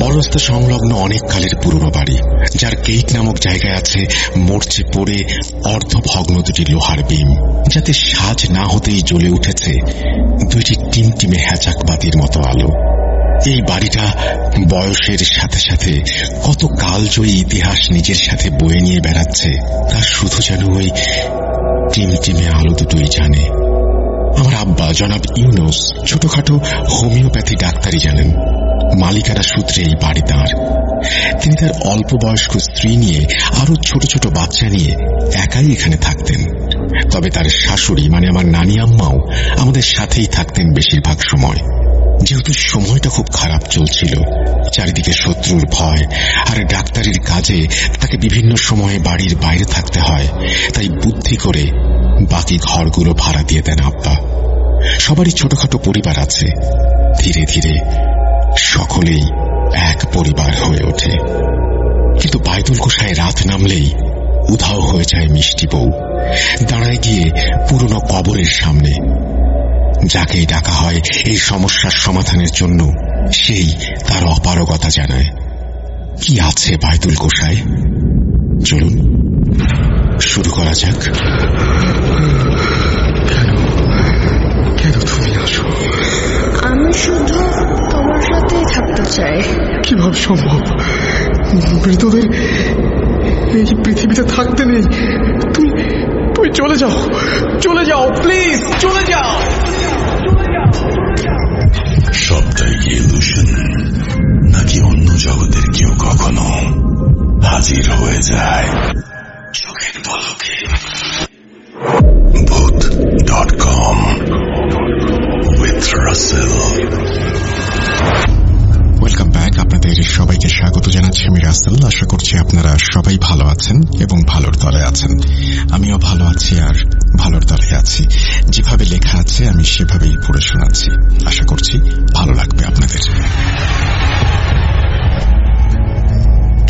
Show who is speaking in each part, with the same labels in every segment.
Speaker 1: বড়রাস্তা সংলগ্ন অনেক কালের পুরনো বাড়ি, যার গেট নামক জায়গায় আছে মরচে পড়ে অর্ধভগ্ন দুটি লোহার বিম, যাতে সাজ না হতেই জ্বলে উঠেছে দুইটি টিমটিমে হ্যাচাক বাতির মতো আলো। এই বাড়িটা বয়সের সাথে সাথে কত কালজয়ী ইতিহাস নিজের সাথে বয়ে নিয়ে বেড়াচ্ছে তা শুধু যেন ওই টিমটিমে আলো দুটোই জানে। আমার আব্বা জনাব ইউনুস ছোটখাটো হোমিওপ্যাথি ডাক্তারি জানেন। মালিকানা সূত্রে এই বাড়ি তাঁর। তিনি তার অল্প বয়স্ক স্ত্রী নিয়ে আরো ছোট ছোট বাচ্চা নিয়ে একাই এখানে থাকতেন। তবে তার শাশুড়ি মানে আমার নানি আম্মাও আমাদের সাথেই থাকতেন বেশিরভাগ সময়। যেহেতু সময়টা খুব খারাপ চলছিল, চারিদিকে শত্রুর ভয় আর ডাক্তারির কাজে তাকে বিভিন্ন সময়ে বাড়ির বাইরে থাকতে হয়, তাই বুদ্ধি করে বাকি ঘরগুলো ভাড়া দিয়ে দেন আব্বা। সবারই ছোটখাটো পরিবার আছে। ধীরে ধীরে সকলেই এক পরিবার হয়ে ওঠে। কিন্তু বাইদুল গোসাই রাত নামলেই উধাও হয়ে যায় মিষ্টি বউ। দাঁড়ায় গিয়ে পুরনো কবরের সামনে। যাকেই ডাকা হয় এই সমস্যার সমাধানের জন্য, সেই তার অপারগতা জানায়। কি আছে বাইদুল গোসাই? চলুন শুরু করা যাক। কেন তুমি আসো?
Speaker 2: আমি শুধু তোমার সাথেই থাকতে চাই।
Speaker 3: কিভাবে সম্ভব? মৃতদের এই পৃথিবীতে থাকতে নেই। তুমি চলে যাও, চলে যাও, প্লিজ চলে যাও।
Speaker 4: সবটাই কি ইলুশন, নাকি অন্য জগতের কেউ কখনো হাজির হয়ে যায় চোখের পলকে? Bhoot.com with Russell।
Speaker 1: Welcome back. আপনাদের সবাইকে স্বাগত জানাচ্ছি আমি রাসেল। আশা করছি আপনারা সবাই ভালো আছেন এবং ভালোর দলে আছেন। আমিও ভালো আছি আর ভালোর দলে আছি। যেভাবে লেখা আছে আমি সেভাবেই পড়ে শোনাচ্ছি। আশা করছি ভালো লাগবে আপনাদের।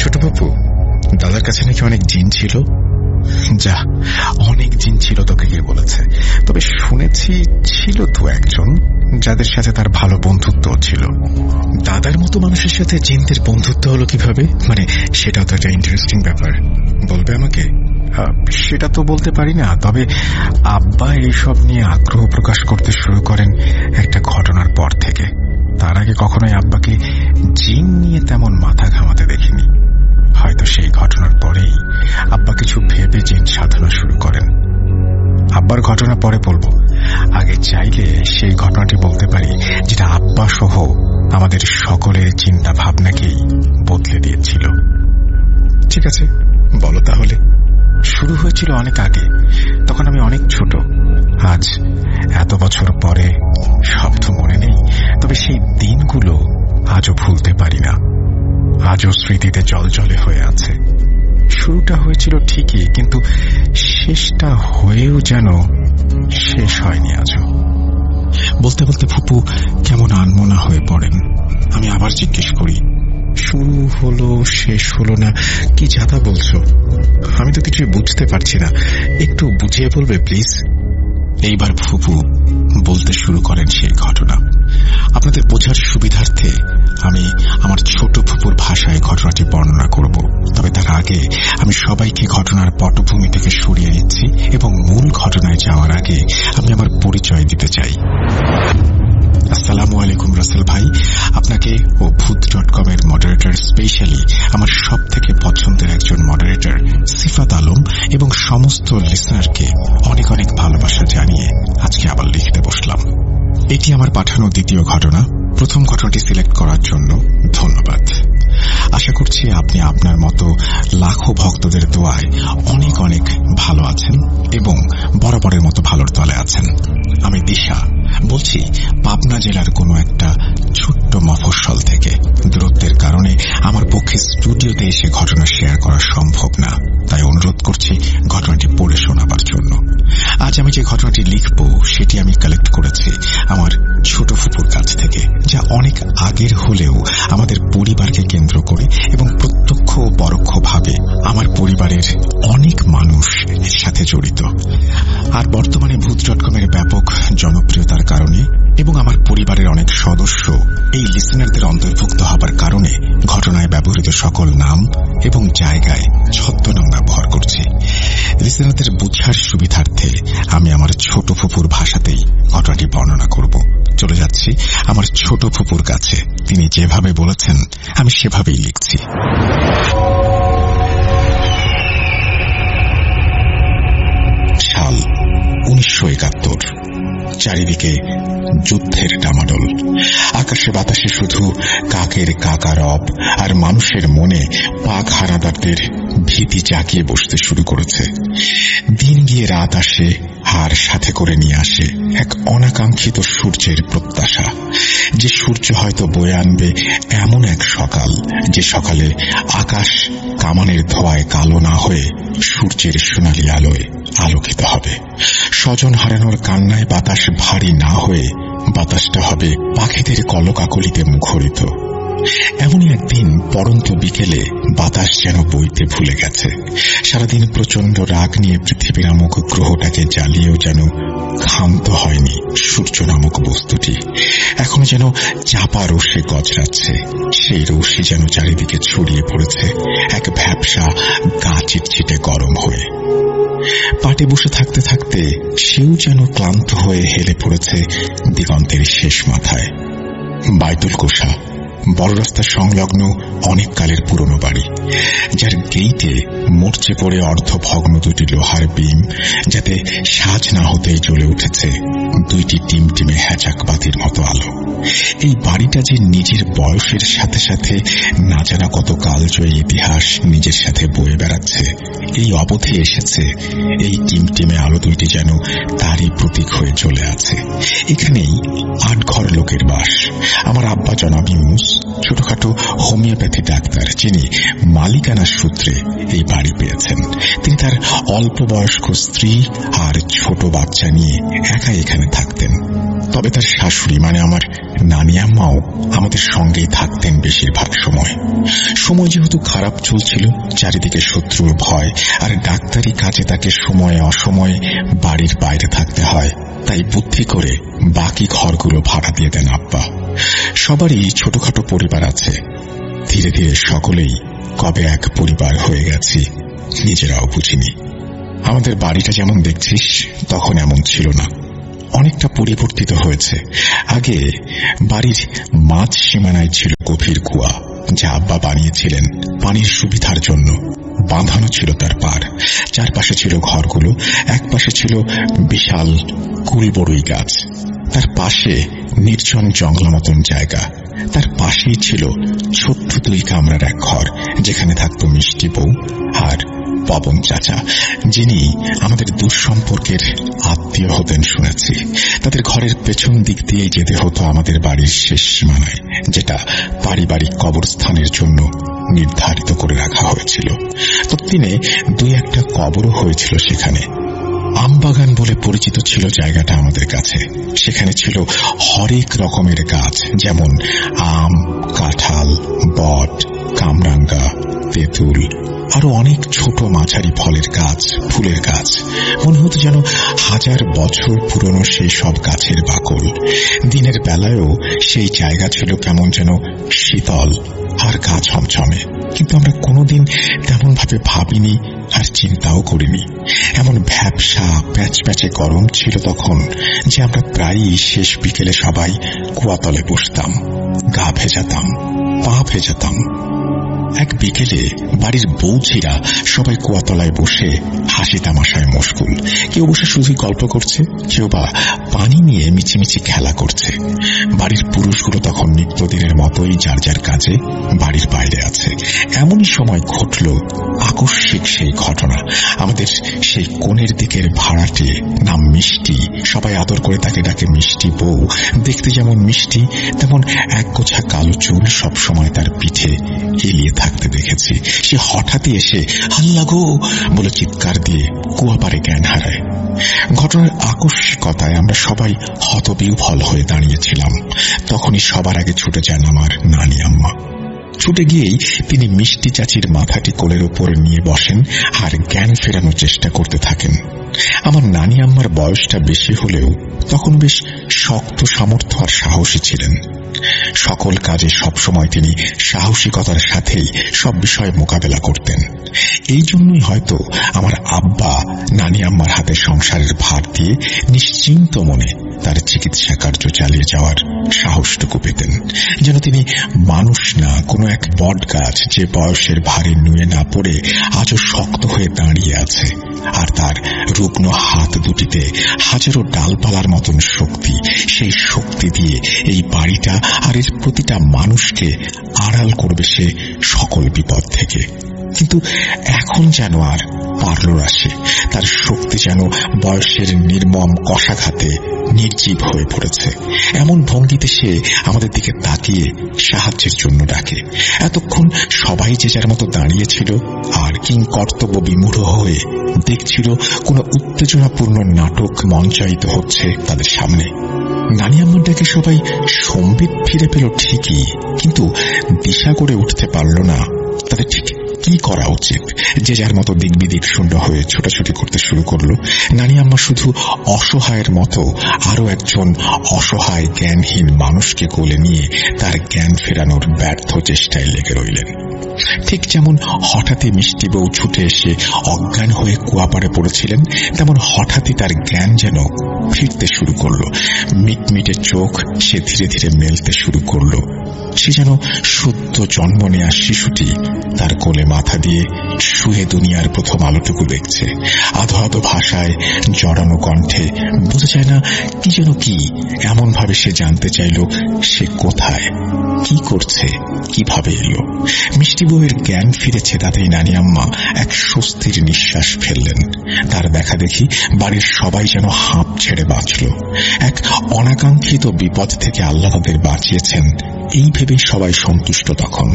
Speaker 1: ছোট বাবু, দাদার কাছে নাকি অনেক জিন ছিল। যা, অনেক জিন ছিল তোকে কে বলেছে? তবে শুনেছি ছিল তো একজন যাদের সাথে তার ভালো বন্ধুত্ব ছিল। দাদার মতো মানুষের সাথে জিনদের বন্ধুত্ব হলো কিভাবে? মানে সেটাও তো একটা ইন্টারেস্টিং ব্যাপার। বলবে আমাকে? সেটা তো বলতে পারি না, তবে আব্বা এইসব নিয়ে আগ্রহ প্রকাশ করতে শুরু করেন একটা ঘটনার পর থেকে। তার আগে কখনোই আব্বাকে জিন নিয়ে তেমন মাথা ঘামাতে দেখিনি। হয়তো সেই ঘটনার পরেই আব্বা কিছু ভেবে জিন সাধনা শুরু করেন। আব্বার ঘটনা পরে বলবো। আগে চাইলে সেই ঘটনাটি বলতে পারি যেটা আব্বা সহ আমাদের সকলের চিন্তা ভাবনাকেই বদলে দিয়েছিল। ঠিক আছে, বলো তাহলে। শুরু হয়েছিল অনেক আগে, তখন আমি অনেক ছোট। আজ এত বছর পরে সব তো মনে নেই, তবে সেই দিনগুলো আজও ভুলতে পারি না। আজও স্মৃতিতে জলজলে হয়ে আছে। শুরুটা হয়েছিল ঠিকই, কিন্তু শেষটা হয়েও যেন শেষ হয়নি আজও। বলতে বলতে ফুপু কেমন আনমনা হয়ে পড়েন। আমি আবার জিজ্ঞেস করি, শুরু হলো শেষ হলো না, কি যাতা বলছো? আমি তো কিছুই বুঝতে পারছি না, একটু বুঝিয়ে বলবে প্লিজ? এইবার ফুপু বলতে শুরু করেন সেই ঘটনা। আপনাদের বোঝার সুবিধার্থে আমি আমার ছোট ফুপুর ভাষায় ঘটনাটি বর্ণনা করব। তবে তার আগে আমি সবাইকে ঘটনার পটভূমি থেকে সরিয়ে নিচ্ছি এবং মূল ঘটনায় যাওয়ার আগে আমি আমার পরিচয় দিতে চাই। আসসালামু আলাইকুম রাসেল ভাই। আপনাকে ও Bhoot.com এর মডারেটর, স্পেশালি আমার সব থেকে পছন্দের একজন মডারেটর সিফাত আলম এবং সমস্ত লিসনারকে অনেক অনেক ভালোবাসা জানিয়ে আজকে আবার লিখতে বসলাম। এটি আমার পাঠানো দ্বিতীয় ঘটনা। প্রথম ঘটনাটি সিলেক্ট করার জন্য ধন্যবাদ। আশা করছি আপনি আপনার মতো লাখো ভক্তদের দোয়ায় অনেক অনেক ভালো আছেন এবং বরাবরের মতো ভালোর তলে আছেন। আমি দিশা বলছি পাবনা জেলার কোনো একটা ছোট্ট মফস্বল থেকে। দূরত্বের কারণে আমার পক্ষে স্টুডিওতে এসে ঘটনা শেয়ার করা সম্ভব না, তাই অনুরোধ করছি ঘটনাটি পড়ে শোনাবার জন্য। আজ আমি যে ঘটনাটি লিখব সেটি আমি কালেক্ট করেছি আমার ছোট ফুপুর কাছ থেকে, যা অনেক আগের হলেও আমাদের পরিবারকে কেন্দ্র করে এবং প্রত্যক্ষ ও পরোক্ষভাবে আমার পরিবারের অনেক মানুষ এর সাথে জড়িত। আর বর্তমানে Bhoot.com এর ব্যাপক জনপ্রিয়তার কারণে এবং আমার পরিবারের অনেক অনেক সদস্য এই লিসেনারদের অন্তর্ভুক্ত হবার কারণে ঘটনায় ব্যবহৃত সকল নাম এবং জায়গায় ছদ্মনাম ব্যবহার করছি। লিসেনারদের বুঝার সুবিধার্থে আমি আমার ছোট ফুপুর ভাষাতেই ঘটনাটি বর্ণনা করব। চলে যাচ্ছি আমার ছোট ফুপুর কাছে। তিনি যেভাবে বলেছেন আমি সেভাবেই লিখছি। সাল 1971। চারিদিকে যুদ্ধের ডামাডোল। আকাশে বাতাসে শুধু কাকের কাকারব, আর মানুষের মনে পাক হানাদারদের ভীতি জাগিয়ে বসতে শুরু করেছে। দিন গিয়ে রাত আসে, আর সাথে করে নিয়ে আসে এক অনাকাঙ্ক্ষিত সূর্যের প্রত্যাশা। যে সূর্য হয়তো বয়ে আনবে এমন এক সকাল, যে সকালে আকাশ কামানের ধোঁয়ায় কালো না হয়ে সূর্যের সোনালী আলোয় আলোকিত হবে। স্বজন হারানোর কান্নায় বাতাস ভারী না হয়ে বাতাসটা হবে পাখিদের কলকাকলিতে মুখরিত। এমনই একদিন পড়ন্ত বিকেলে বাতাস যেন বইতে ভুলে গেছে। সারাদিন প্রচন্ড রাগ নিয়ে পৃথিবী নামক গ্রহটাকে জ্বালিয়েও যেন ক্ষান্ত হয়নি সূর্য নামক বস্তুটি। এখনো যেন চাপা রোষে গজরাচ্ছে। সেই রোষে যেন চারিদিকে ছড়িয়ে পড়েছে এক ভ্যাপসা গা চিটচিটে গরম হয়ে। পাটে বসে থাকতে থাকতে সেও যেন ক্লান্ত হয়ে হেলে পড়েছে দিগন্তের শেষ মাথায়। বাইতুল কোষা বড় রাস্তার সংলগ্ন অনেক কালের পুরনো বাড়ি, যার গেইটে মরচে পড়ে অর্ধভগ্ন দুটি লোহার বিম, যাতে সাজ না হতেই জ্বলে উঠেছে দুইটি টিমটিমে হ্যাচাক বাতির মতো আলো। এই বাড়িটা যে নিজের বয়সের সাথে সাথে না জানা কত কালজয়ী ইতিহাস নিজের সাথে বয়ে বেড়াচ্ছে, এই অবধি এসেছে এই টিমটিমে আলো দুইটি যেন তারই প্রতীক হয়ে চলে আছে। এখানেই 8 ঘর লোকের বাস। আমার আব্বা জনাব ইউনুস ছোটখাটো হোমিওপ্যাথি ডাক্তার, যিনি মালিকানার সূত্রে এই বাড়ি পেয়েছেন। তিনি তার অল্প বয়স্ক স্ত্রী আর ছোট বাচ্চা নিয়ে একাই এখানে থাকতেন। তবে তার শাশুড়ি মানে আমার নানি আম্মাও আমাদের সঙ্গেই থাকতেন বেশিরভাগ সময়। সময় যেহেতু খারাপ চলছিল, চারিদিকে শত্রুর ভয়, আর ডাক্তারি কাজে তাকে সময়ে অসময়ে বাড়ির বাইরে থাকতে হয়, তাই বুদ্ধি করে বাকি ঘরগুলো ভাড়া দিয়ে দেন আব্বা। সবারই ছোটখাটো পরিবার আছে। ধীরে ধীরে সকলেই কবে এক পরিবার হয়ে গেছি নিজেরাও বুঝিনি। আমাদের বাড়িটা যেমন দেখছিস তখন এমন ছিল না, অনেকটা পরিবর্তিত হয়েছে। আগে বাড়ির মাঝ সীমানায় ছিল গভীর কুয়া, যা আব্বা বানিয়েছিলেন পানির সুবিধার জন্য। বাঁধানো ছিল তার পার। চারপাশে ছিল ঘরগুলো, এক পাশে ছিল বিশাল কুলবড়ই গাছ, তার পাশে নির্জন জঙ্গল মতন জায়গা, তার পাশেই ছিল ছোট্ট 2 কামরার এক ঘর, যেখানে থাকত মিষ্টি বউ আর পবন চাচা, যিনি আমাদের দুঃসম্পর্কের আত্মীয় হতেন শুনেছি। তাদের ঘরের পেছন দিক দিয়ে যেতে হতো আমাদের বাড়ির শেষ সীমানায়, যেটা পারিবারিক কবরস্থানের জন্য নির্ধারিত করে রাখা হয়েছিল। ততদিনে 2-1টা কবরও হয়েছিল সেখানে। আমবাগান বলে পরিচিত ছিল জায়গাটা আমাদের কাছে। সেখানে ছিল হরেক রকমের গাছ, যেমন আম, কাঁঠাল, বট, কামরাঙ্গা, তেঁতুল, আরো অনেক ছোট মাঝারি ফলের গাছ, ফুলের গাছ। মনে হতো যেন 1000 বছর পুরনো সেই সব গাছের বাকল। দিনের বেলায়ও সেই জায়গা ছিল কেমন যেন শীতল আর গা ছমছমে। কিন্তু আমরা কোনোদিন তেমন ভাবে ভাবিনি আর চিন্তাও করিনি। এমন ভ্যাপসা প্যাচপ্যাচে গরম ছিল তখন যে আমরা প্রায়ই শেষ বিকেলে সবাই কুয়াতলে বসতাম, গা ভেজাতাম, পা ভেজাতাম। এক বিকেলে বাড়ির বউঝিরা সবাই কুয়াতলায় বসে হাসি তামাশায় মশগুল। কেউ বসে শুধুই গল্প করছে, কেউ বা পানি নিয়ে মিছিমিছি খেলা করছে। বাড়ির পুরুষগুলো তখন নিত্যদিনের মতোই যার যার কাজে বাড়ির বাইরে আছে। এমনই সময় ঘটল আকস্মিক সেই ঘটনা। আমাদের সেই কোণের দিকের ভাড়াটে, নাম মিষ্টি, সবাই আদর করে তাকে ডাকে মিষ্টি বউ। দেখতে যেমন মিষ্টি, তেমন এক গোছা কালো চুল সবসময় তার পিঠে এলিয়ে থাকতে দেখেছি। সে হঠাৎই এসে হাল্লা গো বলে চিৎকার দিয়ে কুয়াপাড়ে জ্ঞান হারায়। ঘটনার আকস্মিকতায় আমরা সবাই হতবিহ্বল হয়ে দাঁড়িয়েছিলাম। তখনই সবার আগে ছুটে যান আমার নানি আম্মা। ছুটে গিয়েই তিনি মিষ্টি চাচির মাথাটি কোলের উপর নিয়ে বসেন আর জ্ঞান ফেরানোর চেষ্টা করতে থাকেন। আমার নানি আম্মার বয়সটা বেশি হলেও তখন বেশ শক্ত সামর্থ্য আর সাহসী ছিলেন। সকল কাজে সবসময় তিনি সাহসিকতার সাথেই সব বিষয়ে মোকাবেলা করতেন। এই জন্যই হয়তো আমার আব্বা নানি আম্মার হাতে সংসারের ভার দিয়ে নিশ্চিন্ত মনে তার চিকিৎসা কার্য চালিয়ে যাওয়ার সাহসটুকু পেতেন, যেন তিনি মানুষ না কোনো এক বট গাছ যে বয়সের ভারে নুয়ে না পড়ে আজও শক্ত হয়ে দাঁড়িয়ে আছে, আর তার রুগ্ন হাত দুটিতে হাজারো ডালপালার মতন শক্তি। সেই শক্তি দিয়ে এই বাড়িটা আর এর প্রতিটা মানুষকে আড়াল করবে সে সকল বিপদ থেকে। কিন্তু এখন যেন আর পারল না সে। তার শক্তি যেন বয়সের নির্মম কষাঘাতে নির্জীব হয়ে পড়েছে। এমন ভঙ্গিতে সে আমাদের দিকে তাকিয়ে সাহায্যের জন্য ডাকে। এতক্ষণ সবাই যে যার মতো দাঁড়িয়েছিল আর কিং কর্তব্য বিমূঢ় হয়ে দেখছিল কোনো উত্তেজনাপূর্ণ নাটক মঞ্চায়িত হচ্ছে তাদের সামনে। নানি আম্মার ডাকে সবাই সম্বিত ফিরে পেল ঠিকই, কিন্তু দিশা করে উঠতে পারল না তাদের ঠিক কি করা উচিত। যে যার মতো দিকবিদিক শূন্য হয়ে ছোটাছুটি করতে শুরু করলো। নানি আম্মা শুধু অসহায়ের মতো আরো একজন অসহায় জ্ঞানহীন মানুষকে কোলে নিয়ে তার জ্ঞান ফেরানোর ব্যর্থ চেষ্টায় লেগে রইলেন। ঠিক যেমন হঠাৎই মিষ্টি বউ ছুটে এসে অজ্ঞান হয়ে কুয়াপাড়ে পড়েছিলেন, তেমন হঠাৎই তার জ্ঞান যেন ফিরতে শুরু করলো। মিটমিটে চোখ সে ধীরে ধীরে মেলতে শুরু করলো। সে যেন সদ্য জন্ম নেয়া শিশুটি তার কোলে মাথা দিয়ে শুয়ে দুনিয়ার প্রথম আলোটুকু দেখছে। আধো আধো ভাষায় জড়ানো কণ্ঠে বোঝা যায় না কি যেন কি, এমন ভাবে সে জানতে চাইল সে কোথায়, কি করছে, কিভাবে এলো। মিষ্টি বউয়ের জ্ঞান ফিরেছে তাতেই নানি আম্মা এক স্বস্তির নিঃশ্বাস ফেললেন। তার দেখা দেখি বাড়ির সবাই যেন হাঁপ ছেড়ে বাঁচল। এক অনাকাঙ্ক্ষিত বিপদ থেকে আল্লাহ তাদের বাঁচিয়েছেন এই ভেবেই সবাই সন্তুষ্ট। তখন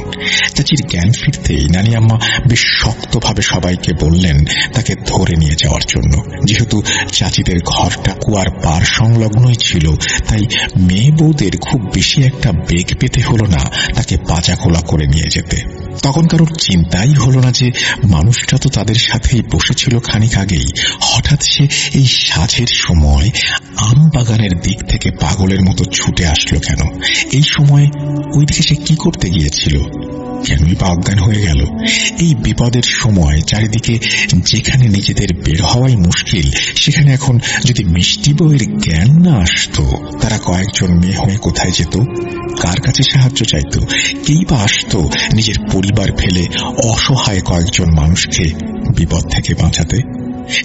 Speaker 1: চাচির জ্ঞান ফিরতেই নানি আম্মা বেশ শক্তভাবে সবাইকে বললেন তাকে ধরে নিয়ে যাওয়ার জন্য। যেহেতু চাচিদের ঘরটা কুয়ার পার সংলগ্নই ছিল, তাই মেয়ে বউদের খুব বেশি একটা বেগ পেতে হলো না তাকে পাজাকোলা করে নিয়ে যেতে। তখন কারোর চিন্তাই হলো না যে মানুষটা তো তাদের সাথেই বসেছিল খানিক আগেই, হঠাৎ সে এই সাঁঝের সময় আম বাগানের দিক থেকে পাগলের মতো ছুটে আসলো কেন? এই সময় ওইদিকে সে কি করতে গিয়েছিল? কেনই বা অজ্ঞান হয়ে গেল? এই বিপদের সময় চারিদিকে যেখানে নিজেদের বের হওয়াই মুশকিল, সেখানে এখন যদি মিষ্টি বউয়ের জ্ঞান না আসতো, তারা কয়েকজন মেয়ে হয়ে কোথায় যেত? কার কাছে সাহায্য চাইত? কেই বা আসতো নিজের পরিবার ফেলে অসহায় কয়েকজন মানুষকে বিপদ থেকে বাঁচাতে?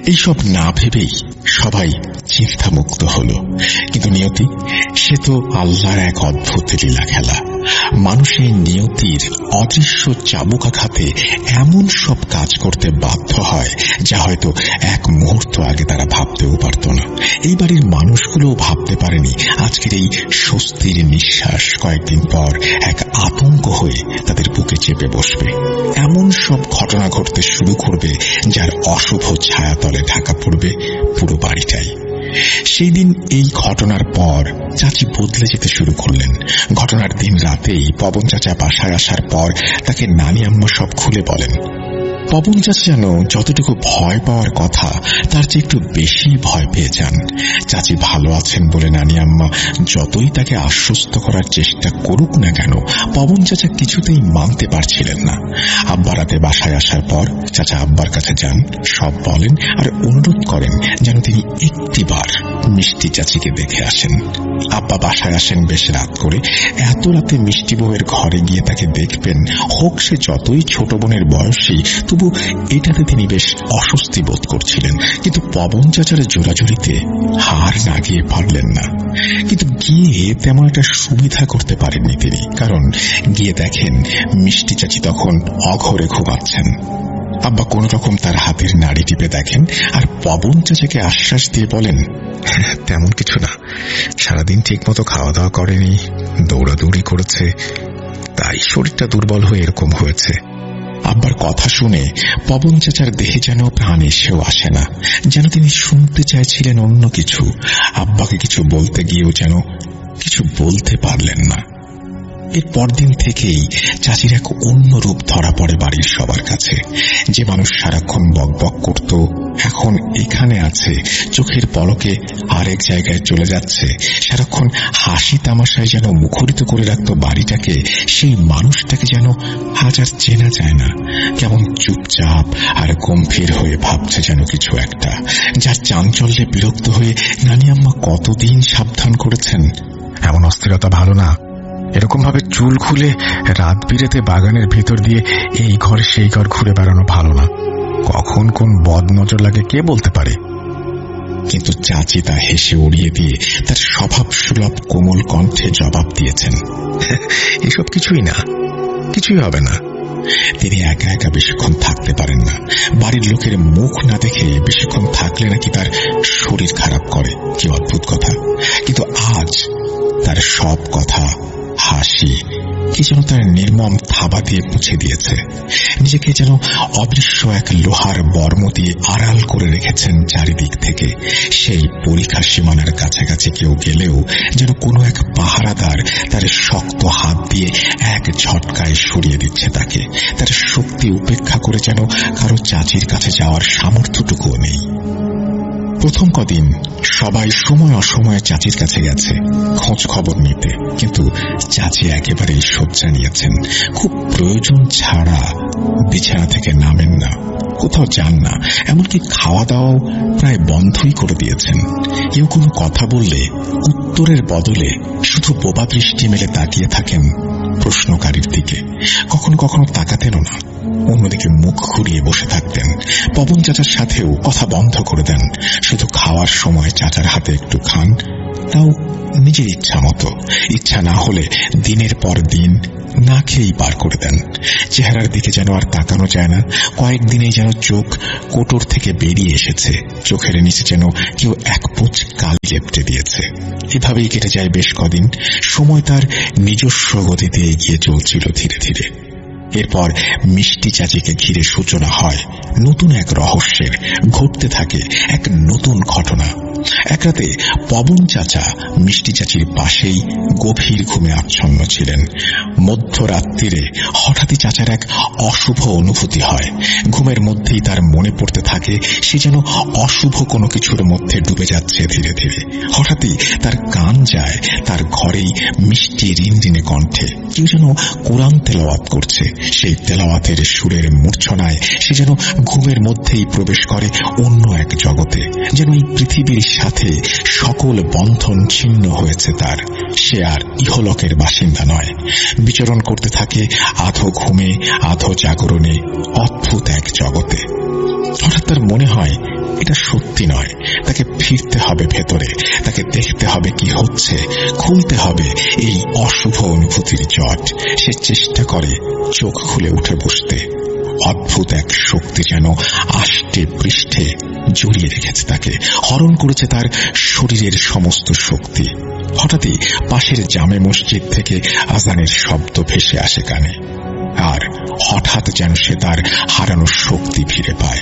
Speaker 1: এইসব না ভেবেই সবাই চিন্তামুক্ত হলো। কিন্তু নিয়তি, সে তো আল্লাহর এক অদ্ভুত লীলা খেলা। মানুষের নিয়তির অদৃশ্য চাবুকাঘাতে এমন সব কাজ করতে বাধ্য হয় যা হয়তো এক মুহূর্ত আগে তারা ভাবতেও পারত না। এই বাড়ির মানুষগুলোও ভাবতে পারেনি আজকের এই স্বস্তির নিঃশ্বাস কয়েকদিন পর এক আতঙ্ক হয়ে তাদের বুকে চেপে বসবে। এমন সব ঘটনা ঘটতে শুরু করবে যার অশুভ ছায়াতলে ঢাকা পড়বে পুরো বাড়িটাই। সেই দিন এই ঘটনার পর চাচি বদলে যেতে শুরু করলেন। ঘটনার দিন রাতেই পবন চাচা বাসায় আসার পর তাকে নানি আম্মা সব খুলে বলেন। পবন চাচা যেন যতটুকু ভয় পাওয়ার কথা তার চেয়ে একটু বেশি ভয় পেয়ে যান। চাচি ভালো আছেন বলে নানি আম্মা যতই তাকে আশ্বস্ত করার চেষ্টা করুক না কেন, পবন চাচা কিছুতেই মানতে পারছিলেন না। আব্বা রাতে বাসায় আসার পর চাচা আব্বার কাছে যান, সব বলেন আর অনুরোধ করেন যেন তিনি একটিবার মিষ্টি চাচিকে দেখে আসেন। আব্বা বাসায় আসেন বেশ রাত করে। এত রাতে মিষ্টি বউয়ের ঘরে গিয়ে তাকে দেখবেন, হোক সে যতই ছোট বোনের বয়সী, তবু এটাতে তিনি বেশ অস্বস্তি বোধ করছিলেন। কিন্তু পবন চাচার জোরাজুরিতে হার না গিয়ে পারলেন না। কিন্তু গিয়ে তেমন একটা সুবিধা করতে পারেননি তিনি, কারণ গিয়ে দেখেন মিষ্টি চাচি তখন অঘরে ঘুমাচ্ছেন। আব্বা কোন রকম তার হাতের নাড়ি টিপে দেখেন আর পবন চাচাকে আশ্বাস দিয়ে বলেন, তেমন কিছু না, সারাদিন ঠিক মতো খাওয়া দাওয়া করেনি, দৌড়াদৌড়ি করেছে, তাই শরীরটা দুর্বল হয়ে এরকম হয়েছে। আব্বার কথা শুনে পবন চাচার দেহে যেন প্রাণ এসেও আসে না, যেন তিনি শুনতে চাইছিলেন অন্য কিছু। আব্বাকে কিছু বলতে গিয়েও যেন কিছু বলতে পারলেন না। এর পরদিন থেকেই চাচির এক অন্য রূপ ধরা পড়ে বাড়ির সবার কাছে। যে মানুষ সারাক্ষণ বকবক করত এখন এখানে আছে, চোখের পলকে আরেক জায়গায় চলে যাচ্ছে। সারাক্ষণ হাসি তামাশায় যেন মুখরিত করে রাখত বাড়িটাকে, সেই মানুষটাকে যেন আজ আর চেনা যায় না। কেমন চুপচাপ আর গম্ভীর হয়ে ভাবছে যেন কিছু একটা, যার চাঞ্চল্যে বিরক্ত হয়ে নানি আম্মা কতদিন সাবধান করেছেন।
Speaker 3: এমন অস্থিরতা ভালো না। এরকম ভাবে চুল খুলে রাত বিরেতে বাগানের ভেতর দিয়ে এই ঘর সেই ঘর ঘুরে বেড়ানো ভালো না। কখন কোন বদ নজর লাগে কে বলতে পারে।
Speaker 1: কিন্তু চাচি তা হেসে উড়িয়ে দিয়ে তার স্বভাব সুলভ কোমল কণ্ঠে জবাব দিয়েছেন,
Speaker 3: এসব কিছুই না, কিছুই হবে না।
Speaker 1: তিনি একা একা বেশিক্ষণ থাকতে পারেন না। বাড়ির লোকের মুখ না দেখে বেশিক্ষণ থাকলে নাকি তার শরীর খারাপ করে। কি অদ্ভুত কথা। কিন্তু আজ তার সব কথা, হাসি কি যেন তার নির্মম থাবা দিয়ে মুছে দিয়েছে। নিজেকে যেন অদৃশ্য এক লোহার বর্ম দিয়ে আড়াল করে রেখেছেন চারিদিক থেকে। সেই পরীক্ষা সীমানার কাছাকাছি কেউ গেলেও যেন কোনো এক পাহারাদার তার শক্ত হাত দিয়ে এক ঝটকায় সরিয়ে দিচ্ছে তাকে। তার শক্তি উপেক্ষা করে যেন কারো চাচির কাছে যাওয়ার সামর্থ্যটুকুও নেই। প্রথম কদিন সবাই সময় অসময়ে চাচির কাছে গেছে খোঁজ খবর নিতে, কিন্তু চাচি একেবারেই শয্যা নিয়েছেন। খুব প্রয়োজন ছাড়া বিছানা থেকে নামেন না, কোথাও যান না, এমনকি খাওয়া দাওয়াও প্রায় বন্ধই করে দিয়েছেন। কেউ কোনো কথা বললে উত্তরের বদলে শুধু বোবা দৃষ্টি মেলে তাকিয়ে থাকেন প্রশ্নকারীর দিকে। কখনো কখনো তাকাতেনও না, অন্যদিকে মুখ ঘুরিয়ে বসে থাকতেন। পবন চাচার সাথেও কথা বন্ধ করে দেন। শুধু খাওয়ার সময় চাচার হাতে একটু খান, তাও নিজের ইচ্ছা মতো। ইচ্ছা না হলে দিনের পর দিন না খেয়েই পার করে দেন। চেহারার দিকে যেন আর তাকানো যায় না। কয়েকদিনেই যেন চোখ কোটর থেকে বেরিয়ে এসেছে, চোখের নিচে যেন কেউ এক পুঁজ কালি লেপটে দিয়েছে। এভাবেই কেটে যায় বেশ কদিন। সময় তার নিজস্ব গতিতে এগিয়ে চলছিল ধীরে ধীরে। এরপর মিষ্টি চাচিকে ঘিরে সূচনা হয় নতুন এক রহস্যের। ঘটতে থাকে এক নতুন ঘটনা। এক রাতে পবন চাচা মিষ্টি চাচির পাশেই গভীর ঘুমে আচ্ছন্ন ছিলেন। মধ্যরাত্রিরে হঠাৎই চাচার এক অশুভ অনুভূতি হয়। ঘুমের মধ্যেই তার মনে পড়তে থাকে সে যেন অশুভ কোনো কিছুর মধ্যে ডুবে যাচ্ছে ধীরে ধীরে। হঠাৎই তার কান যায় তার ঘরেই মিষ্টি রিনরিনে কণ্ঠে কেউ যেন কোরআন তেলাওয়াত করছে। সেই তেলাওয়াতের সুরের মূর্ছনায় সে যেন ঘুমের মধ্যেই প্রবেশ করে অন্য এক জগতে। যেন এই পৃথিবীর সাথে সকল বন্ধন ছিন্ন হয়েছে তার। সে আর ইহলোকের বাসিন্দা নয়। বিচরণ করতে থাকে আধো ঘুমে আধো জাগরণে অদ্ভুত এক জগতে। হঠাৎ তার মনে হয় এটা সত্যি নয়। তাকে ফিরতে হবে ভেতরে, তাকে দেখতে হবে কি হচ্ছে, খুলতে হবে এই অশুভ অনুভূতির জট। সে চেষ্টা করে চোখ খুলে উঠে বসতে। অদ্ভুত এক শক্তি যেন আষ্টে পৃষ্ঠে জড়িয়ে রেখেছে তাকে, হরণ করেছে তার শরীরের সমস্ত শক্তি। হঠাৎই পাশের জামে মসজিদ থেকে আজানের শব্দ ভেসে আসে কানে। আর হঠাৎ যেন সে তার হারানো শক্তি ফিরে পায়।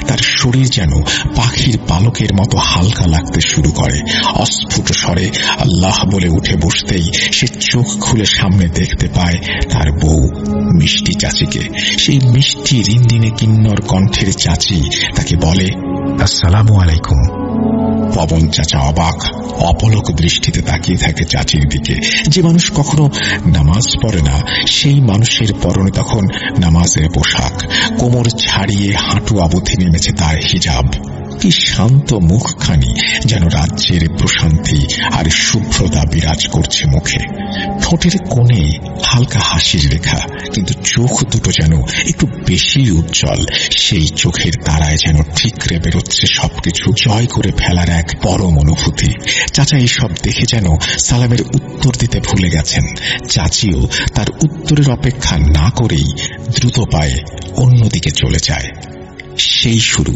Speaker 1: তার শরীর যেন পাখির পালকের মতো হালকা লাগতে শুরু করে। অস্ফুট স্বরে আল্লাহ বলে উঠে বসতেই সে চোখ খুলে সামনে দেখতে পায় তার বউ মিষ্টি চাচিকে। সেই মিষ্টি রিনরিনে কিন্নর কণ্ঠের চাচি তাকে বলে,
Speaker 3: আসসালামু আলাইকুম।
Speaker 1: পবন চাচা অবাক অপলক দৃষ্টিতে তাকিয়ে থাকে চাচির দিকে। যে মানুষ কখনো নামাজ পড়ে না সেই মানুষের পরনে তখন নামাজের পোশাক। কোমর ছাড়িয়ে হাঁটু অবধি নেমেছে তার হিজাব। কি শান্ত মুখখানি, যেন রাজ্যের প্রশান্তি আর শুভ্রতা বিরাজ করছে মুখে। ঠোঁটের কোণে হালকা হাসির রেখা, কিন্তু চোখ দুটো যেন একটু বেশি উজ্জ্বল। সেই চোখের তারায় যেন ঠিকরে বেরোচ্ছে সবকিছু জয় করে ফেলার এক পরম অনুভূতি। চাচা এইসব দেখে যেন সালামের উত্তর দিতে ভুলে গেছেন। চাচিও তার উত্তরের অপেক্ষা না করেই দ্রুত পায়ে অন্যদিকে চলে যায়। সেই শুরু।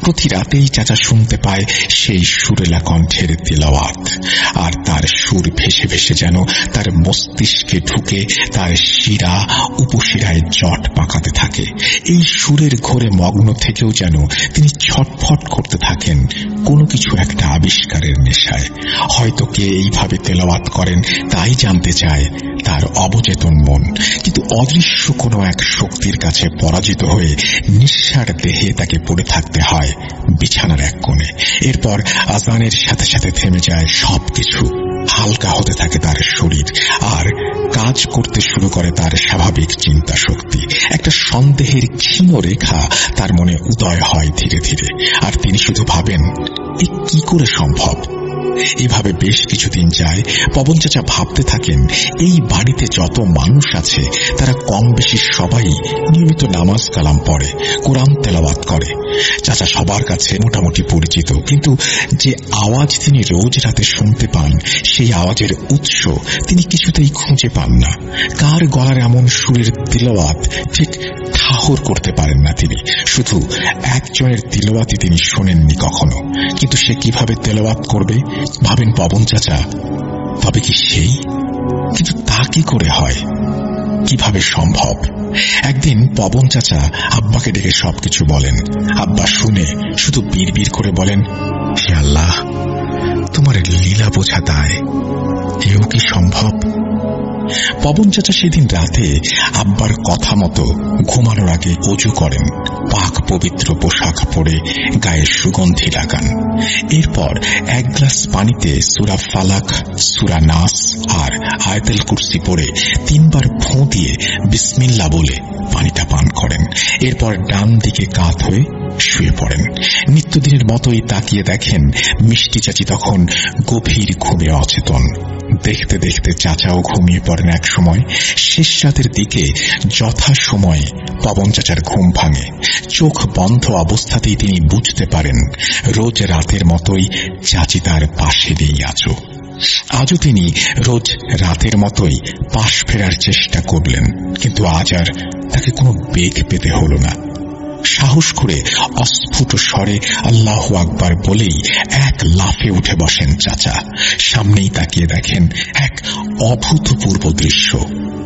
Speaker 1: প্রতি রাতেই চাচা শুনতে পায় সেই সুরেলা কণ্ঠের তেলাওয়াত, আর তার সুর সুর ভেসে ভেসে যেন তার মস্তিষ্কে ঢুকে তার শিরা উপশিরায় জট পাকাতে থাকে। এই সুরের ঘোরে মগ্ন থেকেও যেন তিনি ছটফট করতে থাকেন কোনো কিছু একটা আবিষ্কারের নেশায়। হয়তো কে এইভাবে তেলাওয়াত করেন তাই জানতে চায় তার অবচেতন মন, কিন্তু অদৃশ্য কোনো এক শক্তির কাছে পরাজিত হয়ে নিঃসার দেহে তাকে পড়ে থাকতে হয় বিছানার এক কোণে। এরপর আজানের সাথে সাথে থেমে যায় সবকিছু, হালকা হতে থাকে তার শরীর, আর কাজ করতে শুরু করে তার স্বাভাবিক চিন্তা শক্তি। একটা সন্দেহের ক্ষীণ রেখা তার মনে উদয় হয় ধীরে ধীরে, আর তিনি শুধু ভাবেন এ কি করে সম্ভব। এভাবে বেশ কিছুদিন যায়। পবন চাচা ভাবতে থাকেন এই বাড়িতে যত মানুষ আছে তারা কম বেশি সবাই নিয়মিত নামাজ কালাম পড়ে, কোরআন তেলাওয়াত করে। চাচা সবার কাছে মোটামুটি পরিচিত, কিন্তু যে আওয়াজ তিনি রোজ রাতে শুনতে পান সেই আওয়াজের উৎস তিনি কিছুতেই খুঁজে পান না। কার গলার এমন সুরের তিলাওয়াত ঠিক ঠাহর করতে পারেন না তিনি। শুধু একজনের তিলাওয়াতই তিনি শোনেননি কখনো, কিন্তু সে কিভাবে তেলাওয়াত করবে ভাবেন পবন চাচা। তবে কি সেই? কিন্তু তা কি করে হয়, কিভাবে সম্ভব? একদিন পবন চাচা আব্বাকে ডেকে সবকিছু বলেন। আব্বা শুনে শুধু বিড়বিড় করে বলেন, হে আল্লাহ, তোমার লীলা বোঝা দায়, এও কি সম্ভব? পবন চাচা সেদিন রাতে আব্বার কথা মতো ঘুমানোর আগে ওযু করেন, পাক পবিত্র পোশাক পরে গায়ে সুগন্ধি লাগান। এরপর এক গ্লাস পানিতে সূরা ফালাক, সূরা নাস আর আয়াতুল কুরসি পড়ে 3 বার ফোঁ দিয়ে বিসমিল্লাহ বলে পানিটা পান করেন। এরপর ডান দিকে কাত হয়ে শুয়ে পড়েন। নিত্যদিনের মতোই তাকিয়ে দেখেন মিষ্টি চাচি তখন গভীর ঘুমে অচেতন। দেখতে দেখতে চাচাও ঘুমিয়ে পড়েন এক সময়। শেষ রাতের দিকে যথা সময়ে পবন চাচার ঘুম ভাঙে। চোখ বন্ধ অবস্থাতেই তিনি বুঝতে পারেন রোজ রাতের মতোই চাচি তার পাশে নেই আজও। আজও তিনি রোজ রাতের মতোই পাশ ফেরার চেষ্টা করলেন, কিন্তু আজ আর তাকে কোনো বেগ পেতে হল না। সাহস করে অস্ফুট স্বরে আল্লাহু আকবার বলেই এক লাফে উঠে বসেন চাচা। সামনেই তাকিয়ে দেখেন এক অভূতপূর্ব দৃশ্য।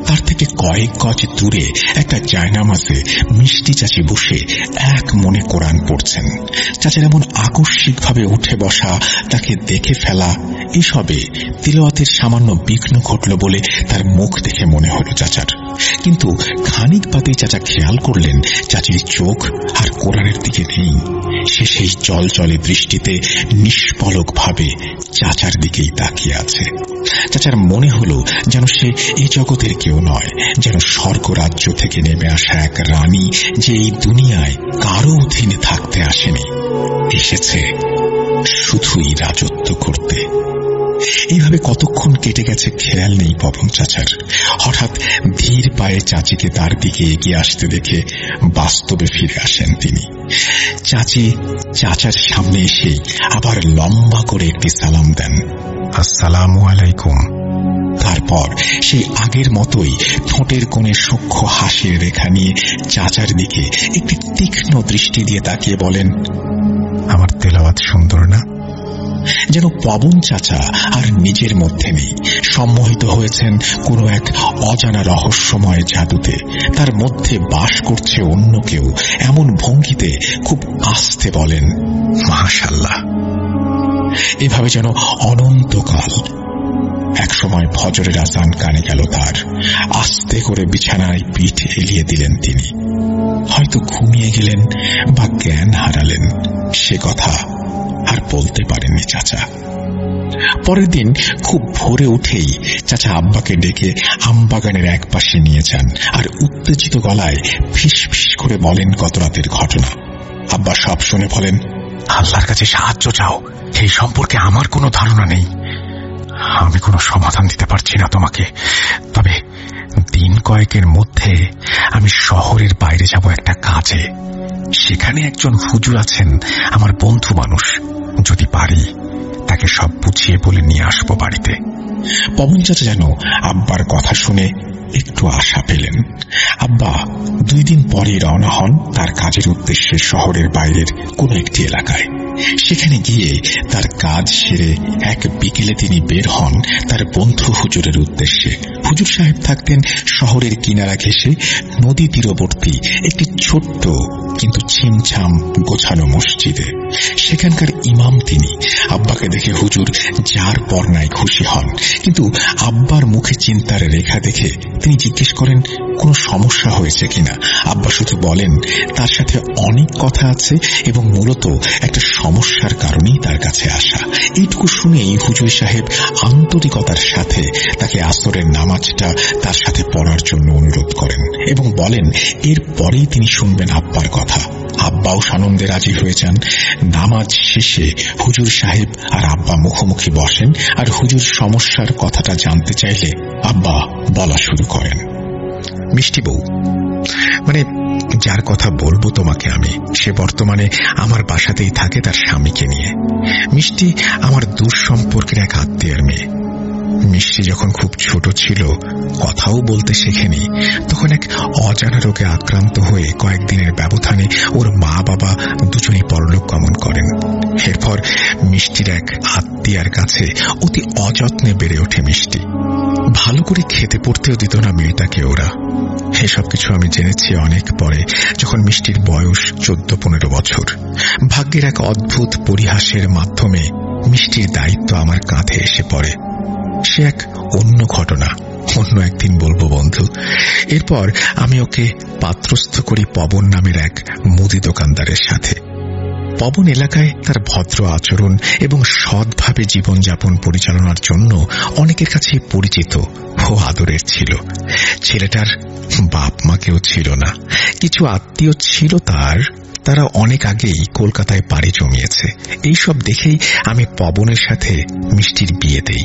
Speaker 1: তার থেকে কয়েক গজ দূরে একটা জায়নামাজে মিষ্টি চাচি বসে এক মনে কোরআন পড়ছেন। চাচার এমন আকস্মিকভাবে উঠে বসা, তাকে দেখে ফেলা, এসবে তিলাওয়াতের সামান্য বিঘ্ন ঘটল বলে তার মুখ দেখে মনে হলো চাচার। কিন্তু খানিক বাদেই চাচা খেয়াল করলেন চাচির চোখ আর কোরআনের দিকে নেই। সে সেই জলজলে দৃষ্টিতে নিষ্পলক ভাবে চাচার দিকেই তাকিয়ে আছে। চাচার মনে হলো যেন সে এই জগতের কেউ নয়, যেন স্বর্গরাজ্য থেকে নেমে আসা এক রানী, যে এই দুনিয়ায় কারো অধীনে থাকতে আসেনি, এসেছে শুধুই রাজত্ব করতে। এইভাবে কতক্ষণ কেটে গেছে খেয়াল নেই পবন চাচার। হঠাৎ ধীর পায়ে চাচিকে তার দিকে এগিয়ে আসতে দেখে বাস্তবে ফিরে আসেন তিনি। চাচি চাচার সামনে এসে আবার লম্বা করে একটি সালাম দেন, আসসালামু আলাইকুম। তারপর সেই আগের মতোই ঠোঁটের কোণে সূক্ষ্ম হাসির রেখা নিয়ে চাচার দিকে একটি তীক্ষ্ণ দৃষ্টি দিয়ে তাকিয়ে বলেন, আমার তেলাওয়াত সুন্দর না? যেন পবন চাচা আর নিজের মধ্যে নেই, সম্মোহিত হয়েছেন কোনো এক অজানা রহস্যময় জাদুতে। তার মধ্যে বাস করছে অন্য কেউ। এমন ভঙ্গিতে খুব আস্তে বলেন, মাশাআল্লাহ। এভাবে যেন অনন্তকাল। একসময় ফজরের আযান কানে গেল তার। আস্তে করে বিছানায় পিঠ এলিয়ে দিলেন তিনি। হয়তো ঘুমিয়ে গেলেন বা জ্ঞান হারালেন, সে কথা আর বলতে পারেননি চাচা। পরের দিন খুব ভোরে উঠেই চাচা আব্বাকে ডেকে আমবাগানের এক পাশে নিয়ে যান আর উত্তেজিত গলায় ফিস ফিস করে বলেন গত রাতের ঘটনা। আব্বা সব শুনে বলেন, আল্লাহর কাছে সাহায্য চাও, এই সম্পর্কে আমার কোনো ধারণা নেই। আমি কোনো সমাধান দিতে পারছি না তোমাকে, তবে দিন কয়েকের মধ্যে আমি শহরের বাইরে যাব একটা কাজে। সেখানে একজন হুজুর আছেন, আমার বন্ধু মানুষ। যদি পারি তাকে সব বুঝিয়ে বলে নিয়ে আসবো বাড়িতে। পবন চাচা যেন আব্বার কথা শুনে একটু আশা পেলেন। আব্বা 2 দিন পরে রওনা হন তার কাজের উদ্দেশ্যে শহরের বাইরের কোন একটি এলাকায়। সেখানে গিয়ে তার কাজ সেরে এক বিকেলে তিনি বের হন তার বন্ধু হুজুরের উদ্দেশ্যে। হুজুর সাহেব থাকতেন শহরের কিনারা ঘেঁষে নদী তীরবর্তী একটি ছোট্ট কিন্তু ছিমছাম গোছানো মসজিদে। সেখানকার ইমাম তিনি। আব্বাকে দেখে হুজুর যার পর নাই খুশি হন, কিন্তু আব্বার মুখে চিন্তার রেখা দেখে তিনি জিজ্ঞেস করেন কোনো সমস্যা হয়েছে কিনা। আব্বা শুধু বলেন তার সাথে অনেক কথা আছে এবং মূলত একটা সমস্যার কারণেই তার কাছে আসা। এইটুকু শুনেই হুজুর সাহেব আন্তরিকতার সাথে তাকে আসরের নামাজটা তার সাথে পড়ার জন্য অনুরোধ করেন এবং বলেন এরপরেই তিনি শুনবেন আব্বার কথা। আব্বাও সানন্দে রাজি হয়ে যান। নামাজ শেষে হুজুর সাহেব আর আব্বা মুখোমুখি বসেন, আর হুজুর সমস্যার কথাটা জানতে চাইলে আব্বা বলা শুরু করেন।
Speaker 3: মিষ্টি বউ, মানে যার কথা বলবো তোমাকে আমি, সে বর্তমানে আমার বাসাতেই থাকে তার স্বামীকে নিয়ে। মিষ্টি আমার দূর সম্পর্কের এক আত্মীয়ের মেয়ে। মিষ্টি যখন খুব ছোট ছিল, কথাও বলতে শেখেনি, তখন এক অজানা রোগে আক্রান্ত হয়ে কয়েকদিনের ব্যবধানে ওর মা বাবা দুজনেই পরলোক গমন করেন। এরপর মিষ্টির এক আত্মীয়ার কাছে অতি অযত্নে বেড়ে ওঠে মিষ্টি। ভালো করে খেতে পড়তেও দিত না মেয়েটাকে ওরা। এসব কিছু আমি জেনেছি অনেক পরে, যখন মিষ্টির বয়স 14-15 বছর। ভাগ্যের এক অদ্ভুত পরিহাসের মাধ্যমে মিষ্টির দায়িত্ব আমার কাঁধে এসে পড়ে। সে এক অন্য ঘটনা, অন্য একদিন বলবো বন্ধু। এরপর আমি ওকে পাত্রস্থ করি পবন নামের এক মুদি দোকানদারের সাথে। পবন এলাকায় তার ভদ্র আচরণ এবং সৎভাবে জীবনযাপন পরিচালনার জন্য অনেকের কাছে পরিচিত ও আদরের ছিল। ছেলেটার বাপ মাকেও ছিল না, কিছু আত্মীয় ছিল তারা অনেক আগেই কলকাতায় পাড়ি জমিয়েছে। এইসব দেখেই আমি পবনের সাথে মিষ্টির বিয়ে দেই।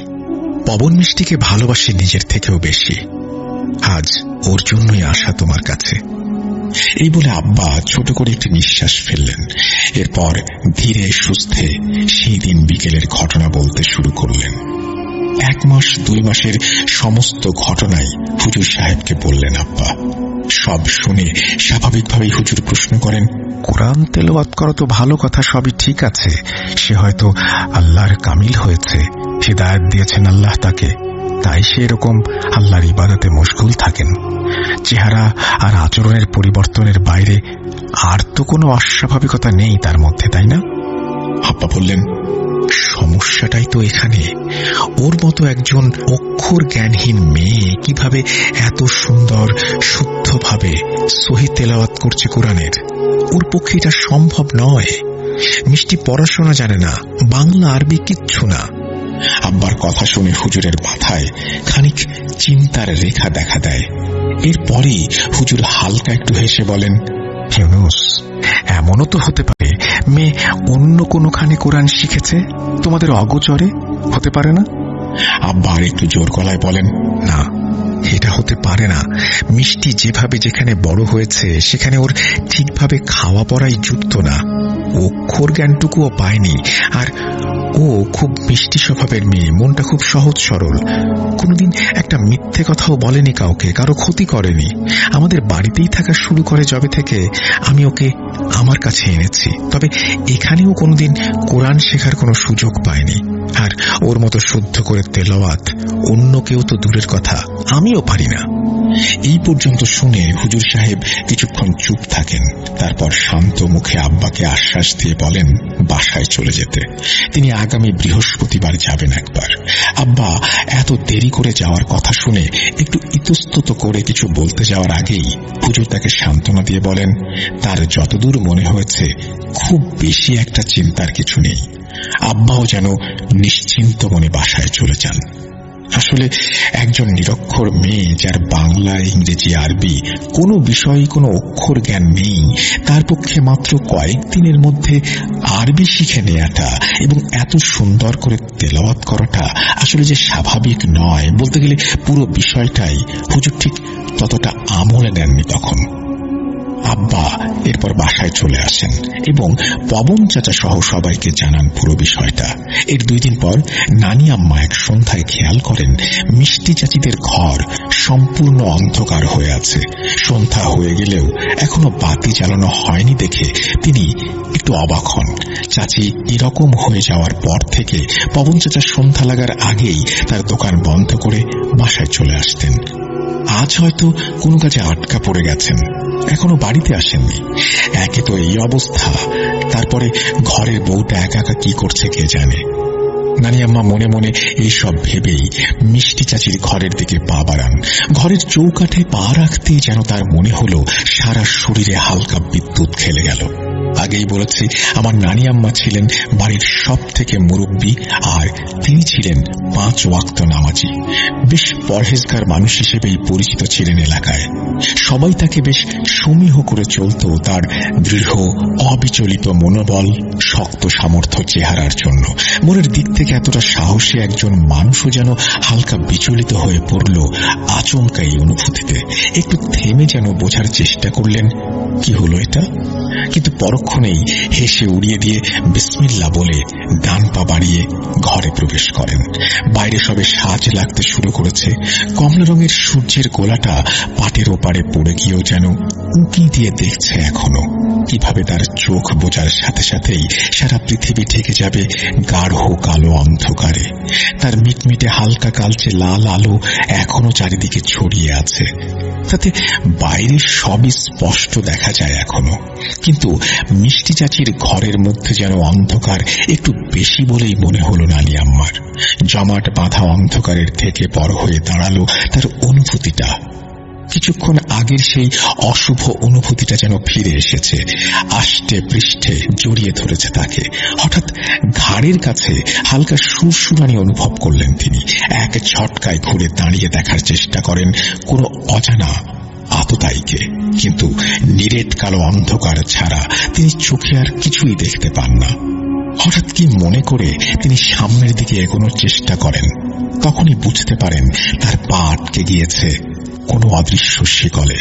Speaker 3: পবন মিষ্টিকে ভালোবাসে নিজের থেকেও বেশি। আজ ওর জন্যই আসা তোমার কাছে।
Speaker 1: এই বলে আব্বা ছোট করে একটি নিঃশ্বাস ফেললেন। এরপর ধীরে সুস্থে সেই দিন বিকেলের ঘটনা বলতে শুরু করলেন। 1 মাস 2 মাসের সমস্ত ঘটনাই হুজুর সাহেবকে বললেন আব্বা। সব শুনে স্বাভাবিকভাবেই হুজুর প্রশ্ন করেন,
Speaker 3: কোরআন তেলাওয়াত করা তো ভালো কথা, সবই ঠিক আছে। সে হয়তো আল্লাহর কামিল হয়েছে, হিদায়াত দিয়েছেন আল্লাহ তাকে, তাই সে এরকম আল্লাহর ইবাদতে মশগুল থাকেন। চেহারা আর আচরণের পরিবর্তনের বাইরে আর তো কোনো অস্বাভাবিকতা নেই তার মধ্যে, তাই না?
Speaker 1: আব্বা বললেন, সমস্যাটাই তো এখানে। ওর মতো একজন অক্ষর জ্ঞানহীন মেয়ে কিভাবে এত সুন্দর শুদ্ধভাবে সহি তেলাওয়াত করছে কোরআনের? ওর পক্ষে এটা সম্ভব নয়। মিষ্টি পড়াশোনা জানে না, বাংলা আরবি কিচ্ছু না। আব্বার কথা শুনে হুজুরের মাথায় খানিক চিন্তার রেখা দেখা দেয়। এরপরেই হুজুর হালকা একটু হেসে বলেন,
Speaker 3: ইউনুস, এমনও তো হতে পারে মেয়ে অন্য কোনোখানে কোরআন শিখেছে, তোমাদের অগোচরে হতে পারে না?
Speaker 1: আব্বা আর একটু জোর গলায় বলেন,
Speaker 3: না, এটা হতে পারে না। মিষ্টি যেভাবে যেখানে বড় হয়েছে সেখানে ওর ঠিকভাবে খাওয়া পড়াই জুটত না, অক্ষর জ্ঞানটুকুও পায়নি। আর ও খুব মিষ্টি স্বভাবের মেয়ে, মনটা খুব সহজ সরল। কোনোদিন একটা মিথ্যে কথাও বলেনি কাউকে, কারো ক্ষতি করেনি। আমাদের বাড়িতেই থাকা শুরু করে যবে থেকে আমি ওকে আমার কাছে এনেছি। তবে এখানেও কোনোদিন কোরআন শেখার কোনো সুযোগ পায়নি। আর ওর মতো শুদ্ধ করে তেলাওয়াত অন্য কেউ তো দূরের কথা, আমিও পারি না।
Speaker 1: এই পর্যন্ত শুনে হুজুর সাহেব কিছুক্ষণ চুপ থাকেন। তারপর শান্ত মুখে আব্বাকে আশ্বাস দিয়ে বলেন বাসায় চলে যেতে। তিনি আগামী বৃহস্পতিবার যাবেন একবার। আব্বা এত দেরি করে যাওয়ার কথা শুনে একটু ইতস্তত করে কিছু বলতে যাওয়ার আগেই হুজুর তাকে সান্ত্বনা দিয়ে বলেন, তার যতদূর মনে হয়েছে খুব বেশি একটা চিন্তার কিছু নেই। আব্বাও যেন নিশ্চিন্ত মনে বাসায় চলে যান। আসলে একজন নিরক্ষর মেয়ে, যার বাংলা, ইংরেজি, আরবি কোনো বিষয়ে কোনো অক্ষর জ্ঞান নেই, তার পক্ষে মাত্র কয়েকদিনের মধ্যে আরবি শিখে নেওয়াটা এবং এত সুন্দর করে তেলাওয়াত করাটা আসলে যে স্বাভাবিক নয়। বলতে গেলে পুরো বিষয়টাই হুজুর ঠিক ততটা আমলে নেননি তখন।
Speaker 3: আব্বা এরপর বাসায় চলে আসেন এবং পবন চাচা সহ সবাইকে জানান পুরো বিষয়টা। এর 2 দিন পর নানি আম্মা এক সন্ধ্যায় খেয়াল করেন মিষ্টি চাচিদের ঘর সম্পূর্ণ অন্ধকার হয়ে আছে। সন্ধ্যা হয়ে গেলেও এখনো বাতি জ্বালানো হয়নি দেখে তিনি একটু অবাক হন। চাচি এরকম হয়ে যাওয়ার পর থেকে পবন চাচা সন্ধ্যা লাগার আগেই তার দোকান বন্ধ করে বাসায় চলে আসতেন। আজ হয়তো কোনো কাজে আটকা পড়ে গেছেন, এখনো বাড়িতে আসেননি। একে তো এই অবস্থা, তারপরে ঘরের বউটা একা একা কি করছে কে জানে। নানি আম্মা মনে মনে এইসব ভেবেই মিষ্টি চাচির ঘরের দিকে পা বাড়ান। ঘরের চৌকাঠে পা রাখতেই যেন তার মনে হলো সারা শরীরে হালকা বিদ্যুৎ খেলে গেল। আগেই বলেছি আমার নানি আম্মা ছিলেন বাড়ির সব থেকে মুরব্বী, আর তিনি ছিলেন 5 ওয়াক্ত নামাজি। বেশ পরহেজগার মানুষ হিসেবেই পরিচিত ছিলেন এলাকায়। সবাই তাকে বেশ সমীহ করে চলত তার দৃঢ় অবিচলিত মনোবল, শক্ত সামর্থ্য চেহারার জন্য। মনের দিক থেকে এতটা সাহসী একজন মানুষও যেন হালকা বিচলিত হয়ে পড়ল আচমকা এই অনুভূতিতে। একটু থেমে যেন বোঝার চেষ্টা করলেন কি হলো এটা, কিন্তু পরক্ষণেই হেসে উড়িয়ে দিয়ে বিসমিল্লাহ বলে ডান পা বাড়িয়ে ঘরে প্রবেশ করেন। বাইরে সবে সাজ লাগতে শুরু করেছে। কমলা রঙের সূর্যের গোলাটা পাটের ওপারে পড়ে গিয়েও যেন উঁকি দিয়ে দেখছে এখনো। কিভাবে তার চোখ বোঝার সাথে সাথেই সারা পৃথিবী ঢেকে যাবে গাঢ় কালো অন্ধকারে। তার মিটমিটে হালকা কালচে লাল আলো এখনো চারিদিকে ছড়িয়ে আছে, তাতে বাইরে সবই স্পষ্ট দেখা যায় এখনো। কিন্তু মিষ্টি চাচির ঘরের মধ্যে যেন অন্ধকার একটু বেশি বলেই মনে হলো নানি আম্মার। জমাট বাঁধা অন্ধকারের থেকে বড় হয়ে দাঁড়ালো তার অনুভূতিটা। কিছুক্ষণ আগের সেই অশুভ অনুভূতিটা যেন ফিরে এসেছে, আষ্টে পৃষ্ঠে জড়িয়ে ধরেছে তাকে। হঠাৎ ঘাড়ের কাছে হালকা সুরসুরানি অনুভব করলেন তিনি। এক ঝটকায় ঘুরে দাঁড়িয়ে দেখার চেষ্টা করেন কোনো অজানা আততায়ীকে, কিন্তু নিরেট কালো অন্ধকার ছাড়া তিনি চোখে আর কিছুই দেখতে পান না। হঠাৎ কি মনে করে তিনি সামনের দিকে এগোনোর চেষ্টা করেন, তখনই বুঝতে পারেন তার পা আটকে গিয়েছে কোনো অদৃশ্য শিকলে।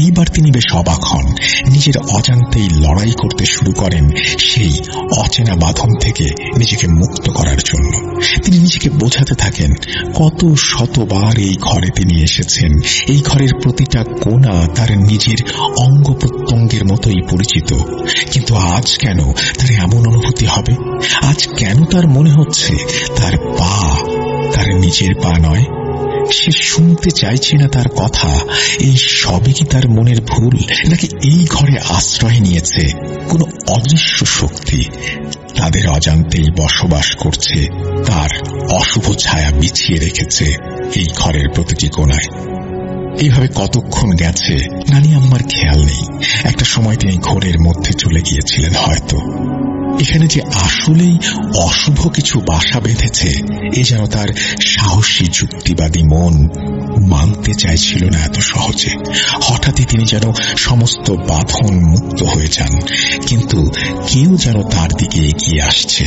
Speaker 3: এইবার তিনি বেশ অবাক হন। নিজের অজান্তেই লড়াই করতে শুরু করেন সেই অচেনা বাঁধন থেকে নিজেকে মুক্ত করার জন্য। তিনি নিজেকে বোঝাতে থাকেন কত শতবার এই ঘরে তিনি এসেছেন। এই ঘরের প্রতিটা কোণা তার নিজের অঙ্গ প্রত্যঙ্গের মতোই পরিচিত। কিন্তু আজ কেন তার এমন অনুভূতি হবে? আজ কেন তার মনে হচ্ছে তার পা তার নিজের পা নয়? সে শুনতে চাইছে না তার কথা। এই সবই কি তার মনের ভুল, নাকি এই ঘরে আশ্রয় নিয়েছে কোনো অদৃশ্য শক্তি? তাদের অজান্তেই বসবাস করছে, তার অশুভ ছায়া বিছিয়ে রেখেছে এই ঘরের প্রতিটি কোণায়। এইভাবে কতক্ষণ গেছে নানি আম্মার খেয়াল নেই। একটা সময় তিনি ঘোরের মধ্যে চলে গিয়েছিলেন হয়তো। এখানে যে আসলেই অশুভ কিছু বাসা বেঁধেছে এ যেন তার সাহসী যুক্তিবাদী মন মানতে চাইছিল না এত সহজে। হঠাৎই তিনি যেন সমস্ত বাঁধন মুক্ত হয়ে যান, কিন্তু কেউ যেন তার দিকে এগিয়ে আসছে।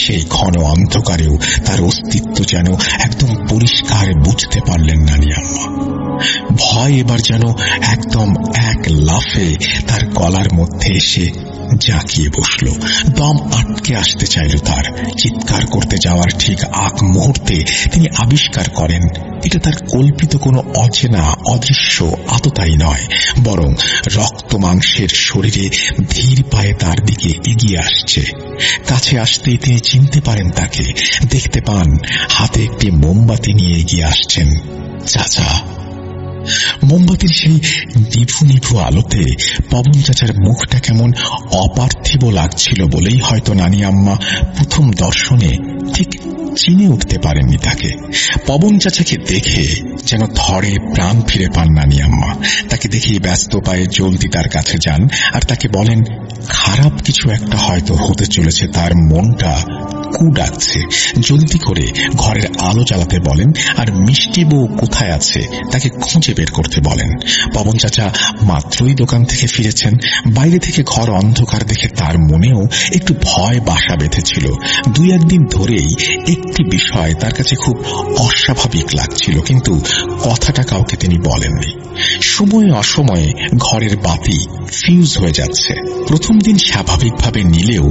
Speaker 3: সেই ঘন অন্ধকারেও তার অস্তিত্ব যেন একদম পরিষ্কার বুঝতে পারলেন নানি আম্মা। ভয় এবার যেন একদম এক লাফে তার গলার মধ্যে এসে জাঁকিয়ে বসল। দম আটকে আসতে চাইল তার। চিৎকার করতে যাওয়ার ঠিক আগ মুহূর্তে তিনি আবিষ্কার করেন এটা তার কল্পিত কোনো অচেনা অদৃশ্য আততায়ী নয়, বরং রক্ত মাংসের শরীরে ধীর পায়ে তার দিকে এগিয়ে আসছে। কাছে আসতেই তিনি চিনতে পারেন তাকে। দেখতে পান হাতে একটি মোমবাতি নিয়ে এগিয়ে আসছেন চাচা। মোমবাতির সেই নিভু নিভু আলোতে পবন চাচার মুখটা কেমন অপার্থিব লাগছিল বলেই হয়তো নানি আম্মা প্রথম দর্শনে ঠিক চিনে উঠতে পারেননি তাকে। পবন চাচাকে দেখে যেন ধরে প্রাণ ফিরে পান নানি আম্মা। তাকে দেখেই ব্যস্ত পায়ে জলদি তার কাছে যান আর তাকে বলেন খারাপ কিছু একটা হয়তো হতে চলেছে, তার মনটা কু ডাকছে। জলদি করে ঘরের আলো জ্বালাতে বলেন আর মিষ্টি বউ কোথায় আছে তাকে খুঁজে বের করতে বলেন। পবন চাচা মাত্রই দোকান থেকে ফিরেছেন। বাইরে থেকে ঘর অন্ধকার দেখে তার মনেও একটু ভয় বাসা বেঁধেছিল। 2-1 দিন ধরেই একটি বিষয় তার কাছে খুব অস্বাভাবিক লাগছিল, কিন্তু কথাটা কাউকে তিনি বলেননি। সময়ে অসময়ে ঘরের বাতি ফিউজ হয়ে যাচ্ছে। প্রথম দিন স্বাভাবিকভাবে নিলেও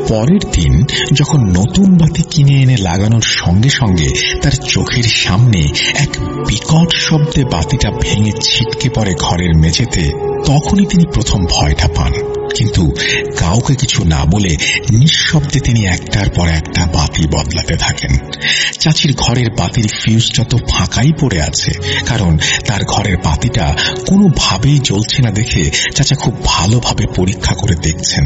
Speaker 3: পরের দিন যখন নতুন বাতি কিনে এনে লাগানোর সঙ্গে সঙ্গে তার চোখের সামনে এক বিকট শব্দে বাতিটা ভেঙে ছিটকে পড়ে ঘরের মেঝেতে, তখনই তিনি প্রথম ভয়টা পান। কিন্তু কাউকে কিছু না বলে নিঃশব্দে তিনি একটার পর একটা বাতি বদলাতে থাকেন। চাচির ঘরের বাতির ফিউজটা তো ফাঁকাই পড়ে আছে, কারণ তার ঘরের বাতিটা কোনোভাবেই জ্বলছে না দেখে চাচা খুব ভালোভাবে পরীক্ষা করে দেখছেন।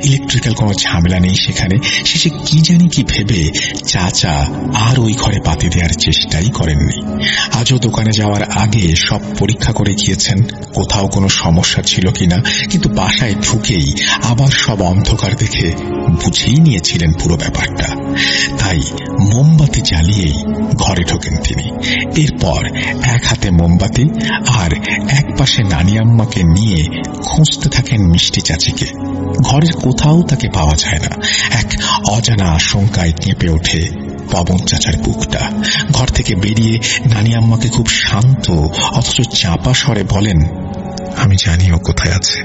Speaker 3: ইলেকট্রিক্যাল কোনো ঝামেলা নেই সেখানে। শেষে কি জানি কি ভেবে চাচা আর ওই ঘরে বাতি দেওয়ার চেষ্টাই করেননি। আজও দোকানে যাওয়ার আগে সব পরীক্ষা করে গিয়েছেন কোথাও কোনো সমস্যা ছিল কিনা, কিন্তু বাসায় ঢুকেই আবার সব অন্ধকার দেখে বুঝেই নিয়েছিলেন পুরো ব্যাপারটা। তাই মোমবাতি জ্বালিয়েই ঘরে ঢোকেন তিনি। এরপর এক হাতে মোমবাতি আর এক পাশে নানি আম্মাকে নিয়ে খুঁজতে থাকেন মিষ্টি চাচিকে। ঘরের কোথাও তাকে পাওয়া যায় না। এক অজানা আশঙ্কায় কেঁপে ওঠে পবন চাচার বুকটা। ঘর থেকে বেরিয়ে নানি আম্মাকে খুব শান্ত অথচ চাপা স্বরে বলেন, আমি জানি ও কোথায় আছে।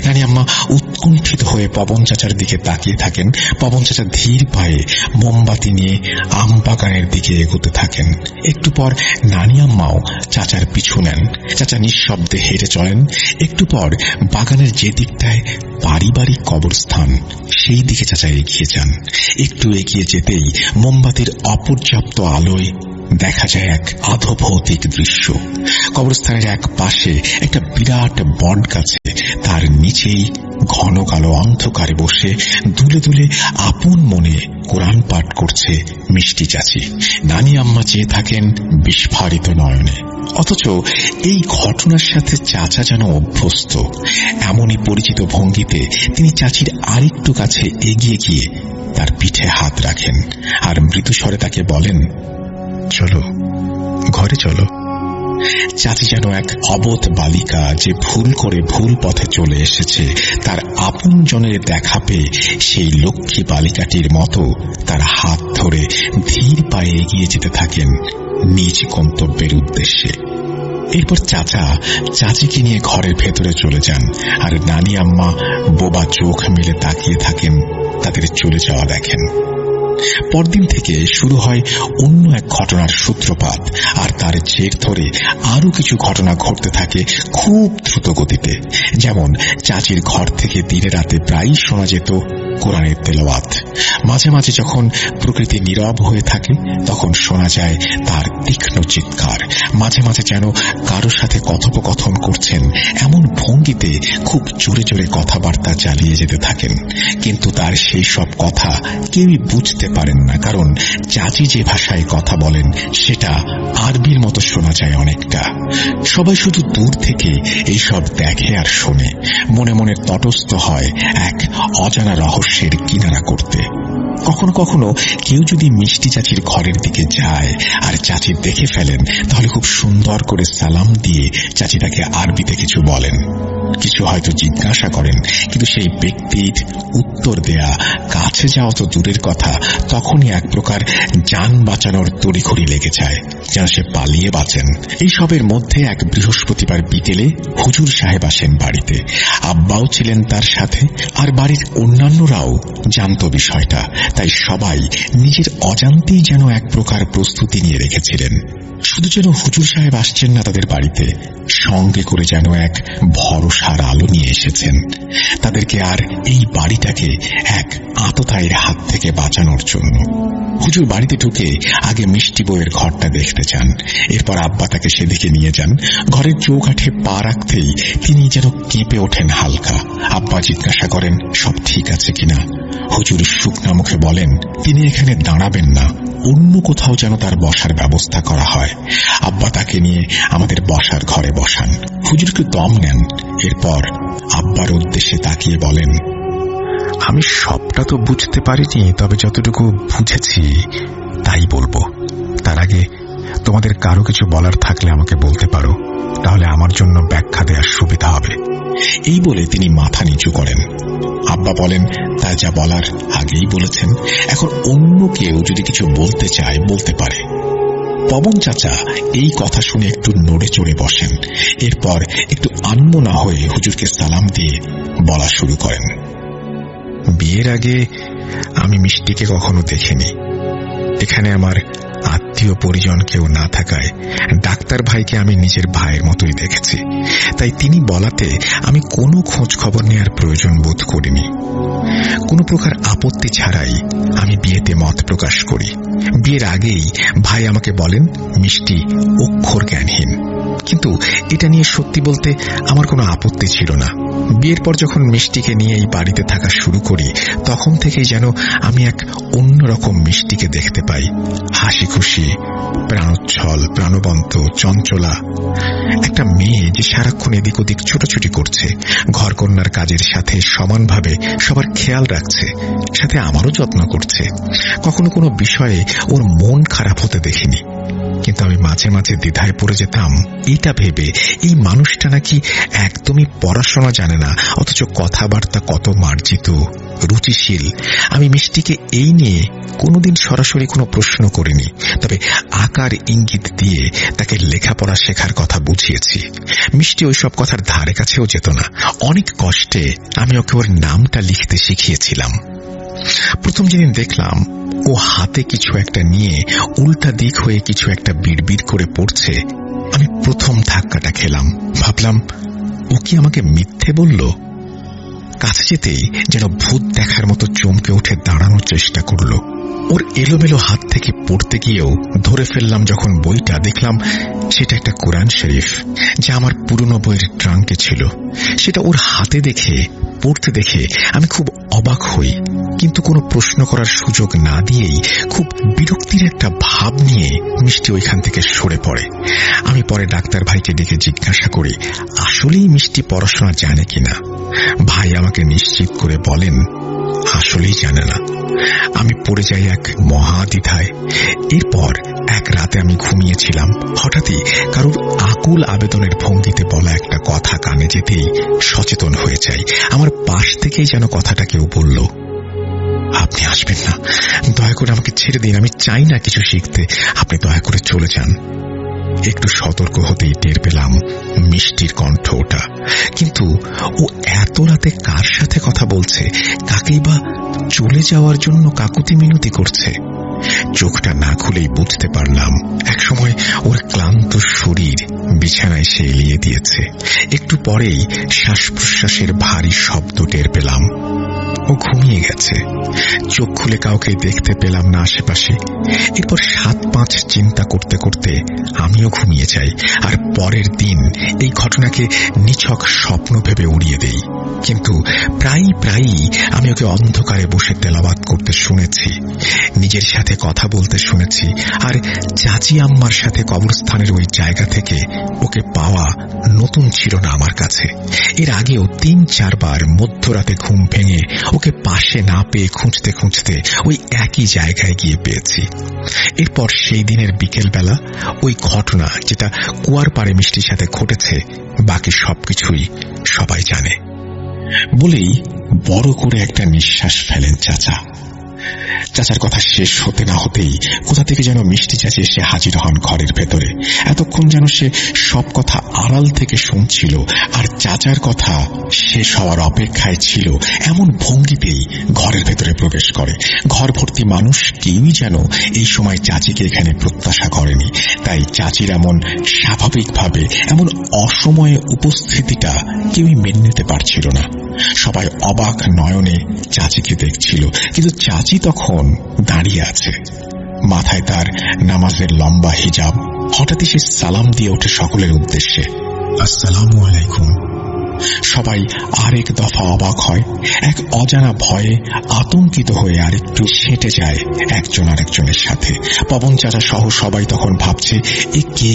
Speaker 3: নানি আম্মা উৎকণ্ঠিত হয়ে পবন চাচার দিকে তাকিয়ে থাকেন। পবন চাচা ধীর পায়ে মোমবাতি নিয়ে আম বাগানের দিকে এগোতে থাকেন। একটু পর নানি আম্মাও চাচার পিছু নেন। চাচা নিঃশব্দে হেঁটে চলেন। একটু পর বাগানের যে দিকটায় পারিবারিক কবরস্থান, সেই দিকে চাচা এগিয়ে যান। একটু এগিয়ে যেতেই মোমবাতির অপর্যাপ্ত আলোয় দেখা যায় এক আধভৌতিক দৃশ্য। কবরস্থানের এক পাশে একটা বিরাট বট গাছে, তার নিচেই ঘন কালো অন্ধকারে বসে দুলে দুলে আপন মনে কোরআন পাঠ করছে মিষ্টি চাচি। নানি আম্মা চেয়ে থাকেন বিস্ফারিত নয়নে। অথচ এই ঘটনার সাথে চাচা যেন অভ্যস্ত। এমনই পরিচিত ভঙ্গিতে তিনি চাচির আরেকটু কাছে এগিয়ে গিয়ে তার পিঠে হাত রাখেন আর মৃদুস্বরে তাকে বলেন, চলো ঘরে চলো। চাচি যেন এক অবোধ বালিকা যে ভুল করে ভুল পথে চলে এসেছে, তার আপন জনের দেখা পেয়ে সেই লক্ষ্মী বালিকাটির মতো তার হাত ধরে ধীর পায়ে এগিয়ে যেতে থাকেন নিজ গন্তব্যের উদ্দেশ্যে। এরপর চাচা চাচিকে নিয়ে ঘরের ভেতরে চলে যান আর নানি আম্মা বোবা চোখ মেলে তাকিয়ে থাকেন তাদের চলে যাওয়া দেখেন। পরদিন থেকে শুরু হয় অন্য এক ঘটনার সূত্রপাত, আর তার জের ধরে আরো কিছু ঘটনা ঘটতে থাকে খুব দ্রুত গতিতে। যেমন চাচির ঘর থেকে দিনে রাতে প্রায়ই শোনা যেত কোরআনের তেলাওয়াত। মাঝে মাঝে যখন প্রকৃতি নীরব হয়ে থাকে তখন শোনা যায় তার তীক্ষ্ণ চিৎকার। মাঝে মাঝে যেন কারোর সাথে কথোপকথন করছেন এমন ভঙ্গিতে খুব জোরে জোরে কথাবার্তা চালিয়ে যেতে থাকেন। কিন্তু তার সেই সব কথা কেউই বুঝতে পারেন না, কারণ চাচি যে ভাষায় কথা বলেন সেটা আরবির মতো শোনা যায় অনেকটা। সবাই শুধু দূর থেকে এইসব দেখে আর শোনে, মনে মনে তটস্থ হয় এক অজানা রহস্যের কিনারা করতে। কখনো কখনো কেউ যদি মিষ্টি চাচির ঘরের দিকে যায় আর চাচি দেখে ফেলেন, তাহলে খুব সুন্দর করে সালাম দিয়ে চাচি তাকে আরবিতে কিছু বলেন, কিছু হয়তো জিজ্ঞাসা করেন, কিন্তু সেই ব্যক্তির উত্তর দেয়া কাছে যাওয়া তো দূরের কথা, তখনই এক প্রকার যান বাঁচানোর তড়িঘড়ি লেগে যায়, যেন সে পালিয়ে বাঁচেন। এইসবের মধ্যে এক বৃহস্পতিবার বিকেলে হুজুর সাহেব আসেন বাড়িতে। আব্বাও ছিলেন তার সাথে, আর বাড়ির অন্যান্যরাও জানত বিষয়টা। তাই সবাই নিজের অজান্তেই যেন এক প্রকার প্রস্তুতি নিয়ে রেখেছিলেন। শুধু যেন হুজুর সাহেব আসছেন না তাদের বাড়িতে, সঙ্গে করে যেন এক ভরসার আলো নিয়ে এসেছেন তাদেরকে আর এই বাড়িটাকে এক আততায়ীর হাত থেকে বাঁচানোর জন্য। হুজুর বাড়িতে ঢুকে আগে মিষ্টি বউয়ের ঘরটা দেখতে চান, এরপর আব্বা তাকে সেদিকে নিয়ে যান। ঘরের চৌকাঠে পা রাখতেই তিনি যেন কেঁপে ওঠেন হালকা। আব্বা জিজ্ঞাসা করেন সব ঠিক আছে কিনা। হুজুর শুকনা মুখে বলেন তিনি এখানে দাঁড়াবেন না, অন্য কোথাও যেন তার বসার ব্যবস্থা করা হয়। আব্বা তাকে নিয়ে আমাদের বসার ঘরে বসান। হুজুরকে দম নেন, এরপর আব্বার উদ্দেশ্যে তাকিয়ে বলেন, আমি সবটা তো বুঝতে পারিনি, তবে যতটুকু বুঝেছি তাই বলবো। তার আগে তোমাদের কারো কিছু বলার থাকলে আমাকে বলতে পারো, তাহলে আমার জন্য ব্যাখ্যা দেওয়ার সুবিধা হবে। এই বলে তিনি মাথা নিচু করেন। আব্বা বলেন তা যা বলার আগেই বলেছেন, এখন অন্য কেউ যদি কিছু বলতে চায় বলতে পারে। পবন চাচা এই কথা শুনে একটু নড়ে চড়ে বসেন। এরপর একটু আনমনা হয়ে হুজুরকে সালাম দিয়ে বলা শুরু করেন, বিয়ের আগে আমি মিষ্টিকে কখনো দেখিনি। এখানে আমার আত্মীয় পরিজন কেউ না থাকায় ডাক্তার ভাইকে আমি নিজের ভাইয়ের মতোই দেখেছি। তাই তিনি বলাতে আমি কোনো খোঁজ খবর নেওয়ার প্রয়োজন বোধ করিনি। কোনো প্রকার আপত্তি ছাড়াই আমি বিয়েতে মত প্রকাশ করি। বিয়ের আগেই ভাই আমাকে বলেন মিষ্টি অক্ষর জ্ঞানহীন, কিন্তু এটা নিয়ে সত্যি বলতে আমার কোনো আপত্তি ছিল না। বিয়ের পর যখন মিষ্টিকে নিয়ে এই বাড়িতে থাকা শুরু করি, তখন থেকেই যেন আমি এক অন্যরকম মিষ্টিকে দেখতে পাই। হাসি খুশি, প্রাণোচ্ছল, প্রাণবন্ত, চঞ্চলা একটা মেয়ে যে সারাক্ষণ এদিক ওদিক ছোটাছুটি করছে, ঘরকন্যার কাজের সাথে সমানভাবে সবার খেয়াল রাখছে, সাথে আমারও যত্ন করছে। কখনো কোনো বিষয়ে ওর মন খারাপ হতে দেখিনি। কিন্তু আমি মাঝে মাঝে দ্বিধায় পড়ে যেতাম এইটা ভেবে, এই মানুষটা নাকি একদমই পড়াশোনা জানে না, অথচ কথাবার্তা কত মার্জিত, রুচিশীল। আমি মিষ্টিকে এই নিয়ে কোনোদিন সরাসরি কোনো প্রশ্ন করিনি, তবে আকার ইঙ্গিত দিয়ে তাকে লেখাপড়া শেখার কথা বুঝিয়েছি। মিষ্টি ওইসব কথার ধারে কাছেও যেত না। অনেক কষ্টে আমি ওকে ওর নামটা লিখতে শিখিয়েছিলাম। প্রথম যেদিন দেখলাম ও হাতে কিছু একটা নিয়ে উল্টা দিক হয়ে কিছু একটা বিড়বিড় করে পড়ছে, আমি প্রথম ধাক্কাটা খেলাম। ভাবলাম ও কি আমাকে মিথ্যে বলল? কাছে যেতেই যেন ভূত দেখার মতো চমকে উঠে দাঁড়ানোর চেষ্টা করল। ওর এলোমেলো হাত থেকে পড়তে গিয়েও ধরে ফেললাম যখন বইটা, দেখলাম সেটা একটা কোরআন শরীফ, যা আমার পুরনো বইয়ের ট্রাঙ্কে ছিল। সেটা ওর হাতে দেখে, পড়তে দেখে আমি খুব অবাক হই, কিন্তু কোনো প্রশ্ন করার সুযোগ না দিয়েই খুব বিরক্তির একটা ভাব নিয়ে মিষ্টি ওইখান থেকে সরে পড়ে। আমি পরে ডাক্তার ভাইকে ডেকে জিজ্ঞাসা করি আসলেই মিষ্টি পড়াশোনা জানে কিনা। ভাই আমাকে নিশ্চিত করে বলেন আসলেই জানে না। আমি পড়ে যাই এক মহাদ্বিধায়। এরপর এক রাতে আমি ঘুমিয়েছিলাম, হঠাৎই কারোর আকুল আবেদনের ভঙ্গিতে বলা একটা কথা কানে যেতেই সচেতন হয়ে যাই। আমার পাশ থেকেই যেন কথাটা কেউ বলল, আপনি আসবেন না, দয়া করে আমাকে ছেড়ে দিন, আমি চাই না কিছু শিখতে, আপনি দয়া করে চলে যান। একটু সতর্ক হতেই টের পেলাম মিষ্টির কণ্ঠ ওটা, কিন্তু ও এত রাতে কার সাথে কথা বলছে, কাকেই বা চলে যাওয়ার জন্য কাকুতি মিনতি করছে। চোখটা না খুলেই বুঝতে পারলাম একসময় ওর ক্লান্ত শরীর বিছানায় সে এলিয়ে দিয়েছে। একটু পরেই শ্বাস প্রশ্বাসের ভারী শব্দ টের পেলাম। ও ঘুমিয়ে গেছে। চোখ খুলে কাউকে দেখতে পেলাম না আশেপাশে। এরপর 7-5 চিন্তা করতে করতে আমিও ঘুমিয়ে যাই, আর পরের দিন এই ঘটনাকে নিছক স্বপ্ন ভেবে উড়িয়ে দেই। কিন্তু প্রায়ই আমি ওকে অন্ধকারে বসে তেলাওয়াত করতে শুনেছি, নিজের সাথে কথা বলতে শুনেছি, আর চাচি আম্মার সাথে কবরস্থানের ওই জায়গা থেকে ওকে পাওয়া নতুন ছিল না আমার কাছে। এর আগেও 3-4 বার মধ্যরাতে ঘুম ভেঙে ওকে পাশে না পেয়ে খুঁজতে খুঁজতে ওই একই জায়গায় গিয়ে পেয়েছি। এরপর সেই দিনের বিকেলবেলা ওই ঘটনা, যেটা কুয়ার পাড়ে মিষ্টির সাথে ঘটেছে, বাকি সবকিছুই সবাই জানে বলেই বড় করে একটা নিঃশ্বাস ফেলেন চাচা। চাচার কথা শেষ হতে না হতেই কোথা থেকে যেন মিষ্টি চাচি এসে হাজির হন ঘরের ভেতরে। এতক্ষণ যেন সে সব কথা আড়াল থেকে শুনছিল, আর চাচার কথা শেষ হওয়ার অপেক্ষায় ছিল, এমন ভঙ্গিতেই ঘরের ভেতরে প্রবেশ করে। ঘর ভর্তি মানুষ, কেউই যেন এই সময় চাচিকে এখানে প্রত্যাশা করেনি। তাই চাচির এমন স্বাভাবিকভাবে, এমন অসময়ে উপস্থিতিটা কেউই মেনে নিতে পারছিল না। সবাই অবাক নয়নে চাচিকে দেখছিল, কিন্তু চাচি তখন দাঁড়িয়ে আছে, মাথায় তার নামাজের লম্বা হিজাব। হঠাৎই সে সালাম দিয়ে ওঠে সকলের উদ্দেশ্যে, আসসালামু আলাইকুম। সবাই আরেক দফা অবাক হয়, এক অজানা ভয়ে আতঙ্কিত হয়ে আরেকটু সেঁটে যায় একজন আরেকজনের সাথে। পবন চাচা সহ সবাই তখন ভাবছে, এ কে?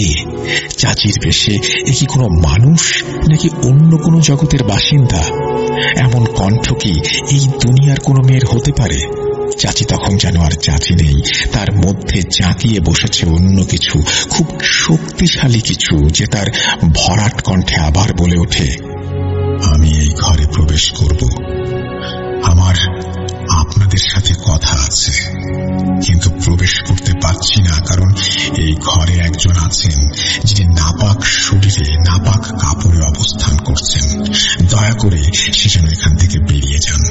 Speaker 3: চাচির বেশে এ কি কোনো মানুষ, নাকি অন্য কোনো জগতের বাসিন্দা? এমন কণ্ঠ কি এই দুনিয়ার কোনো মেয়ের হতে পারে? চাচি তখন যেন আর চাচি নেই, তার মধ্যে জাঁকিয়ে বসেছে অন্য কিছু, খুব শক্তিশালী কিছু, যে তার ভরাট কণ্ঠে আবার বলে ওঠে, আমি এই ঘরে প্রবেশ করব, আমার আপনাদের আপনাদের সাথে কথা আছে, কিন্তু প্রবেশ করতে পারছি না, কারণ এই ঘরে একজন আছেন যিনি নাপাক শরীরে নাপাক কাপড়ে অবস্থান করছেন। দয়া করে সে যেন এখান থেকে বেরিয়ে যান।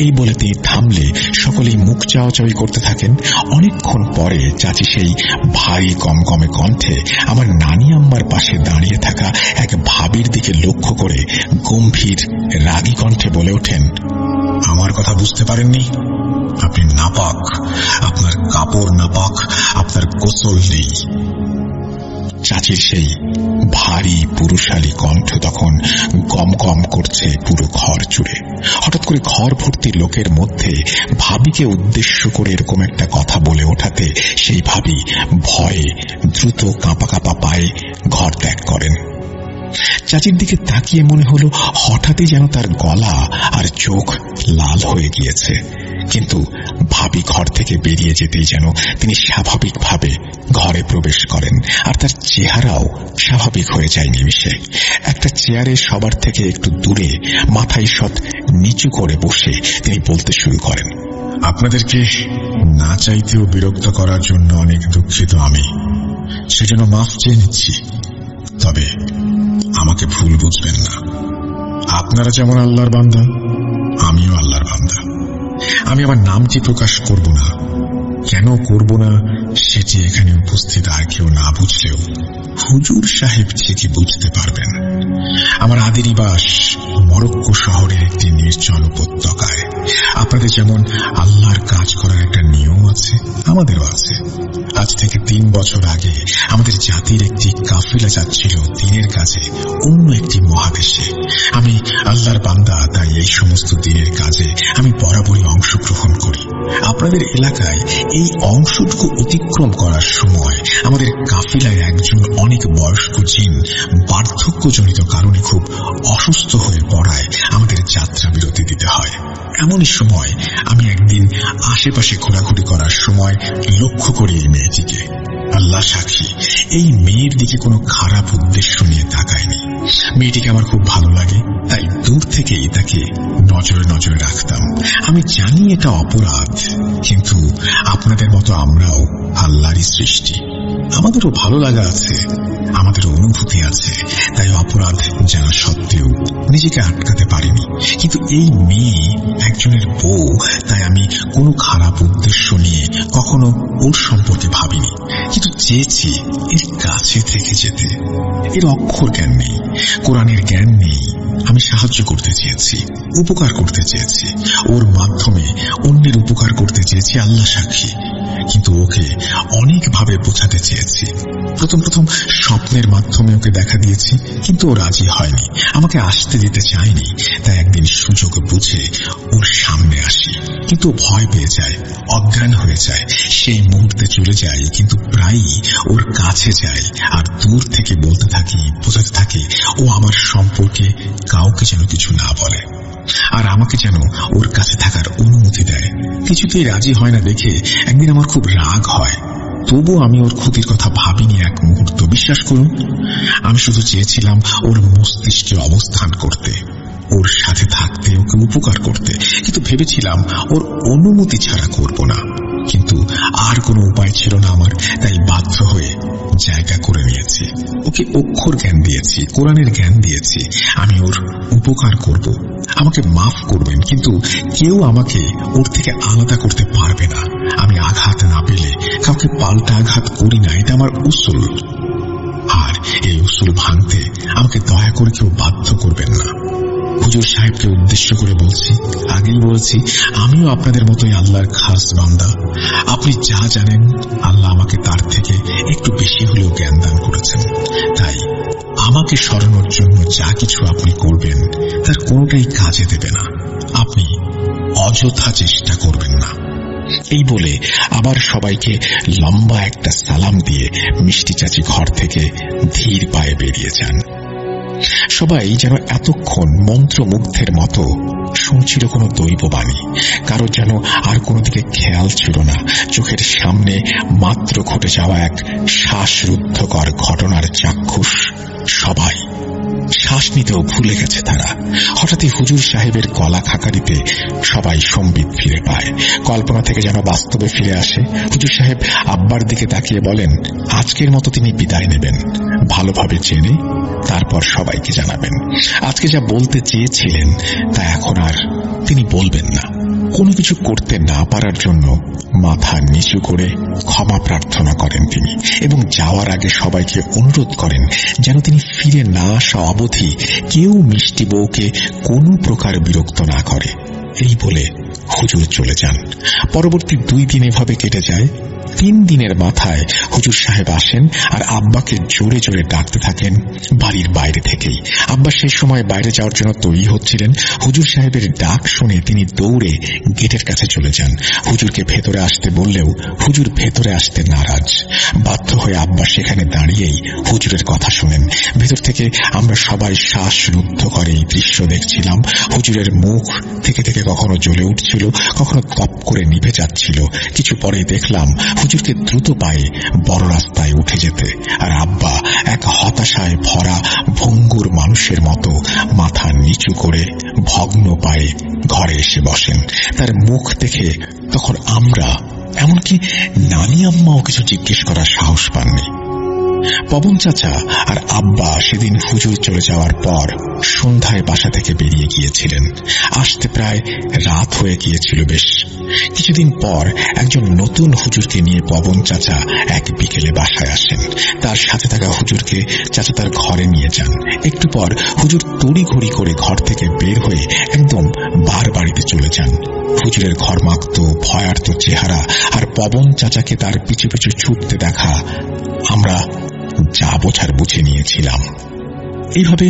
Speaker 3: এই বলে তিনি থামলে সকলেই মুখ চাওয়াচাওয়ি করতে থাকেন। অনেকক্ষণ পরে চাচি সেই ভারী গমগমে কণ্ঠে আমার নানি আম্মার পাশে দাঁড়িয়ে থাকা এক ভাবির দিকে লক্ষ্য করে গম্ভীর রাগী কণ্ঠে বলে ওঠেন, আমার কথা বুঝতে পারেননি? আপনি নাপাক, আপনার কাপড় নাপাক, আপনার গোসল নেই। চাচির সেই ভারী পুরুষালী কণ্ঠ তখন গম গম করছে পুরো ঘর জুড়ে। হঠাৎ করে ঘর ভর্তি লোকের মধ্যে ভাবিকে উদ্দেশ্য করে এরকম একটা কথা বলে ওঠাতে সেই ভাবি ভয়ে দ্রুত কাঁপা কাঁপা পায়ে ঘর ত্যাগ করেন। চাচির দিকে তাকিয়ে মনে হলো হঠাৎই যেন তার গলা আর চোখ লাল হয়ে গিয়েছে, কিন্তু ভাবি ঘর থেকে বেরিয়ে যেতেই যেন তিনি স্বাভাবিকভাবে ঘরে প্রবেশ করেন, আর তার চেহারাও স্বাভাবিক হয়ে যায় নিমিষে। একটা চেয়ারে সবার থেকে একটু দূরে মাথায় সৎ নিচু করে বসে তিনি বলতে শুরু করেন, আপনাদেরকে না চাইতেও বিরক্ত করার জন্য অনেক দুঃখিত আমি, সেজন্য মাফ চেয়ে নিচ্ছি। তবে আমাকে ভুল বুঝবেন না, আপনারা যেমন আল্লাহর বান্দা, আমিও আল্লাহর বান্দা। আমি আমার নামটি প্রকাশ করব না। কেন করব না সেটি এখানে উপস্থিত আর কেউ না বুঝলেও হুজুর সাহেব ঠিকই বুঝতে পারবেন। আমার আদি নিবাস মরক্কো শহরের একটি নির্জন উপত্যকায়। আপনাদের যেমন আল্লাহর কাজ করার একটা নিয়ম আছে, আমাদেরও আছে। আজ থেকে 3 বছর আগে আমাদের জাতির একটি কাফিলা যাচ্ছিল দিনের কাজে অন্য একটি মহাদেশে। আমি আল্লাহর বান্দা, তাই এই সমস্ত দিনের কাজে আমি বরাবরই অংশগ্রহণ করি। আপনাদের এলাকায় এই অংশটুকু অতিক্রম করার সময় আমাদের কাফিলায় একজন অনেক বয়স্ক জিন বার্ধক্যজনিত কারণে খুব অসুস্থ হয়ে পড়ায় আমাদের যাত্রা বিরতি দিতে হয়। এমনই সময় আমি একদিন আশেপাশে ঘোরাঘুরি করার সময় লক্ষ্য করি এই মেয়েটিকে। আল্লাহ সাক্ষী, এই মেয়ের দিকে কোনো খারাপ উদ্দেশ্য নিয়ে তাকায়নি। মেয়েটিকে আমার খুব ভালো লাগে, তাই দূর থেকেই তাকে নজরে নজরে রাখতাম। আমি জানি এটা অপরাধ, কিন্তু আপনাদের মতো আমরাও আল্লাহরই সৃষ্টি। আমাদেরও ভালো লাগা আছে, আমাদের অনুভূতি আছে, তাই অপরাধ জানা সত্ত্বেও নিজেকে আটকাতে পারিনি। কিন্তু এই মেয়ে একজনের বউ, তাই আমি কোনো খারাপ উদ্দেশ্য নিয়ে কখনো ওর সম্পর্কে ভাবিনি, কিন্তু চেয়েছি এর কাছে থেকে যেতে। এর অক্ষর জ্ঞান নেই, কোরআনের জ্ঞান নেই। আমি সাহায্য করতে চেয়েছি, উপকার করতে চেয়েছি, ওর মাধ্যমে অন্যের উপকার করতে চেয়েছি, আল্লাহ সাক্ষী। কিন্তু ওকে অনেকভাবে বোঝাতে চেয়েছি। প্রথম স্বপ্নের মাধ্যমে ওকে দেখা দিয়েছি, কিন্তু ও রাজি হয়নি, আমাকে আসতে দিতে চায়নি। তাই একদিন সুযোগ বুঝে ওর সামনে আসি, কিন্তু ও ভয় পেয়ে যায়, অজ্ঞান হয়ে যায়। সেই মুহূর্তে চলে যাই, কিন্তু প্রায়ই ওর কাছে যাই আর দূর থেকে বলতে থাকি, বোঝাতে থাকি ও আমার সম্পর্কে কাউকে যেন কিছু না বলে, আর আমাকে যেন ওর কাছে থাকার অনুমতি দেয়। কিছুতেই রাজি হয় না দেখে একদিন আমার খুব রাগ হয়। তবু আমি ওর ক্ষতির কথা ভাবিনি এক মুহূর্ত। বিশ্বাস করুন, আমি শুধু চেয়েছিলাম ওর মস্তিষ্কে অবস্থান করতে, ওর সাথে থাকতে, ওকে উপকার করতে। কিন্তু ভেবেছিলাম ওর অনুমতি ছাড়া করব না, কিন্তু আর কোনো উপায় ছিল না আমার। তাই বাধ্য হয়ে জায়গা করে নিয়েছি। ওকে অক্ষর জ্ঞান দিয়েছি, কোরআনের জ্ঞান দিয়েছি। আমি ওর উপকার করব, আমাকে মাফ করবেন, কিন্তু কেউ আমাকে ওর থেকে আলাদা করতে পারবে না। আমি আঘাত না পেলে কাউকে পাল্টা আঘাত করি না, এটা আমার উসুল। আর এই উসুল ভাঙতে আমাকে দয়া করে কেউ বাধ্য করবেন না। হুজুর সাহেবকে উদ্দেশ্য করে বলছি, আগেই বলেছি, আমিও আপনাদের মতোই আল্লাহর খাস বান্দা। আপনি যা জানেন আল্লাহ আমাকে তার থেকে একটু বেশি হলেও জ্ঞান দান করেছেন। তাই আমাকে সরানোর জন্য যা কিছু আপনি করবেন তার কোনোটাই কাজে দেবে না। আপনি অযথা চেষ্টা করবেন না। এই বলে আবার সবাইকে লম্বা একটা সালাম দিয়ে মিষ্টি চাচি ঘর থেকে ধীর পায়ে বেরিয়ে যান। সবাই যেন এতক্ষণ মন্ত্রমুগ্ধের মতো শুনছিল কোনো দৈববাণী। কারো যেন আর কোনো দিকে খেয়াল ছিল না। চোখের সামনে মাত্র ঘটে যাওয়া এক শ্বাসরুদ্ধকর ঘটনার চাক্ষুষ সবাই। শ্বাস নিতেও ভুলে গেছে তারা। হঠাৎই হুজুর সাহেবের গলা খাকারিতে সবাই সম্বিত ফিরে পায়। কল্পনা থেকে যেন বাস্তবে ফিরে আসে। হুজুর সাহেব আব্বার দিকে তাকিয়ে বলেন, আজকের মতো তিনি বিদায় নেবেন, ভালোভাবে চেনে তারপর সবাইকে জানাবেন। আজকে যা বলতে চেয়েছিলেন তা এখন আর তিনি বলবেন না। কোনো কিছু করতে না পারার জন্য মাথা নিচু করে ক্ষমা প্রার্থনা করেন তিনি, এবং যাওয়ার আগে সবাইকে অনুরোধ করেন যেন তিনি ফিরে না আসা অবধি কেউ মিষ্টি বউকে কোনো প্রকার বিরক্ত না করে। এই বলে হুজুর চলে যান। পরবর্তী 2 দিন এভাবে কেটে যায়। 3 দিনের মাথায় হুজুর সাহেব আসেন আর আব্বাকে জোরে জোরে ডাকতে থাকেন বাড়ির বাইরে থেকেই। আব্বা সেই সময় বাইরে যাওয়ার জন্য তৈরি হচ্ছিলেন। হুজুর সাহেবের ডাক শুনে তিনি দৌড়ে গেটের কাছে চলে যান। হুজুরকে ভেতরে আসতে বললেও হুজুর ভেতরে আসতে নারাজ। বাধ্য হয়ে আব্বা সেখানে দাঁড়িয়েই হুজুরের কথা শুনেন। ভেতর থেকে আমরা সবাই শ্বাসরুদ্ধ করে এই দৃশ্য দেখছিলাম। হুজুরের মুখ থেকে থেকে কখনো জ্বলে উঠছিল, কখনো তপ করে নিভে যাচ্ছিল। কিছু পরেই দেখলাম হুজুরকে দ্রুত পায়ে বড় রাস্তায় উঠে যেতে, আর আব্বা এক হতাশায় ভরা ভঙ্গুর মানুষের মতো মাথা নিচু করে ভগ্ন পায়ে ঘরে এসে বসেন। তার মুখ দেখে তখন আমরা, এমনকি নানি আম্মাও কিছু জিজ্ঞেস করার সাহস পাননি। পবন চাচা আর আব্বা সেদিন হুজুর চলে যাওয়ার পর সন্ধ্যায় বাসা থেকে বেরিয়ে গিয়েছিলেন। আসতে প্রায় রাত হয়ে গিয়েছিল বেশ। কিছুদিন পর একজন নতুন হুজুরকে নিয়ে পবন চাচা এক বিকেলে বাসায় আসেন। তার সাথে থাকা হুজুরকে চাচা তার ঘরে নিয়ে যান। একটু পর হুজুর তড়িঘড়ি করে ঘর থেকে বের হয়ে একদম বার বাড়িতে চলে যান। হুজুরের ঘরমাক্ত ভয়ার্ত চেহারা আর পবন চাচাকে তার পিছু পিছু ছুটতে দেখা আমরা যা বোঝার বুঝে নিয়েছিলাম। এইভাবে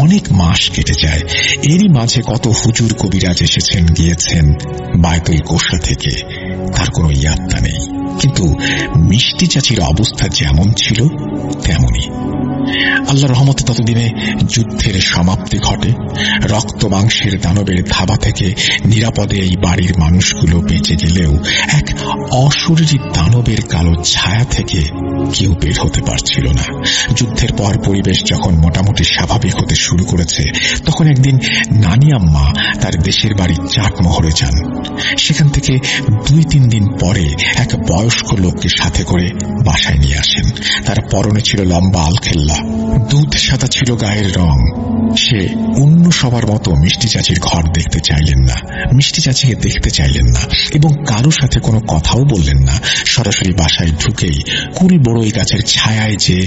Speaker 3: অনেক মাস কেটে যায়। এরই মাঝে কত হুজুর কবিরাজ এসেছেন গিয়েছেন বায়তুল কোষা থেকে, তার কোনো ইয়াত্তা নেই। কিন্তু মিষ্টি চাচির অবস্থা যেমন ছিল তেমনই। আল্লাহ রহমতে ততদিনে যুদ্ধের সমাপ্তি ঘটে। রক্ত মাংসের দানবের থাবা থেকে নিরাপদে এই বাড়ির মানুষগুলো বেঁচে গেলেও এক অশরীরী দানবের কালো ছায়া থেকে কেউ বের হতে পারছিল না। যুদ্ধের পর পরিবেশ যখন মোটামুটি স্বাভাবিক হতে শুরু করেছে, তখন একদিন নানি আম্মা তার দেশের বাড়ি চাটমোহরে যান। সেখান থেকে 2-3 দিন পরে এক বয়স্ক লোককে সাথে করে বাসায় নিয়ে আসেন। তার পরনে ছিল লম্বা আলখেল্লা, দুধ সাদা ছিল গায়ের রং। সে অন্য সবার মতো মিষ্টি চাচির ঘর দেখতে চাইলেন না, মিষ্টি চাচিকে দেখতে চাইলেন না, এবং কারো সাথে কোনো কথাও বললেন না। সরাসরি বাসায় ঢুকেই কুল বড়ই গাছের ছায়ায় যে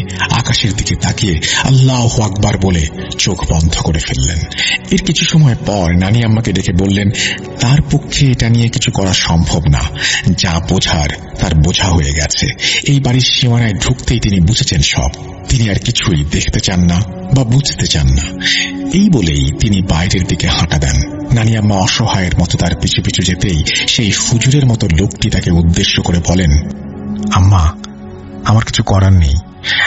Speaker 3: আকাশের দিকে তাকিয়ে আল্লাহু আকবার বলে চোখ বন্ধ করে ফেললেন। এর কিছু সময় পর নানি আম্মাকে ডেকে বললেন তার পক্ষে এটা নিয়ে কিছু করা সম্ভব না, যা বোঝার তার বোঝা হয়ে গেছে। এই বাড়ির সীমানায় ঢুকতেই তিনি বুঝেছেন সব। তিনি আর কিছুই দেখতে চান না বা বুঝতে চান না। এই বলেই তিনি বাইরের দিকে হাঁটা দেন। নানি আম্মা অসহায়ের মতো তার পিছু পিছু যেতেই সেই হুজুরের মতো লোকটি তাকে উদ্দেশ্য করে বলেন, আম্মা, আমার কিছু করার নেই।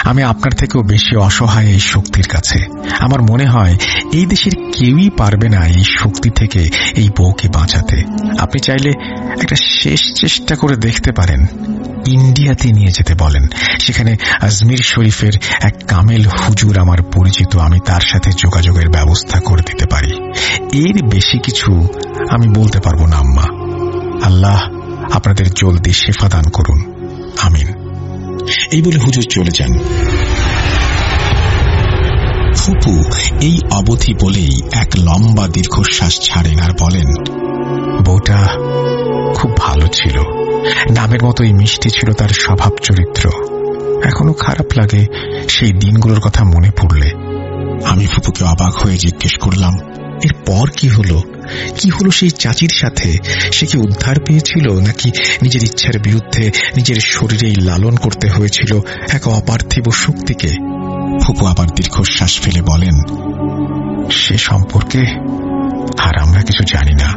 Speaker 3: আমি আপনার থেকেও বেশি অসহায় এই শক্তির কাছে। আমার মনে হয় এই দেশের কেউই পারবে না এই শক্তি থেকে এই বউকে বাঁচাতে। আপনি চাইলে একটা শেষ চেষ্টা করে দেখতে পারেন। ইন্ডিয়াতে নিয়ে যেতে বলেন। সেখানে আজমির শরীফের এক কামেল হুজুর আমার পরিচিত, আমি তার সাথে যোগাযোগের ব্যবস্থা করে দিতে পারি। এর বেশি কিছু আমি বলতে পারবো না আম্মা। আল্লাহ আপনাদের জলদি শেফা দান করুন, আমিন। এই বলে হুজুর চলে যান। ফুপু এই অবধি বলেই এক লম্বা দীর্ঘশ্বাস ছাড়েন আর বলেন, বউটা খুব ভালো ছিল, নামের মতোই মিষ্টি ছিল তার স্বভাব চরিত্র। এখনো খারাপ লাগে সেই দিনগুলোর কথা মনে পড়লে। আমি ফুপুকে অবাক হয়ে জিজ্ঞেস করলাম, এরপর কি হলো? কি হলো সেই চাচির সাথে? সে কি উদ্ধার পেয়েছিল, নাকি নিজের ইচ্ছার বিরুদ্ধে নিজের শরীরেই লালন করতে হয়েছিল এক অপার্থিব শক্তিকে? ফুপু আবার দীর্ঘশ্বাস ফেলে বলেন, সে সম্পর্কে আর আমরা কিছু জানি না।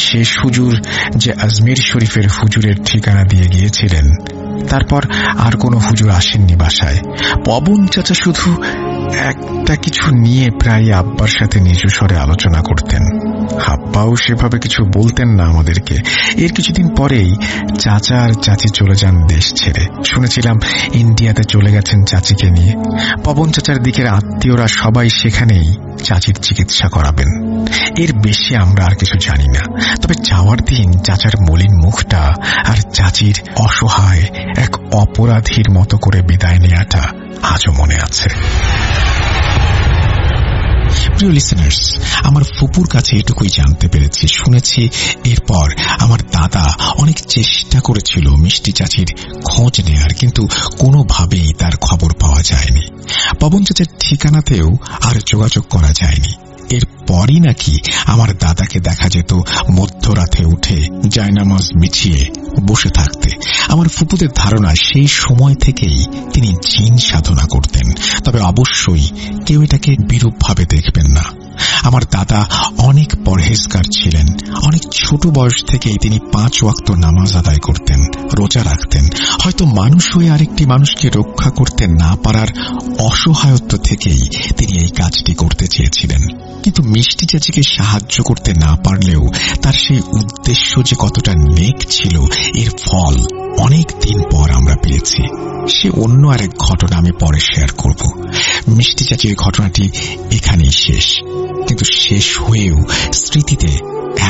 Speaker 3: শেষ হুজুর যে আজমির শরীফের হুজুরের ঠিকানা দিয়ে গিয়েছিলেন, তারপর আর কোনো হুজুর আসেননি বাসায়। পবন চাচা শুধু একটা কিছু নিয়ে প্রায় আব্বার সাথে নিচু স্বরে আলোচনা করতেন।
Speaker 1: আব্বাও সেভাবে কিছু বলতেন না আমাদেরকে। এর কিছুদিন পরেই চাচা আর চাচি চলে যান দেশ ছেড়ে। শুনেছিলাম ইন্ডিয়াতে চলে গেছেন চাচিকে নিয়ে। পবন চাচার দিকের আত্মীয়রা সবাই সেখানেই চাচির চিকিৎসা করাবেন। এর বেশি আমরা আর কিছু জানি না। তবে যাওয়ার দিন চাচার মলিন মুখটা আর চাচির অসহায় এক অপরাধীর মতো করে বিদায় নেওয়াটা আজও মনে আছে।
Speaker 3: প্রিয় লিসেনার্স, আমার ফুপুর কাছে এটুকুই জানতে পেরেছি, শুনেছি এরপর আমার দাদা অনেক চেষ্টা করেছিল মিষ্টি চাচির খোঁজ নেয়ার, কিন্তু কোনোভাবেই তার খবর পাওয়া যায়নি। পবন চাচার ঠিকানাতেও আর যোগাযোগ করা যায়নি। এরপরই নাকি আমার দাদাকে দেখা যেত মধ্যরাতে উঠে জায়নামাজ বিছিয়ে বসে থাকতে। আমার ফুপুদের ধারণা সেই সময় থেকেই তিনি জিন সাধনা করতেন। তবে অবশ্যই কেউ এটাকে বিরূপভাবে দেখবেন না। আমার দাদা অনেক পরহেজগার ছিলেন। অনেক ছোট বয়স থেকেই তিনি 5 ওয়াক্ত নামাজ আদায় করতেন, রোজা রাখতেন। হয়তো মানুষ হয়ে আরেকটি মানুষকে রক্ষা করতে না পারার অসহায়ত্ব থেকেই তিনি এই কাজটি করতে চেয়েছিলেন। কিন্তু মিষ্টি চাচিকে সাহায্য করতে না পারলেও তার সেই উদ্দেশ্য যে কতটা নেক ছিল, এর ফল অনেক দিন পর আমরা পেয়েছি। সে অন্য আরেক ঘটনা আমি পরে শেয়ার করব। মিষ্টি চাচির ঘটনাটি এখানেই শেষ, কিন্তু শেষ হয়েও স্মৃতিতে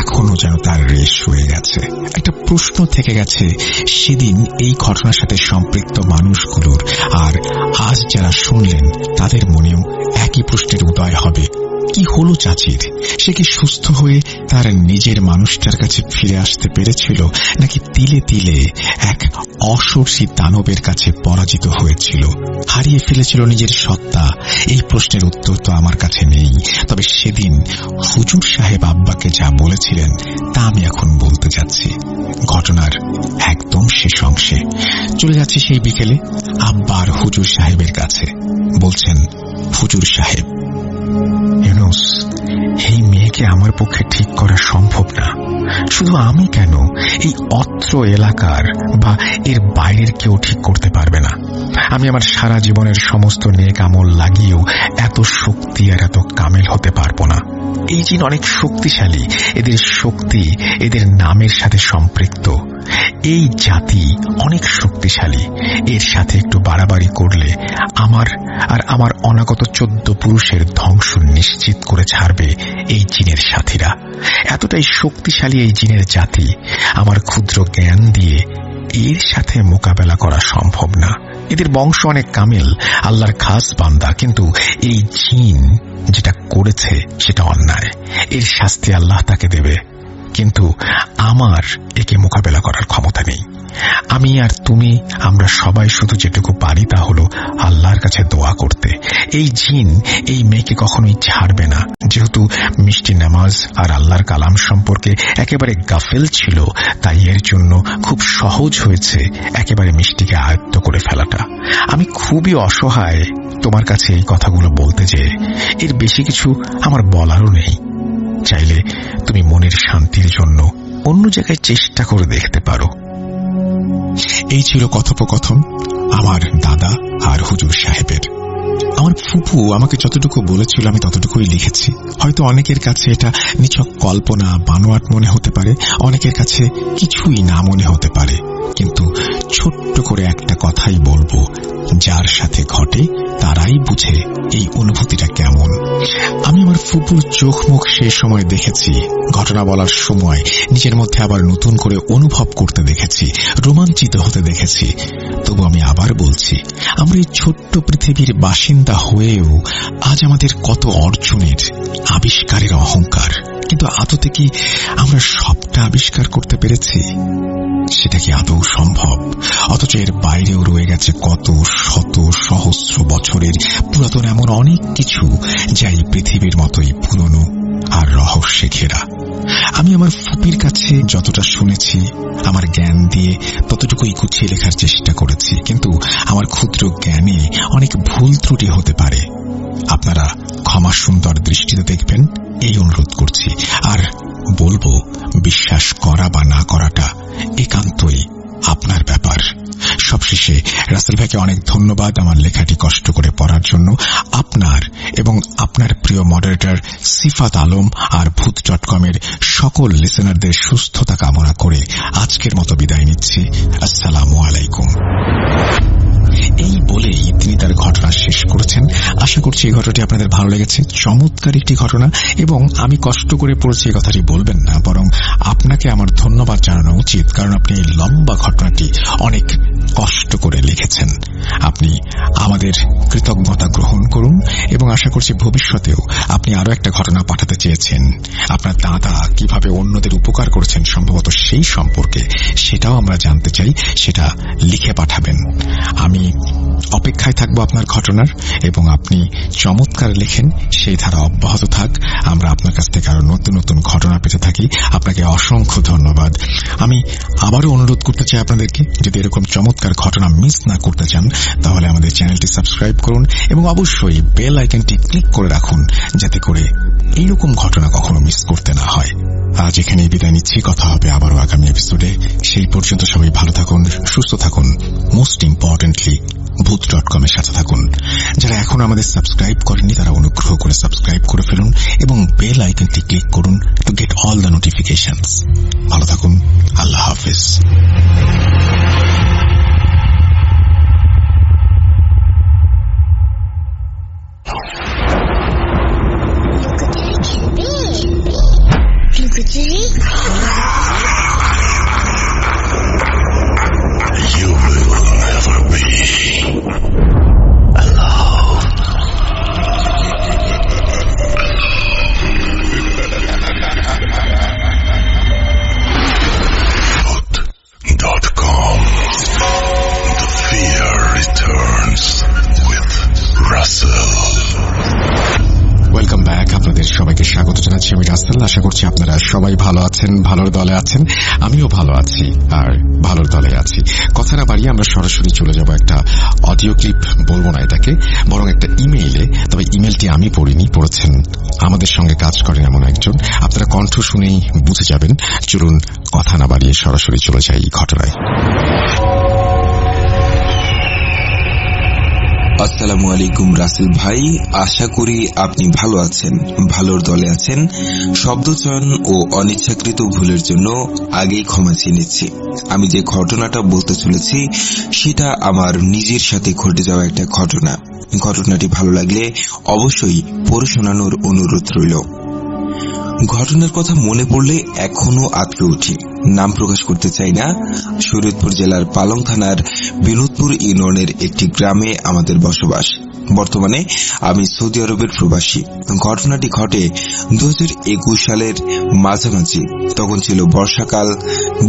Speaker 3: এখনো যেন তার রেশ হয়ে গেছে। একটা প্রশ্ন থেকে গেছে সেদিন এই ঘটনার সাথে সম্পৃক্ত মানুষগুলোর, আর আজ যারা শুনলেন তাদের মনেও একই প্রশ্নের উদয় হবে, কি হলো চাচির? সে কি সুস্থ হয়ে তার নিজের মানুষটার কাছে ফিরে আসতে পেরেছিল, নাকি তিলে তিলে এক অসরসী দানবের কাছে পরাজিত হয়েছিল, হারিয়ে ফেলেছিল নিজের সত্তা? এই প্রশ্নের উত্তর তো আমার কাছে নেই। তবে সেদিন হুজুর সাহেব আব্বাকে যা বলেছিলেন তা আমি এখন বলতে যাচ্ছি। ঘটনার একদম শেষ অংশে চলে যাচ্ছি সেই বিকেলে আব্বা আর হুজুর সাহেবের কাছে। বলছেন, হুজুর সাহেব,
Speaker 1: ইউনুস, এই মেয়েকে আমার পক্ষে ঠিক করা সম্ভব না। শুধু আমি কেন, এই অত্র এলাকার বা এর বাইরের কেউ ঠিক করতে পারবে না। আমি আমার সারা জীবনের সমস্ত নেক আমল লাগিয়েও এত শক্তি আর এত কামেল হতে পারবো না। এই জিন অনেক শক্তিশালী। এদের শক্তি এদের নামের সাথে সম্পৃক্ত। এই জাতি অনেক শক্তিশালী। এর সাথে একটু বাড়াবাড়ি করলে আমার আর আমার অনাগত 14 পুরুষের ধ্বংস নিশ্চিত করে ছাড়বে এই জিনের সাথীরা। এতটাই শক্তিশালী এই জিনের জাতি, আমার ক্ষুদ্র জ্ঞান দিয়ে এর সাথে মোকাবেলা করা সম্ভব না। এদের বংশ অনেক কামেল, আল্লাহর খাস বান্দা, কিন্তু এই জিন যেটা করেছে সেটা অন্যায়। এর শাস্তি আল্লাহ তাকে দেবে, কিন্তু আমার একে মোকাবেলা করার ক্ষমতা নেই। আমি আর তুমি, আমরা সবাই শুধু যেটুকু পারি তা হলো আল্লাহর কাছে দোয়া করতে। এই জিন এই মেয়েকে কখনোই ছাড়বে না। যেহেতু মিষ্টি নামাজ আর আল্লাহর কালাম সম্পর্কে একেবারে গাফেল ছিল, তাই এর জন্য খুব সহজ হয়েছে একেবারে মিষ্টিকে আয়ত্ত করে ফেলাটা। আমি খুবই অসহায় তোমার কাছে এই কথাগুলো বলতে, যে এর বেশি কিছু আমার বলারও নেই। চাইলে তুমি মনের শান্তির জন্য অন্য জায়গায় চেষ্টা করে দেখতে পারো।
Speaker 3: এই ছিল কথোপকথন আমার দাদা আর হুজুর সাহেবের। আমার ফুপু আমাকে যতটুকু বলেছিল আমি ততটুকুই লিখেছি। হয়তো অনেকের কাছে এটা নিছক কল্পনা, বানোয়াট মনে হতে পারে, অনেকের কাছে কিছুই না মনে হতে পারে, কিন্তু ছোট্ট করে একটা কথাই বলবো, যার সাথে ঘটে তারাই বুঝে এই অনুভূতিটা কেমন। আমি আমার ফুপুর চোখ মুখ সে সময় দেখেছি, ঘটনা বলার সময় নিজের মধ্যে আবার নতুন করে অনুভব করতে দেখেছি, রোমাঞ্চিত হতে দেখেছি। তবু আমি আবার বলছি, আমরা এই ছোট্ট পৃথিবীর বাসিন্দা হয়েও আজ আমাদের কত অর্জনের, আবিষ্কারের অহংকার, কিন্তু আদতে কি আমরা সবটা আবিষ্কার করতে পেরেছি? সেটা কি আদৌ সম্ভব? অথচ এর বাইরেও রয়ে গেছে কত শত সহস্র বছরের পুরাতন এমন অনেক কিছু, যা এই পৃথিবীর মতোই পুরনো আর রহস্যে ঘেরা। আমি আমার ফুপির কাছে যতটা শুনেছি, আমার জ্ঞান দিয়ে ততটুকুই গুছিয়ে লেখার চেষ্টা করেছি, কিন্তু আমার ক্ষুদ্র জ্ঞানে অনেক ভুল ত্রুটি হতে পারে। আপনারা ক্ষমা সুন্দর দৃষ্টিতে দেখবেন, এই অনুরোধ করছি। আর বলবো, বিশ্বাস করা বা না করাটা একান্তই আপনার ব্যাপার। সবশেষে রাসেল ভাইকে অনেক ধন্যবাদ আমার লেখাটি কষ্ট করে পড়ার জন্য। আপনার এবং আপনার প্রিয় মডারেটর সিফাত আলম আর ভূত.com এর সকল লিসেনারদের সুস্থতা কামনা করে আজকের মতো বিদায় নিচ্ছি। আসসালামু আলাইকুম। এই বলেই তিনি তার ঘটনা শেষ করেছেন। আশা করছি এই ঘটনাটি আপনাদের ভালো লেগেছে। চমৎকার একটি ঘটনা, এবং আমি কষ্ট করে পড়েছি এই কথাটি বলবেন না, বরং আপনাকে আমার ধন্যবাদ জানানো উচিত, কারণ আপনি এই লম্বা ঘটনাটি অনেক কষ্ট করে লিখেছেন। আপনি আমাদের কৃতজ্ঞতা গ্রহণ করুন, এবং আশা করছি ভবিষ্যতেও আপনি আরো একটা ঘটনা পাঠাতে চেয়েছেন। আপনার দাদা কিভাবে অন্যদের উপকার করেছেন সম্ভবত সেই সম্পর্কে, সেটাও আমরা জানতে চাই। সেটা লিখে পাঠাবেন। আমি অপেক্ষায় থাকবো আপনার ঘটনার, এবং আপনি চমৎকার লেখেন, সেই ধারা অব্যাহত থাক। আমরা আপনার কাছ থেকে আরো নতুন নতুন ঘটনা পেতে থাকি। আপনাকে অসংখ্য ধন্যবাদ। আমি আবারও অনুরোধ করতে চাই আপনাদেরকে, যদি এরকম চমৎকার ঘটনা মিস না করতে চান তাহলে আমাদের চ্যানেলটি সাবস্ক্রাইব করুন, এবং অবশ্যই বেল আইকনটি ক্লিক করে রাখুন, যাতে করে এইরকম ঘটনা কখনো মিস করতে না হয়। আজ এখানেই বিদায় নিচ্ছি। কথা হবে আবারও আগামী এপিসোডে। সেই পর্যন্ত সবাই ভালো থাকুন, সুস্থ থাকুন। মোস্ট ইম্পর্টেন্টলি ভূত.com এর সাথে থাকুন। যারা এখনো আমাদের সাবস্ক্রাইব করেননি তারা অনুগ্রহ করে সাবস্ক্রাইব করে ফেলুন, এবং বেল আইকনটি ক্লিক করুন to get all the notifications. ভালো থাকুন। আল্লাহ হাফেজ।
Speaker 4: You will never be alone. Vote.com. The fear returns with Russell.
Speaker 3: Welcome back. আপনাদের সবাইকে স্বাগত জানাচ্ছি। আমি রাসেল। আশা করছি আপনারা সবাই ভালো আছেন, ভালোর দলে আছেন। আমিও ভালো আছি আর ভালোর দলে আছি। কথা না বাড়িয়ে আমরা সরাসরি চলে যাব একটা অডিও ক্লিপ, বলবো না এটাকে, বরং একটা ইমেইলে। তবে ইমেলটি আমি পড়িনি, পড়েছেন আমাদের সঙ্গে কাজ করেন এমন একজন। আপনারা কণ্ঠ শুনেই বুঝে যাবেন। চলুন কথা না বাড়িয়ে সরাসরি চলে যাই ঘটনায়।
Speaker 5: আসসালামু আলাইকুম রাসেল ভাই, আশা করি আপনি ভালো আছেন, ভালোর দলে আছেন। শব্দচয়ন ও অনিচ্ছাকৃত ভুলের জন্য আগেই ক্ষমা চেয়ে নিচ্ছি। আমি যে ঘটনাটা বলতে চলেছি সেটা আমার নিজের সাথে ঘটে যাওয়া একটা ঘটনা। ঘটনাটি ভালো লাগলে অবশ্যই পড়ে শোনানোর অনুরোধ রইল। ঘটনার কথা মনে পড়লে এখনো আঁতকে উঠি। নাম প্রকাশ করতে চাই না। শরীয়তপুর জেলার পালং থানার বিনোদপুর ইউনিয়নের একটি গ্রামে আমাদের বসবাস। বর্তমানে আমি সৌদি আরবের প্রবাসী। ঘটনাটি ঘটে 2021 সালের মাঝামাঝি। তখন ছিল বর্ষাকাল।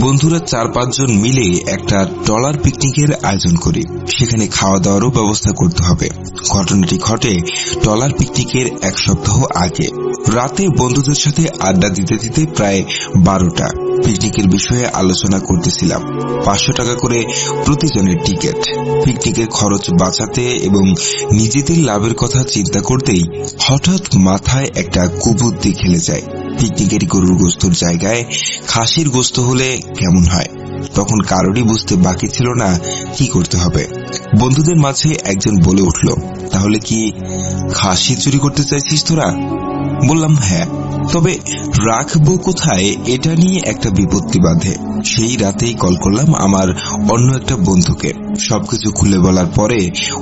Speaker 5: বন্ধুরা 4-5 জন মিলে একটা ট্রলার পিকনিকের আয়োজন করি। সেখানে খাওয়া দাওয়ারও ব্যবস্থা করতে হবে। ঘটনাটি ঘটে ট্রলার পিকনিকের 1 সপ্তাহ আগে। রাতে বন্ধুদের সাথে আড্ডা দিতে দিতে প্রায় 12টা। পিকনিকের বিষয়ে আলোচনা করতেছিলাম। 500 টাকা করে প্রতিজনের টিকিট। পিকনিকের খরচ বাঁচাতে এবং নিজেদের লাভের কথা চিন্তা করতেই হঠাৎ মাথায় একটা কুবুদ্ধি খেলে যায়। পিকনিকের গরুর গোস্তর জায়গায় খাসির গোস্ত হলে কেমন হয়। তখন কারোরই বুঝতে বাকি ছিল না কি করতে হবে। বন্ধুদের মাঝে একজন বলে উঠল, তাহলে কি খাসি চুরি করতে চাইছিস তোরা? বললাম হ্যাঁ, তবে রাখবো কোথায় এটা নিয়ে একটা বিপত্তি বাঁধে। সেই রাতেই কল করলাম আমার অন্য একটা বন্ধুকে। সবকিছু খুলে বলার পরে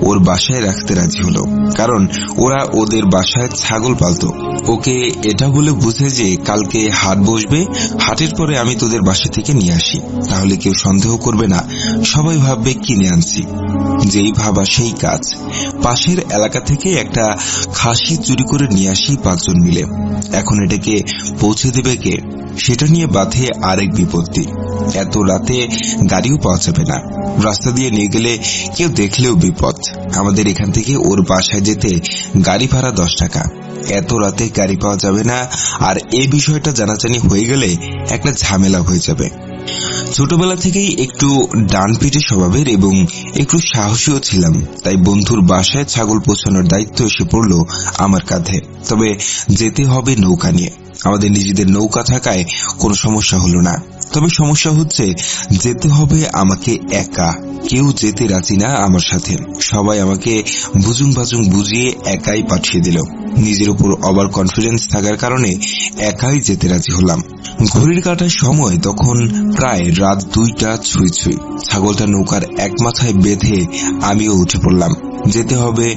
Speaker 5: ওর বাসায় রাখতে রাজি হলো, কারণ ওরা ওদের বাসায় ছাগল পালতো। ওকে এটা বলে বুঝে যে কালকে হাট বসবে, হাটের পরে আমি তোদের বাসা থেকে নিয়ে আসি, তাহলে কেউ সন্দেহ করবে না, সবাই ভাববে কিনে আনছি। যেই ভাবা সেই কাজ। পাশের এলাকা থেকে একটা খাসি চুরি করে নিয়ে আসি 5 জন মিলে। এখন এটাকে পৌঁছে দেবে কে, সেটা নিয়ে বাঁধে আরেক বিপত্তি। এত রাতে গাড়িও পাওয়া যাবে না, রাস্তা দিয়ে নিয়ে গেলে কেউ দেখলেও বিপদ। আমাদের এখান থেকে ওর বাসায় যেতে গাড়ি ভাড়া 10 টাকা। এত রাতে গাড়ি পাওয়া যাবে না, আর এই বিষয়টা জানাজানি হয়ে গেলে একটা ঝামেলা হয়ে যাবে। ছোটবেলা থেকেই একটু ডানপিটে স্বভাবের এবং একটু সাহসীও ছিলাম, তাই বন্ধুর বাসায় ছাগল পৌঁছানোর দায়িত্ব এসে পড়ল আমার কাঁধে। তবে যেতে হবে নৌকা নিয়ে। আমাদের নিজেদের নৌকা থাকায় কোনো সমস্যা হলো না। তবে সমস্যা হচ্ছে যেতে হবে আমাকে একা, কেউ যেতে রাজি না আমার সাথে। সবাই আমাকে বুজুং বাজুং বুঝিয়ে একাই পাঠিয়ে দিল। নিজের উপর ওভার কনফিডেন্স থাকার কারণে একাই যেতে রাজি হলাম। ঘড়ির কাঁটার সময় তখন প্রায় রাত 2টা ছুঁই ছুঁই। ছাগলটা নৌকার এক মাথায় বেঁধে আমিও উঠে পড়লাম। যেতে হবে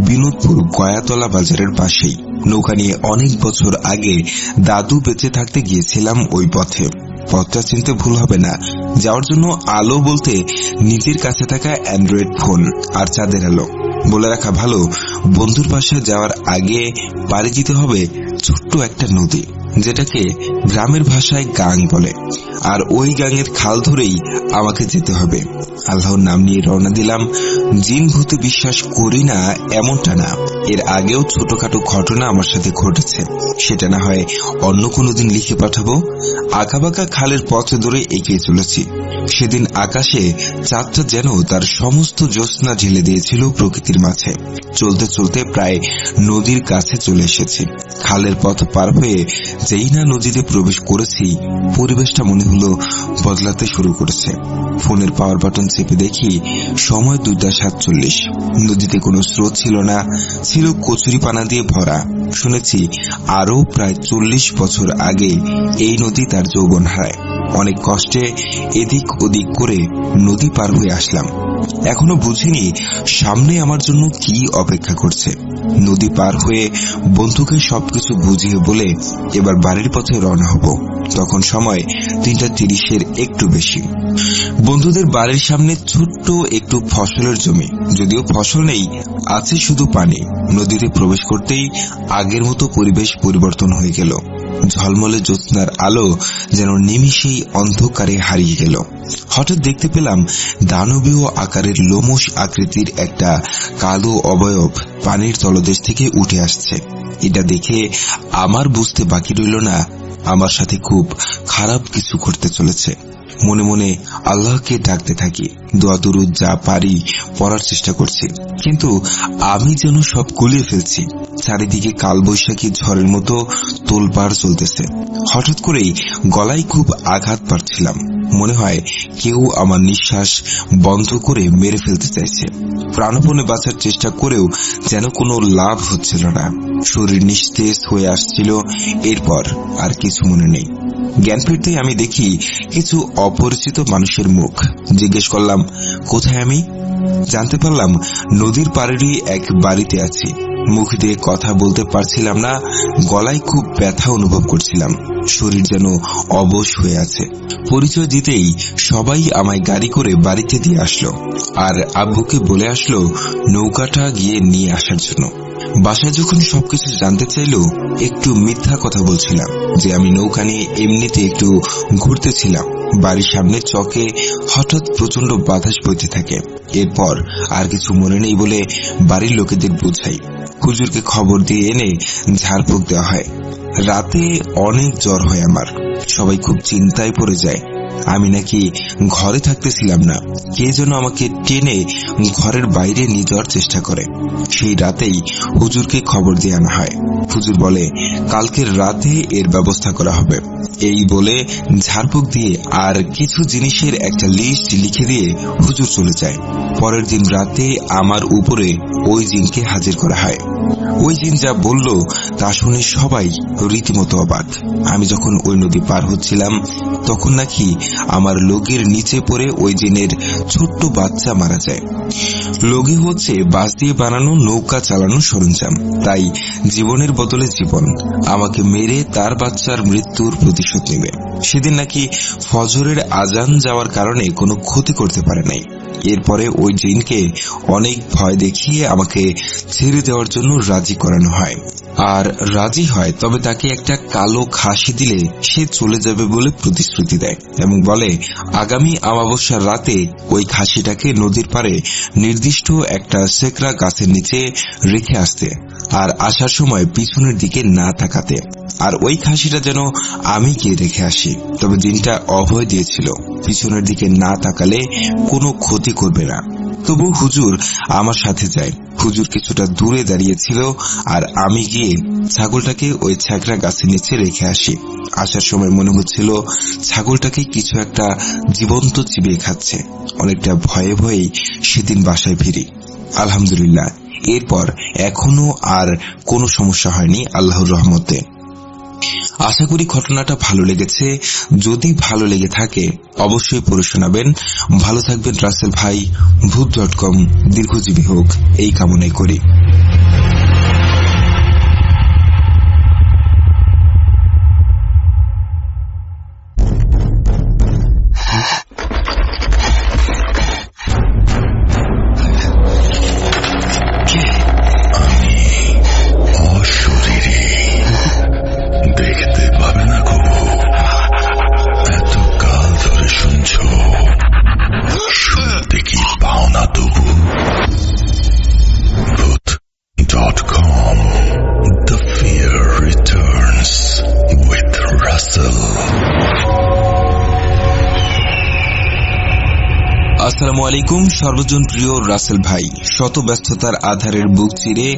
Speaker 5: বিনোদপুর গয়াতলা বাজারের পাশেই। নৌকা নিয়ে অনেক বছর আগে দাদু বেঁচে থাকতে গিয়েছিলাম ওই পথে। পথটা চিনতে ভুল হবে না। যাওয়ার জন্য আলো বলতে নিজের কাছে থাকা অ্যান্ড্রয়েড ফোন আর চাঁদের আলো। বলে রাখা ভালো, বন্ধুর পাশে যাওয়ার আগে পাড়ি দিতে হবে ছোট্ট একটা নদী, যেটাকে গ্রামের ভাষায় গাং বলে। আর ওই গাঙের খাল ধরেই আমাকে যেতে হবে। আল্লাহর নাম নিয়ে রওনা দিলাম। জিন ভূতে বিশ্বাস করি না এমনটা না, এর আগেও ছোটখাটো ঘটনা আমার সাথে ঘটেছে। সেটা না হয় অন্য কোনো দিন লিখে পাঠাবো। আঁকাবাঁকা খালের পথ ধরে এগিয়ে চলেছি। সেদিন আকাশে চাঁদটা যেন তার সমস্ত জ্যোৎস্না ঢেলে দিয়েছিল প্রকৃতির মাঝে। চলতে চলতে প্রায় নদীর কাছে চলে এসেছি। খালের পথ পার হয়ে যেই না নদীতে প্রবেশ করেছি, পরিবেশটা মনে হলো বদলাতে শুরু করেছে। ফোনের পাওয়ার বাটন চেপে দেখি সময় 2:47। নদীতে কোনো স্রোত ছিল না, ছিল কচুরিপানা দিয়ে ভরা। শুনেছি আরো প্রায় 40 বছর আগে এই নদী তার যৌবন হারায়। অনেক কষ্টে এদিক ওদিক করে নদী পার হয়ে আসলাম। এখনো বুঝিনি সামনে আমার জন্য কি অপেক্ষা করছে। নদী পার হয়ে বন্ধুকে সবকিছু বুঝিয়ে বলে এবার বাড়ির পথে রওনা হব। তখন সময় 3:30-এর একটু বেশি। বন্ধুদের বাড়ির সামনে ছোট্ট একটু ফসলের জমি, যদিও ফসল নেই, আছে শুধু পানি। নদীতে প্রবেশ করতেই আগের মতো পরিবেশ পরিবর্তন হয়ে গেল। ঝলমলে জ্যোৎস্নার আলো যেন নিমিষেই অন্ধকারে হারিয়ে গেল। হঠাৎ দেখতে পেলাম দানবীয় আকারের লোমশ আকৃতির একটা কালো অবয়ব পানির তলদেশ থেকে উঠে আসছে। এটা দেখে আমার বুঝতে বাকি রইল না আমার সাথে খুব খারাপ কিছু ঘটতে চলেছে। মনে মনে আল্লাহকে ডাকতে থাকি, দোয়া দুরুদ যা পারি পড়ার চেষ্টা করছি, কিন্তু আমি যেন সব গুলিয়ে ফেলছি। চারিদিকে কালবৈশাখী ঝড়ের মতো তোলপাড় চলতেছে। হঠাৎ করেই গলায় খুব আঘাত পাচ্ছিলাম। মনে হয় কেউ আমার নিঃশ্বাস বন্ধ করে মেরে ফেলতে চাইছে। প্রাণপণে বাঁচার চেষ্টা করেও যেন কোনো লাভ হচ্ছিল না। শরীর নিস্তেজ হয়ে আসছিল। এরপর আর কিছু মনে নেই। জ্ঞান ফিরতে আমি দেখি কিছু অপরিচিত মানুষের মুখ। জিজ্ঞেস করলাম কোথায় আমি। জানতে পারলাম নদীর পাড়েরই এক বাড়িতে আছি। মুখ দিয়ে কথা বলতে পারছিলাম না, গলায় খুব ব্যথা অনুভব করছিলাম। শরীর যেন অবশ হয়ে আছে। পরিচয় দিতেই সবাই আমায় গাড়ি করে বাড়িতে দিয়ে আসলো, আর আব্বুকে বলে আসলো নৌকাটা গিয়ে নিয়ে আসার জন্য। বাসায় যখন সবকিছু জানতে চাইলো, একটু মিথ্যা কথা বলছিলাম যে আমি নৌকা নিয়ে এমনিতে একটু ঘুরতেছিলাম। বাড়ির সামনে চকে হঠাৎ প্রচন্ড বাতাস বইতে থাকে। এরপর আর কিছু মনে নেই বলে বাড়ির লোকেদের বোঝাই। হুজুরকে খবর দিয়ে এনে ঝাড়ফুঁক দেওয়া হয়। রাতে অনেক জ্বর হয় আমার। সবাই খুব চিন্তায় পড়ে যায়। আমি নাকি ঘরে থাকতেছিলাম না, কে যেন আমাকে টেনে ঘরের বাইরে নিয়ে যাওয়ার চেষ্টা করে। সেই রাতেই হুজুরকে খবর দিয়ে আনা হয়। হুজুর বলে কালকের রাতে এর ব্যবস্থা করা হবে। এই বলে ঝাড়ফুঁক দিয়ে আর কিছু জিনিসের একটা লিস্ট লিখে দিয়ে হুজুর চলে যায়। পরের দিন রাতে আমার উপরে ওই জিনকে হাজির করা হয়। ওই জিন যা বলল তা শুনে সবাই রীতিমতো অবাক। আমি যখন ওই নদী পার হচ্ছিলাম তখন নাকি আমার লগের নিচে পড়ে ওই জিনের ছোট্ট বাচ্চা মারা যায়। লগি হচ্ছে বাঁশ দিয়ে বানানো নৌকা চালানোর সরঞ্জাম, তাই জীবনের বদলে জীবন আমাকে মেরে তার বাচ্চার মৃত্যুর প্রতিশোধ নেবে। সেদিন নাকি ফজরের আজান যাওয়ার কারণে কোনো ক্ষতি করতে পারে নাই। এরপরে ওই জিনকে অনেক ভয় দেখিয়ে আমাকে ছেড়ে দেওয়ার জন্য রাজি করানো হয়। আর রাজি হয়, তবে তাকে একটা কালো খাসি দিলে সে চলে যাবে বলে প্রতিশ্রুতি দেয় এবং বলে আগামী অমাবস্যার রাতে ওই খাসিটাকে নদীর পাড়ে নির্দিষ্ট একটা সেকরা গাছের নিচে রেখে আসতে, আর আসার সময় পিছনের দিকে না তাকাতে। আর ওই খাসিটা যেন আমি গিয়ে রেখে আসি। তবে জিনটা অভয় দিয়েছিল পিছনের দিকে না তাকালে কোনো ক্ষতি করবে না। তবু হুজুর আমার সাথে যায়। হুজুর কিছুটা দূরে দাঁড়িয়েছিল আর আমি গিয়ে ছাগলটাকে ওই ছ্যাঁকড়া গাছের নিচে রেখে আসি। আসার সময় মনে হচ্ছিল ছাগলটাকে কিছু একটা জীবন্ত চিবিয়ে খাচ্ছে। অনেকটা ভয়ে ভয়েই সেদিন বাসায় ফিরি। আলহামদুলিল্লাহ, এরপর এখনো আর কোনো সমস্যা হয়নি আল্লাহর রহমতে। আশা করি ঘটনাটা ভালো লেগেছে। যদি ভালো লেগে থাকে অবশ্যই পড়ে শোনাবেন। ভালো থাকবেন রাসেল ভাই। ভূত.com দীর্ঘজীবী হোক এই কামনাই করি।
Speaker 4: দেখতে পাবে না গো, এত কাল ধরে শুনছো, শুনতে কি পাও না তবু? Voot.com The Fear Returns with Russell.
Speaker 5: আসসালামু আলাইকুম সর্বজন প্রিয় রাসেল ভাই। শত ব্যস্ততার আধারের বুক চিরে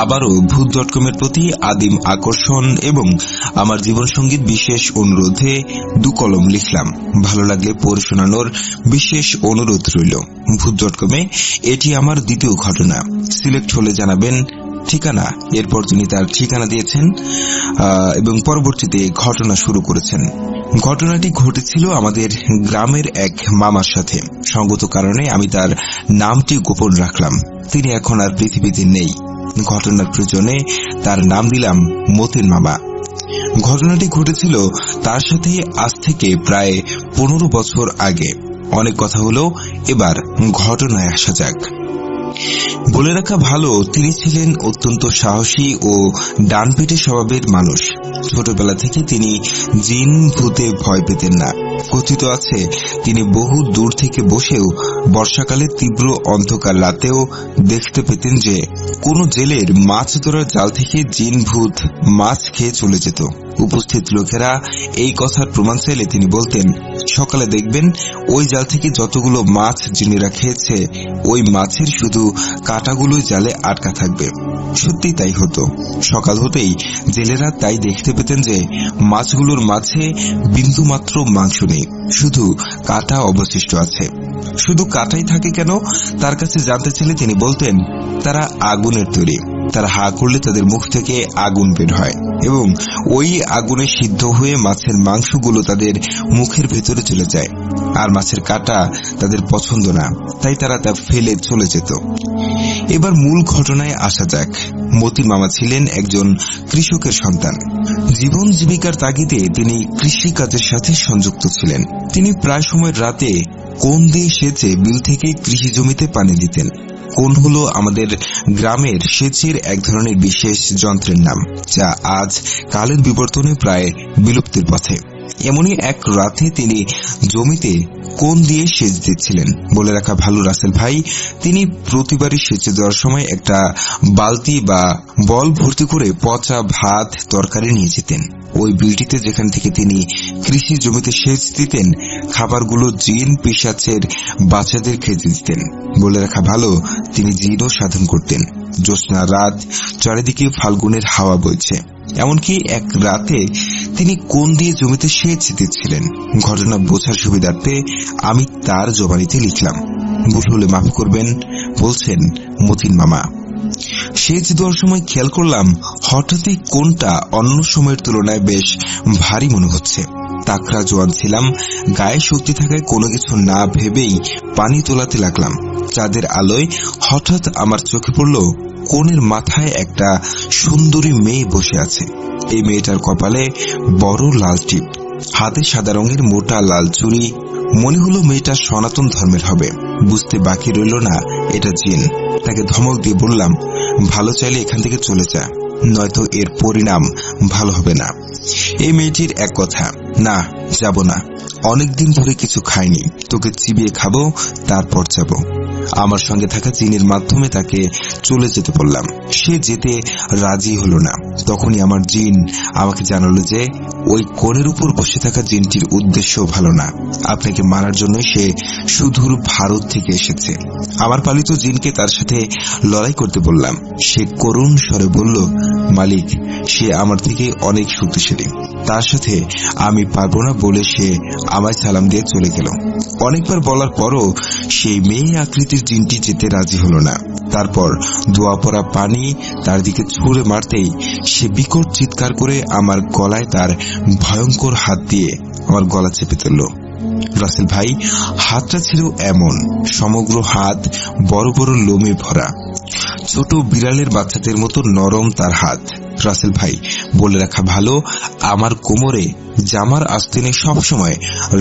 Speaker 5: আবারও ভূত.com এর প্রতি আদিম আকর্ষণ এবং আমার জীবন সঙ্গীত বিশেষ অনুরোধে 2 কলম লিখলাম। ভালো লাগলে পড়ে শোনানোর বিশেষ অনুরোধ রইল। ভূত.com এ এটি আমার দ্বিতীয় ঘটনা। সিলেক্ট হলে জানাবেন ঠিকানা। এরপর তিনি তার ঠিকানা দিয়েছেন এবং পরবর্তীতে ঘটনা শুরু করেছেন। ঘটনাটি ঘটেছিল আমাদের গ্রামের এক মামার সাথে। সঙ্গত কারণে আমি তার নামটি গোপন রাখলাম। তিনি এখন আর পৃথিবীতে নেই। ঘটনার প্রয়োজনে তার নাম দিলাম মতিন মামা। ঘটনাটি ঘটেছিল তার সাথে আজ থেকে প্রায় 15 বছর আগে। অনেক কথা হলো, এবার ঘটনায় আসা যাক। বলে রাখা ভালো, তিনি ছিলেন অত্যন্ত সাহসী ও ডানপিটে স্বভাবের মানুষ। ছোটবেলা থেকে তিনি জিন ভূতে ভয় পেতেন না। কথিত আছে তিনি বহু দূর থেকে বসেও বর্ষাকালে তীব্র অন্ধকার রাতেও দেখতে পেতেন যে কোন জেলের মাছ ধরার জাল থেকে জিন ভূত মাছ খেয়ে চলে যেত। উপস্থিত লোকেরা এই কথার প্রমাণ চাইলে তিনি বলতেন, সকালে দেখবেন ওই জাল থেকে যতগুলো মাছ জিনেরা খেয়েছে ওই মাছের শুধু কাঁটাগুলোই জালে আটকা থাকবে। সত্যি তাই হতো। সকাল হতেই জেলেরা তাই দেখতে পেতেন যে মাছগুলোর মাঝে বিন্দুমাত্র মাংস নেই, শুধু কাঁটা অবশিষ্ট আছে। শুধু কাঁটাই থাকে কেন তার কাছে জানতে চাইলে তিনি বলতেন, তারা আগুনের তৈরি। তারা হা করলে তাদের মুখ থেকে আগুন বের হয় এবং ওই আগুনে সিদ্ধ হয়ে মাছের মাংসগুলো তাদের মুখের ভেতরে চলে যায়। আর মাছের কাঁটা তাদের পছন্দ না, তাই তারা তা ফেলে চলে যেত। এবার মূল ঘটনায় আসা যাক। মতিন মামা ছিলেন একজন কৃষকের সন্তান। জীবন জীবিকার তাগিদে তিনি কৃষি কাজের সাথে সংযুক্ত ছিলেন। তিনি প্রায় সময় রাতে কোন দিয়ে সেচে বিল থেকে কৃষি জমিতে পানি দিতেন। কোন হলো আমাদের গ্রামের সেচের এক ধরনের বিশেষ যন্ত্রের নাম, যা আজ কালের বিবর্তনে প্রায় বিলুপ্তির পথে। এমনই এক রাতে তিনি জমিতে কোন দিয়ে সেচ দিচ্ছিলেন। বলে রাখা ভালো রাসেল ভাই, তিনি প্রতিবারই সেচে দেওয়ার সময় একটা বালতি বা বল ভর্তি করে পচা ভাত তরকারি নিয়ে যেতেন। ওই বিলটিতে যেখান থেকে তিনি কৃষি জমিতে সেচ দিতেন, খাবারগুলো জিন পিশাচের বাচ্চাদের খেতে দিতেন। বলে রাখা ভালো, তিনি জিনও সাধন করতেন। জ্যোৎস্না রাত, চারিদিকে ফাল্গুনের হাওয়া বইছে। এমনকি এক রাতে তিনি কোন দিয়ে জমিতে সেচ দিচ্ছিলেন। ঘটনা বোঝার সুবিধার্থে আমি তার জবানিতে লিখলাম। ভুল হলে মাফ করবেন, বলছেন মতিন মামা। সেচ দেওয়ার সময় খেয়াল করলাম হঠাৎই কোনটা অন্য সময়ের তুলনায় বেশ ভারী মনে হচ্ছে। তাকড়া জোয়ান ছিলাম, গায়ে শক্তি থাকায় কোনো কিছু না ভেবেই পানি তোলাতে লাগলাম। চাঁদের আলোয় হঠাৎ আমার চোখে পড়ল কোণের মাথায় একটা সুন্দরী মেয়ে বসে আছে। এই মেয়েটার কপালে বড় লাল টিপ, হাতে সাদা রঙের মোটা লাল চুড়ি। মনে হলো মেয়েটা সনাতন ধর্মের হবে। বুঝতে বাকি রইল না এটা জিন। তাকে ধমক দিয়ে বললাম, ভালো চাইলে এখান থেকে চলে যা, নয়তো এর পরিণাম ভালো হবে না। এই মেয়েটির এক কথা, না যাব না, অনেকদিন ধরে কিছু খাইনি, তোকে চিবিয়ে খাবো, তারপর যাব। আমার সঙ্গে থাকা জিনের মাধ্যমে তাকে চলে যেতে বললাম। সে যেতে রাজি হলো না। তখনই আমার জিন আমাকে জানালো যে ওই কোণের উপর বসে থাকা জিনটির উদ্দেশ্য ভালো না, আপনাকে মারার জন্য সে সুদূর ভারত থেকে এসেছে। আমার পালিত জিনকে তার সাথে লড়াই করতে বললাম। সে করুণ স্বরে বলল, মালিক, সে আমার থেকে অনেক শক্তিশালী, তার সাথে আমি পারবো না বলে সে আমায় সালাম দিয়ে চলে গেল। অনেকবার বলার পরও সেই মেয়ে আকৃতির জিনটি যেতে রাজি হলো না। তারপর ধোয়া পড়া পানি তার দিকে ছুঁড়ে মারতেই সে বিকট চিৎকার করে আমার গলায় তার ভয়ঙ্কর হাত দিয়ে আমার গলা চেপে ধরল। রাসেল ভাই, হাতটা ছিল এমন, সমগ্র হাত বড় বড় লোমে ভরা, ছোট বিড়ালের বাচ্চাদের মতো নরম তার হাত। রাসেল ভাই, বলে রাখা ভালো, আমার কোমরে জামার আস্তিনে সবসময়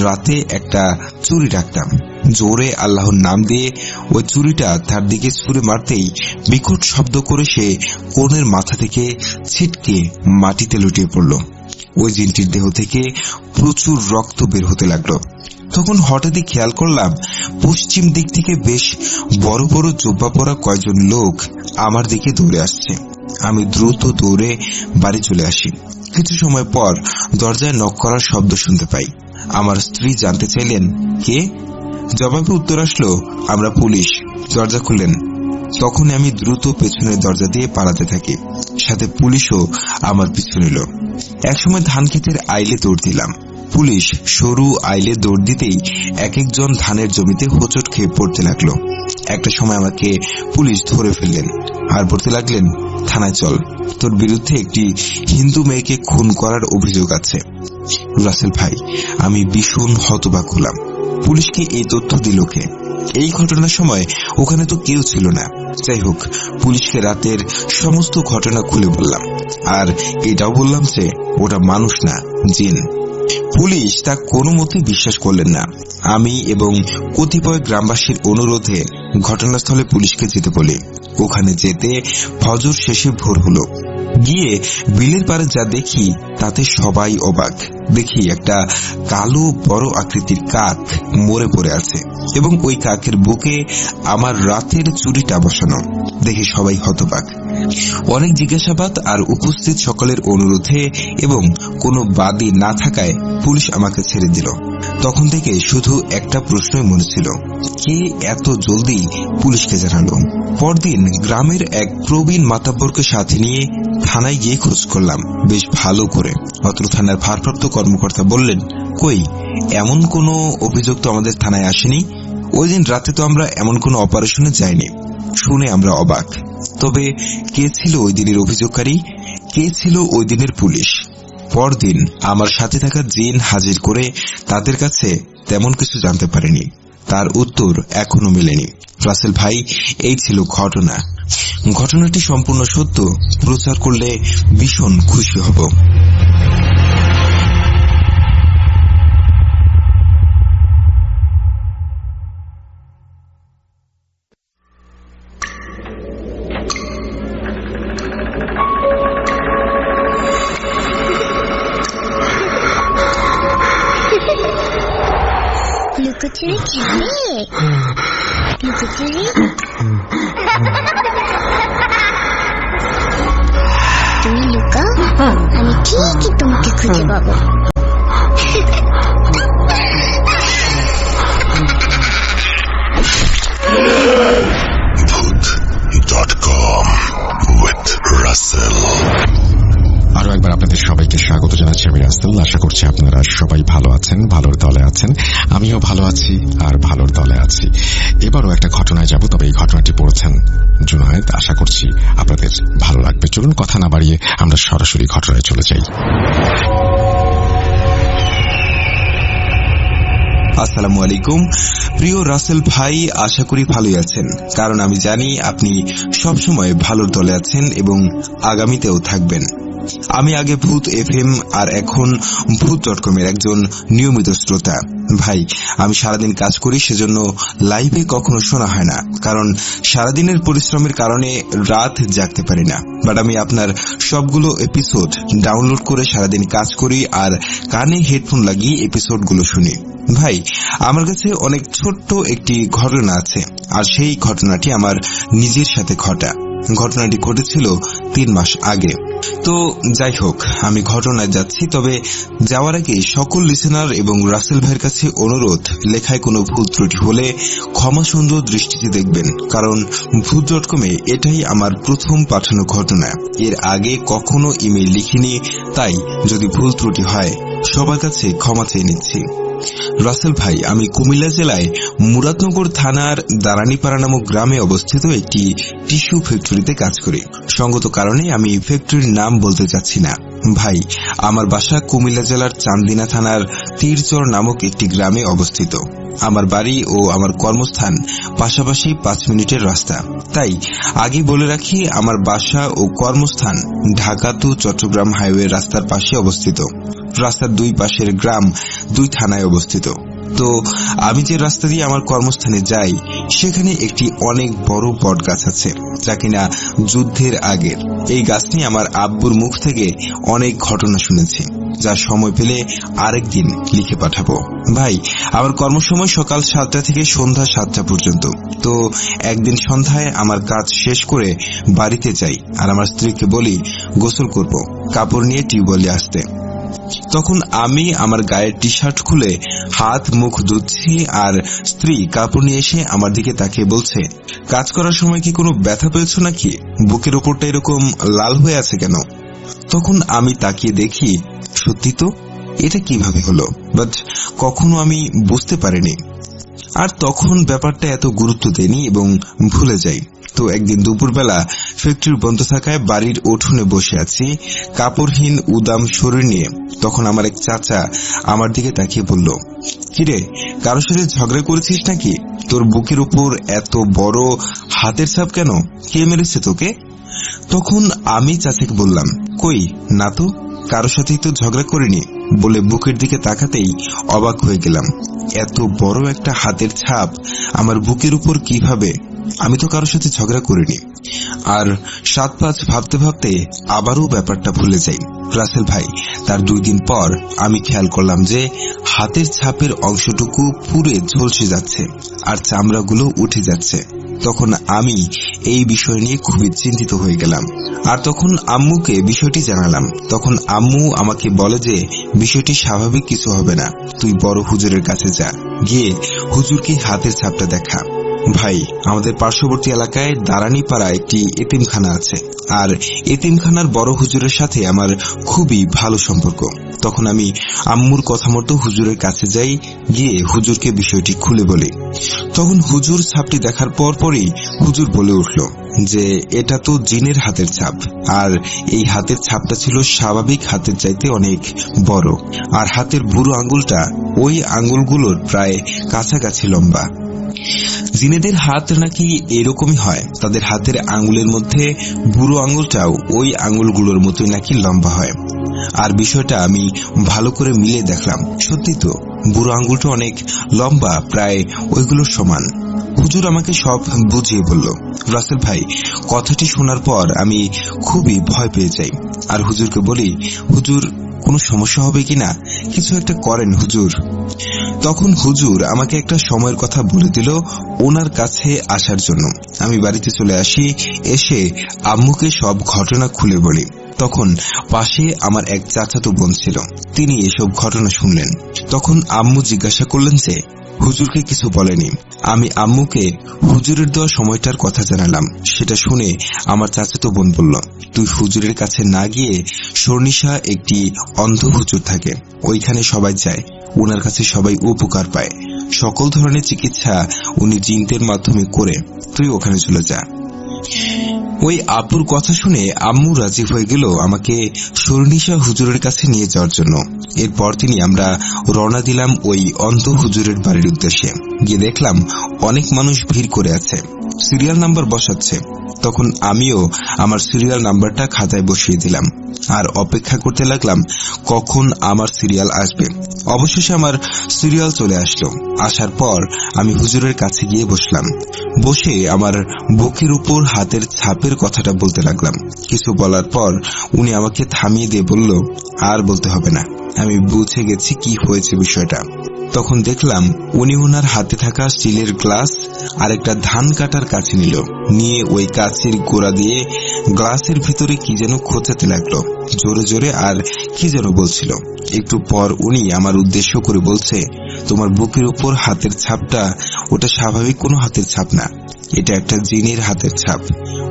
Speaker 5: রাতে একটা চুরি রাখতাম। জোরে আল্লাহর নাম দিয়ে ওই চুরিটা তার দিকে ছুঁড়ে মারতেই বিকট শব্দ করে সে কোণের মাথা থেকে ছিটকে মাটিতে লুটিয়ে পড়ল। ওই জিনটির দেহ থেকে প্রচুর রক্ত বের হতে লাগলো। তখন হঠাৎই খেয়াল করলাম পশ্চিম দিক থেকে বেশ বড় বড় জোব্বা পরা কয়েকজন লোক আমার দিকে দৌড়ে আসছে। আমি দ্রুত দৌড়ে বাড়ি চলে আসি। কিছু সময় পর দরজায় নক করার শব্দ শুনতে পাই। আমার স্ত্রী জানতে চাইলেন, কে? জবাবে উত্তর আসলো, আমরা পুলিশ। দরজা খুললেন। তখন আমি দ্রুত পেছনের দরজা দিয়ে পালাতে থাকি, সাথে পুলিশও আমার পিছু নিল। একসময় ধান ক্ষেতের আইলে দৌড় দিলাম। পুলিশ সরু আইলে দৌড় দিতেই এক একজন ধানের জমিতে হোঁচট খেয়ে পড়তে লাগলো। একটা সময় আমাকে পুলিশ ধরে ফেললেন আর বলতে লাগলেন, থানায় চল, তোর বিরুদ্ধে একটি হিন্দু মেয়েকে খুন করার অভিযোগ আছে। রাসেল ভাই, আমি ভীষণ হতবাক হলাম। পুলিশকে এই তথ্য দিল কে? এই ঘটনার সময় ওখানে তো কেউ ছিল না। যাই হোক, পুলিশকে রাতের সমস্ত ঘটনা খুলে বললাম, আর এটাও বললাম যে ওটা মানুষ না, জিন। পুলিশ তা কোনো মতে বিশ্বাস করলেন না। আমি এবং কতিপয় গ্রামবাসীর অনুরোধে ঘটনাস্থলে পুলিশকে যেতে বলি। ওখানে যেতে ফজর শেষে ভোর হলো। গিয়ে বিলের পারে যা দেখি তাতে সবাই অবাক। দেখি একটা কালো বড় আকৃতির কাক মরে পড়ে আছে এবং ওই কাকের বুকে আমার রাতের চুরিটা বসানো। দেখে সবাই হতবাক। অনেক জিজ্ঞাসাবাদ আর উপস্থিত সকলের অনুরোধে এবং কোনো বাদী না থাকায় পুলিশ আমাকে ছেড়ে দিল। তখন থেকে শুধু একটা প্রশ্নই মনে ছিল, কে এত জলদি পুলিশকে জানালো? পরদিন গ্রামের এক প্রবীণ মাতাব্বরকে সাথে নিয়ে থানায় গিয়ে খোঁজ করলাম বেশ ভালো করে। অত্র থানার ভারপ্রাপ্ত কর্মকর্তা বললেন, কই, এমন কোনো অভিযোগ তো আমাদের থানায় আসেনি। ওই দিন রাতে তো আমরা এমন কোনো অপারেশনে যাইনি। শুনে আমরা অবাক। তবে কে ছিল ওই দিনের অভিযোগকারী? কে ছিল ওই দিনের পুলিশ? পরদিন আমার সাথে থাকা জিন হাজির করে তাদের কাছে তেমন কিছু জানতে পারেনি। তার উত্তর এখনো মেলেনি। রাসেল ভাই, এই ছিল ঘটনা। ঘটনাটি সম্পূর্ণ সত্য, প্রচার করলে ভীষণ খুশি হব।
Speaker 2: লুকোচুরি খেলবে? লুকোচুরি তুমি লুকাও, আমি ঠিকই তোমাকে খুঁজে পাবো।
Speaker 4: Voot.com with Russell.
Speaker 1: আরো একবার আপনাদের সবাইকে স্বাগত জানাচ্ছি। আমি রাসেল। আশা করছি আপনারা সবাই ভালো আছেন, ভালোর দলে আছেন। আমিও ভালো আছি আর ভালোর দলে আছি। এবারও একটা ঘটনায় যাব, তবে এই ঘটনাটি পড়েছেন জুনায়েদ। আশা করছি আপনাদের ভালো লাগবে। চলুন কথা না বাড়িয়ে আমরা সরাসরি ঘটনায় চলে যাই।
Speaker 5: আসসালামু আলাইকুম প্রিয় রাসেল ভাই, আশা করি ভালোই আছেন, কারণ আমি জানি আপনি সবসময় ভালোর দলে আছেন এবং আগামীতেও থাকবেন। আমি আগে ভূত FM আর এখন Voot.com এর একজন নিয়মিত শ্রোতা। ভাই, আমি সারাদিন কাজ করি, সেজন্য লাইভে কখনো শোনা হয় না, কারণ সারাদিনের পরিশ্রমের কারণে রাত জাগতে পারি না। বাট আমি আপনার সবগুলো এপিসোড ডাউনলোড করে সারাদিন কাজ করি আর কানে হেডফোন লাগিয়ে এপিসোডগুলো শুনি। ভাই, আমার কাছে অনেক ছোট্ট একটি ঘটনা আছে, আর সেই ঘটনাটি আমার নিজের সাথে ঘটা। ঘটনাটি ঘটেছিল 3 মাস আগে। তো যাই হোক, আমি ঘটনায় যাচ্ছি, তবে যাওয়ার আগে সকল লিসেনার এবং রাসেল ভাইয়ের কাছে অনুরোধ, লেখায় কোনো ভুল ত্রুটি হলে ক্ষমা সুন্দর দৃষ্টিতে দেখবেন, কারণ ভূত.com-এ এটাই আমার প্রথম পাঠানো ঘটনা। এর আগে কখনো ইমেল লিখিনি, তাই যদি ভুল ত্রুটি হয় সবার কাছে ক্ষমা চেয়ে নিচ্ছি। রাসেল ভাই, আমি কুমিল্লা জেলায় মুরাদনগর থানার দারানিপাড়া নামক গ্রামে অবস্থিত একটি টিস্যু ফ্যাক্টরিতে কাজ করি। সঙ্গত কারণে আমি ফ্যাক্টরির নাম বলতে চাচ্ছি না। ভাই, আমার বাসা কুমিল্লা জেলার চান্দিনা থানার তীরচর নামক একটি গ্রামে অবস্থিত। আমার বাড়ি ও আমার কর্মস্থান পাশাপাশি 5 মিনিটের রাস্তা। তাই আগে বলে রাখি, আমার বাসা ও কর্মস্থান ঢাকা টু চট্টগ্রাম হাইওয়ে রাস্তার পাশে অবস্থিত। রাস্তার 2 পাশের গ্রাম 2 থানায় অবস্থিত। তো আমি যে রাস্তা দিয়ে আমার কর্মস্থানে যাই, সেখানে একটি অনেক বড় বট গাছ আছে, যা কিনা যুদ্ধের আগের। এই গাছ নিয়ে আমার আব্বুর মুখ থেকে অনেক ঘটনা শুনেছি, যা সময় পেলে আরেকদিন লিখে পাঠাবো। ভাই, আমার কর্মসময় সকাল 7টা থেকে সন্ধ্যা 7টা পর্যন্ত। তো একদিন সন্ধ্যায় আমার কাজ শেষ করে বাড়িতে যাই, আর আমার স্ত্রীকে বলি গোসল করব, কাপড় নিয়ে টিউবওয়েলে আসতে। তখন আমি আমার গায়ের টি শার্ট খুলে হাত মুখ ধুচ্ছি, আর স্ত্রী কাপড় নিয়ে এসে আমার দিকে তাকিয়ে বলছে, কাজ করার সময় কি কোনো ব্যথা পেয়েছো নাকি? বুকের ওপরটা এরকম লাল হয়ে আছে কেন? তখন আমি তাকিয়ে দেখি, সত্যি তো, এটা কিভাবে হলো, বাট কখনো আমি বুঝতে পারিনি। আর তখন ব্যাপারটা এত গুরুত্ব দেইনি এবং ভুলে যাই। তো একদিন দুপুরবেলা ফ্যাক্টরি বন্ধ থাকায় বাড়ির উঠোনে বসে আছি, কাপড়হীন উদাম শরীর নিয়ে। তখন আমার এক চাচা আমার দিকে তাকিয়ে বলল, কিরে, কারোর সাথে ঝগড়া করেছিস নাকি? তোর বুকের উপর এত বড় হাতের ছাপ কেন? কে মেরেছে তোকে? তখন আমি চাচাকে বললাম, কই না তো, কারোর সাথেই তো ঝগড়া করিনি। বলে বুকের দিকে তাকাতেই অবাক হয়ে গেলাম, এত বড় একটা হাতের ছাপ আমার বুকের উপর কিভাবে? আমি তো কারোর সাথে ঝগড়া করিনি। আর 7-5 ভাবতে ভাবতে আবারও ব্যাপারটা ভুলে যাই। রাসেল ভাই, তার 2 দিন পর আমি খেয়াল করলাম যে হাতের ছাপের অংশটুকু পুড়ে ঝলসে যাচ্ছে আর চামড়াগুলো উঠে যাচ্ছে। তখন আমি এই বিষয় নিয়ে খুবই চিন্তিত হয়ে গেলাম, আর তখন আম্মুকে বিষয়টি জানালাম। তখন আম্মু আমাকে বলে যে বিষয়টি স্বাভাবিক কিছু হবে না, তুই বড় হুজুরের কাছে যা, গিয়ে হুজুরকে হাতের ছাপটা দেখা। ভাই, আমাদের পার্শ্ববর্তী এলাকায় দারানিপাড়া একটি এতিমখানা আছে, আর এতিমখানার বড় হুজুরের সাথে আমার খুবই ভালো সম্পর্ক। তখন আমি আম্মুর কথা মতো হুজুরের কাছে যাই, গিয়ে হুজুরকে বিষয়টি খুলে বলি। তখন হুজুর ছাপটি দেখার পরপরই হুজুর বলে উঠল যে এটা তো জিনের হাতের ছাপ, আর এই হাতের ছাপটা ছিল স্বাভাবিক হাতের চাইতে অনেক বড়, আর হাতের বুড়ো আঙ্গুলটা ওই আঙ্গুলগুলোর প্রায় কাছাকাছি লম্বা। জিনেদের হাত নাকি এরকমই হয়, তাদের হাতের আঙ্গুলের মধ্যে বুড়ো আঙ্গুলটাও ওই আঙ্গুলগুলোর মতোই নাকি লম্বা হয়। আর বিষয়টা আমি ভালো করে মিলে দেখলাম, সত্যি তো বুড়ো আঙ্গুলটা অনেক লম্বা, প্রায় ওইগুলোর সমান। হুজুর আমাকে সব বুঝিয়ে বলল। রাসেল ভাই, কথাটি শোনার পর আমি খুবই ভয় পেয়ে যাই, আর হুজুরকে বলি, হুজুর কোনো সমস্যা হবে কিনা, কিছু একটা করেন হুজুর। তখন হুজুর আমাকে একটা সময়ের কথা বলে দিল ওনার কাছে আসার জন্য। আমি বাড়িতে চলে আসি, এসে আম্মুকে সব ঘটনা খুলে বলি। তখন পাশে আমার এক চাচাতো বোন ছিল, তিনি এসব ঘটনা শুনলেন। তখন আম্মু জিজ্ঞাসা করলেন যে হুজুরকে কিছু বলেনি। আমি আম্মুকে হুজুরের দেওয়া সময়টার কথা জানালাম। সেটা শুনে আমার চাচাতো বোন বলল, তুই হুজুরের কাছে না গিয়ে সর্নিশা একটি অন্ধ হুজুর থাকে, ওইখানে সবাই যায়, ওনার কাছে সবাই উপকার পায়, সকল ধরনের চিকিৎসা উনি জিনদের মাধ্যমে করে, তুই ওখানে চলে যা। ওই আব্বুর কথা শুনে আম্মু রাজি হয়ে গেল আমাকে সর্নিশা হুজুরের কাছে নিয়ে যাওয়ার জন্য। এরপর আমরা রওনা দিলাম ওই অন্ধ হুজুরের বাড়ির উদ্দেশ্যে। গিয়ে দেখলাম অনেক মানুষ ভিড় করে আছে, সিরিয়াল নাম্বার বসাচ্ছে। তখন আমিও আমার সিরিয়াল নাম্বারটা খাতায় বসিয়ে দিলাম আর অপেক্ষা করতে লাগলাম কখন আমার সিরিয়াল আসবে। অবশেষে আমার সিরিয়াল চলে আসলো। আসার পর আমি হুজুরের কাছে গিয়ে বসলাম। বসে আমার বুকের উপর হাতের ছাপের কথাটা বলতে লাগলাম। কিছু বলার পর উনি আমাকে থামিয়ে দিয়ে বলল, আর বলতে হবে না, আমি বুঝে গেছি কি হয়েছে বিষয়টা। তখন দেখলাম উনি ওনার হাতে থাকা স্টিলের গ্লাস আর একটা ধান কাটার কাছে নিল, নিয়ে ওই কাছের গোড়া দিয়ে গ্লাসের ভিতরে কি যেন খোঁচাতে লাগলো জোরে জোরে, আর কি যেন বলছিল। একটু পর উনি আমার উদ্দেশ্য করে বলছে, তোমার বুকের উপর হাতের ছাপটা ওটা স্বাভাবিক কোনো হাতের ছাপ না, এটা একটা জিনের হাতের ছাপ।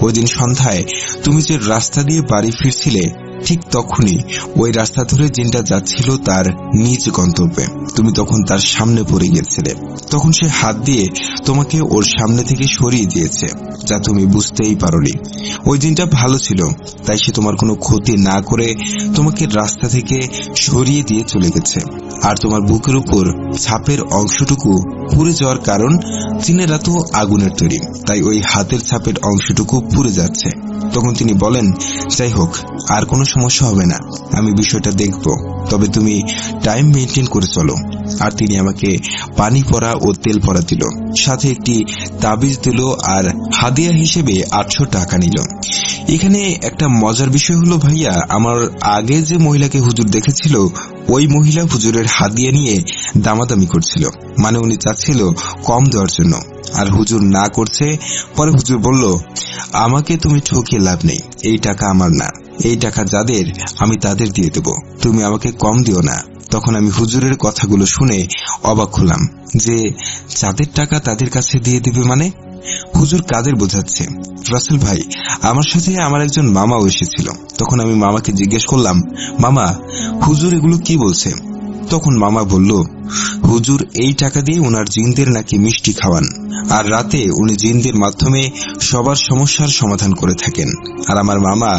Speaker 5: ওই দিন সন্ধ্যায় তুমি যে রাস্তা দিয়ে বাড়ি ফিরছিলে ঠিক তখনই ওই রাস্তা ধরে জিনটা যাচ্ছিল তার নিজ গন্তব্যে। তুমি তখন তার সামনে পড়ে গিয়েছিলে, তখন সে হাত দিয়ে তোমাকে ওর সামনে থেকে সরিয়ে দিয়েছে, যা তুমি বুঝতেই পারোনি। ওই জিনটা ভালো ছিল, তাই সে তোমার কোনো ক্ষতি না করে তোমাকে রাস্তা থেকে সরিয়ে দিয়ে চলে গেছে। আর তোমার বুকের উপর ছাপের অংশটুকু পুড়ে যাওয়ার কারণ, জিনেরা তো আগুনের তৈরি, তাই ওই হাতের ছাপের অংশটুকু পুড়ে যাচ্ছে। তখন তিনি বলেন, যাই হোক, আর কোনো সমস্যা হবে না, আমি বিষয়টা দেখব, তবে তুমি টাইম মেনটেন করে চলো। আর তিনি আমাকে পানি পড়া ও তেল পড়া দিল, সাথে একটি তাবিজ দিল, আর হাদিয়া হিসেবে 800 টাকা নিল। এখানে একটা মজার বিষয় হলো ভাইয়া, আমার আগে যে মহিলাকে হুজুর দেখেছিল ওই মহিলা হুজুরের হাদিয়া নিয়ে দামাদামি করছিল, মানে উনি চাচ্ছিল কম দেওয়ার জন্য, আর হুজুর না করছে। পরে হুজুর বলল, আমাকে তুমি ঠকিয়ে লাভ নেই, এই টাকা আমার না, এই টাকা যাদের আমি তাদের দিয়ে দেব, তুমি আমাকে কম দিও না। তখন আমি হুজুরের কথাগুলো শুনে অবাক হলাম যে যাদের টাকা তাদের কাছে দিয়ে দিবে মানে? হুজুর কাদের বোঝাচ্ছে? রাসেল ভাই, আমার সাথে আমার একজন মামাও এসেছিল। তখন আমি মামাকে জিজ্ঞেস করলাম, মামা, হুজুর এগুলো কি বলছে? তখন মামা বলল, হুজুর এই টাকা দিয়ে ওনার জিনদের নাকি মিষ্টি খাওয়ান, আর রাতে উনি জিনদের মাধ্যমে সবার সমস্যার সমাধান করে থাকেন। আর আমার মামা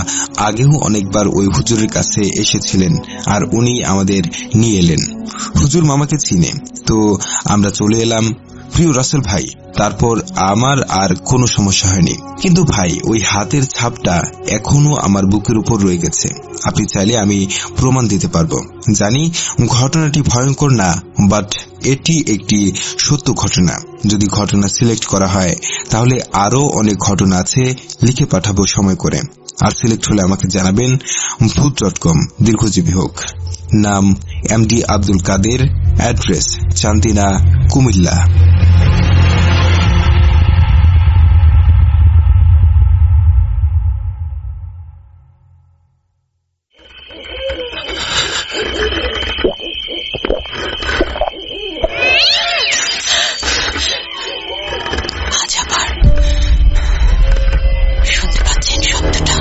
Speaker 5: আগেও অনেকবার ওই হুজুরের কাছে এসেছিলেন, আর উনি আমাদের নিয়ে এলেন। হুজুর মামাকে চিনে, তো আমরা চলে এলাম। প্রিয় রাসেল ভাই, তারপর আমার আর কোনো সমস্যা হয়নি, কিন্তু ভাই ওই হাতের ছাপটা এখনো আমার বুকের উপর রয়ে গেছে। আপনি চাইলে আমি প্রমাণ দিতে পারবো। জানি ঘটনাটি ভয়ঙ্কর না, বাট এটি একটি সত্য ঘটনা। যদি ঘটনা সিলেক্ট করা হয় তাহলে আরো অনেক ঘটনা আছে, লিখে পাঠাবো সময় করে। আর সিলেক্ট হলে আমাকে জানাবেন। ভূত.com দীর্ঘজীবী হোক। নাম MD আব্দুল কাদের, অ্যাড্রেস চান্দিনা, কুমিল্লা।
Speaker 6: শুনতে পাচ্ছেন শব্দটা?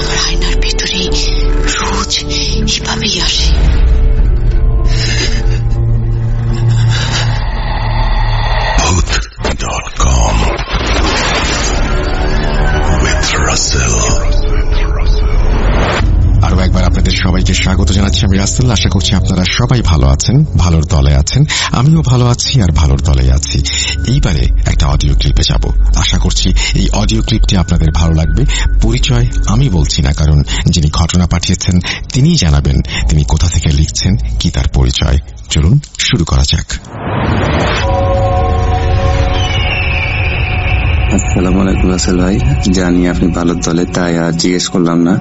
Speaker 6: আমার আয়নার ভেতরে রোজ এভাবেই আসে।
Speaker 4: Voot.com with Russell.
Speaker 1: আরো একবার আপনাদের সবাইকে স্বাগত জানাচ্ছি। আমি রাসেল। আশা করছি আপনারা সবাই ভালো আছেন, ভালোর দলে আছেন। আমিও ভালো আছি আর ভালোর দলে আছি। এইবারে একটা অডিও ক্লিপে যাব। আশা করছি এই অডিও ক্লিপটি আপনাদের ভালো লাগবে। পরিচয় আমি বলছি না, কারণ যিনি ঘটনা পাঠিয়েছেন তিনিই জানাবেন তিনি কোথা থেকে লিখছেন, কি তার পরিচয়। চলুন শুরু করা যাক।
Speaker 7: আসসালামু আলাইকুম রাসেল ভাই, জানি আপনি ভালোর দলে, তাই আর জিজ্ঞেস করলাম না।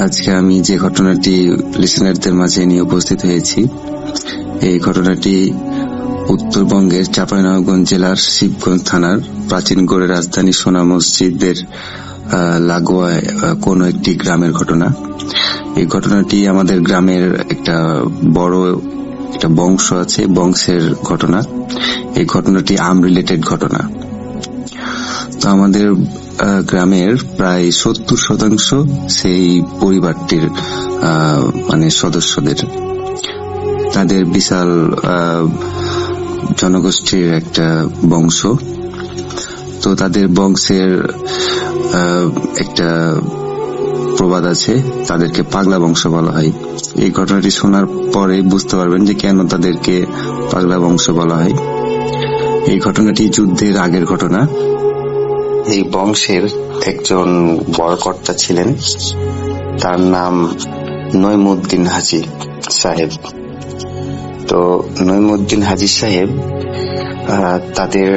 Speaker 7: আজকে আমি যে ঘটনাটি লিসেনারদের মাঝে নিয়ে উপস্থিত হয়েছি, এই ঘটনাটি উত্তরবঙ্গের চাঁপাইনবাবগঞ্জ জেলার শিবগঞ্জ থানার প্রাচীন গড়ের রাজধানী সোনা মসজিদের লাগোয়া কোন একটি গ্রামের ঘটনা। এই ঘটনাটি আমাদের গ্রামের একটা বড় একটা বংশ আছে, বংশের ঘটনা। এই ঘটনাটি আনরিলেটেড ঘটনা। তো আমাদের গ্রামের প্রায় 70% সেই পরিবারটির মানে সদস্যদের, তাদের বিশাল জনগোষ্ঠীর একটা বংশ। তো তাদের বংশের একটা প্রবাদ আছে, তাদেরকে পাগলা বংশ বলা হয়। এই ঘটনাটি শোনার পরে বুঝতে পারবেন যে কেন তাদেরকে পাগলা বংশ বলা হয়। এই ঘটনাটি যুদ্ধের আগের ঘটনা। এই বংশের একজন বড় কর্তা ছিলেন, তার নাম নইমুদ্দিন হাজি সাহেব। তো নইমুদ্দিন হাজি সাহেব তাদের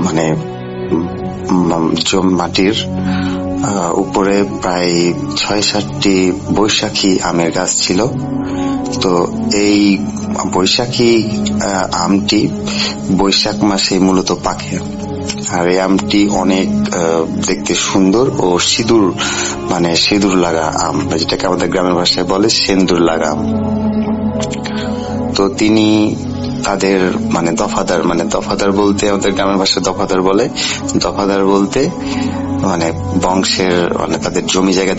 Speaker 7: মানে মাটির উপরে প্রায় ৬-৭টি বৈশাখী আমের গাছ ছিল। তো এই বৈশাখী আমটি বৈশাখ মাসে মূলত পাকে, আর এই আমটি অনেক দেখতে সুন্দর ও সিঁদুর লাগা আম, যেটাকে আমাদের গ্রামের ভাষায় বলে সেন্দুর লাগা আম। তো তিনি তাদের দফাদার বলতে আমাদের গ্রামের ভাষায় দফাদার বলে। দফাদার বলতে বংশের তাদের জমি জায়গা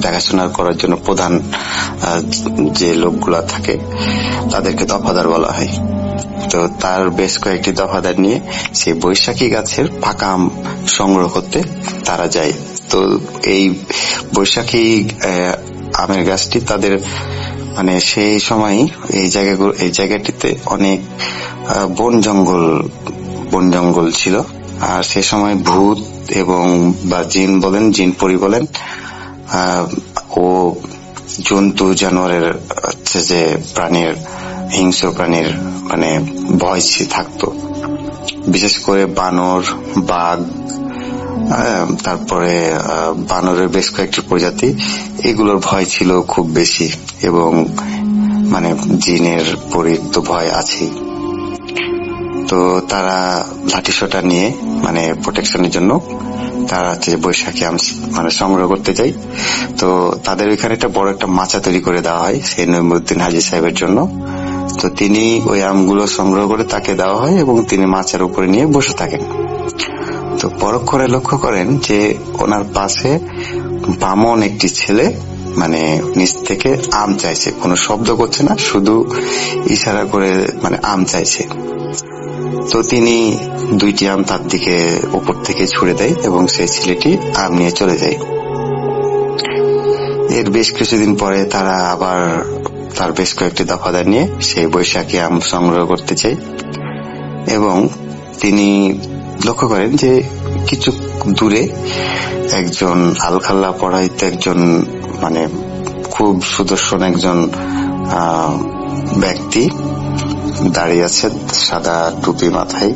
Speaker 7: দেখাশোনা করার জন্য প্রধান যে লোকগুলা থাকে তাদেরকে দফাদার বলা হয়। তো তার বেশ কয়েকটি দফাদার নিয়ে সেই বৈশাখী গাছের পাকা আম সংগ্রহ করতে তারা যায়। তো এই বৈশাখী আমের গাছটি তাদের সেই সময় এই জায়গাটিতে অনেক বন জঙ্গল ছিল। আর সে সময় ভূত এবং বা জিন পরি বলেন ও জন্তু জানোয়ারের যে হিংস্র প্রাণীর ভয় থাকতো। বিশেষ করে বানর, বাঘ, তারপরে বানরের বেশ কয়েকটি প্রজাতি, এগুলোর ভয় ছিল খুব বেশি। এবং জিনের পরীর তো ভয় আছেই। তো তারা লাঠিসোঁটা নিয়ে প্রোটেকশনের জন্য তারা বৈশাখী আম সংগ্রহ করতে যায়। তো তাদের ওইখানে একটা বড় একটা মাচা তৈরি করে দেওয়া হয় সেই নইমুদ্দিন হাজী সাহেবের জন্য। তো তিনি ওই আমগুলো সংগ্রহ করে তাকে দেওয়া হয় এবং তিনি মাচার উপরে নিয়ে বসে থাকেন। তো পরক্ষণে লক্ষ্য করেন যে ওনার পাশে বামন একটি ছেলে নিচ থেকে আম চাইছে, কোনো শব্দ করছে না, শুধু ইশারা করে আম চাইছে। তো তিনি 2টি আম তার দিকে উপর থেকে ছুড়ে দেয় এবং সেই ছেলেটি আম নিয়ে চলে যায়। এর বেশ কিছুদিন পরে তারা আবার তার বেশ কয়েকটি দফাদার নিয়ে সেই বৈশাখী আম সংগ্রহ করতে চায় এবং তিনি লক্ষ্য করেন যে কিছু দূরে একজন আলখাল্লা পড়াইতে একজন খুব সুদর্শন একজন ব্যক্তি দাঁড়িয়ে আছে, সাদা টুপি মাথায়,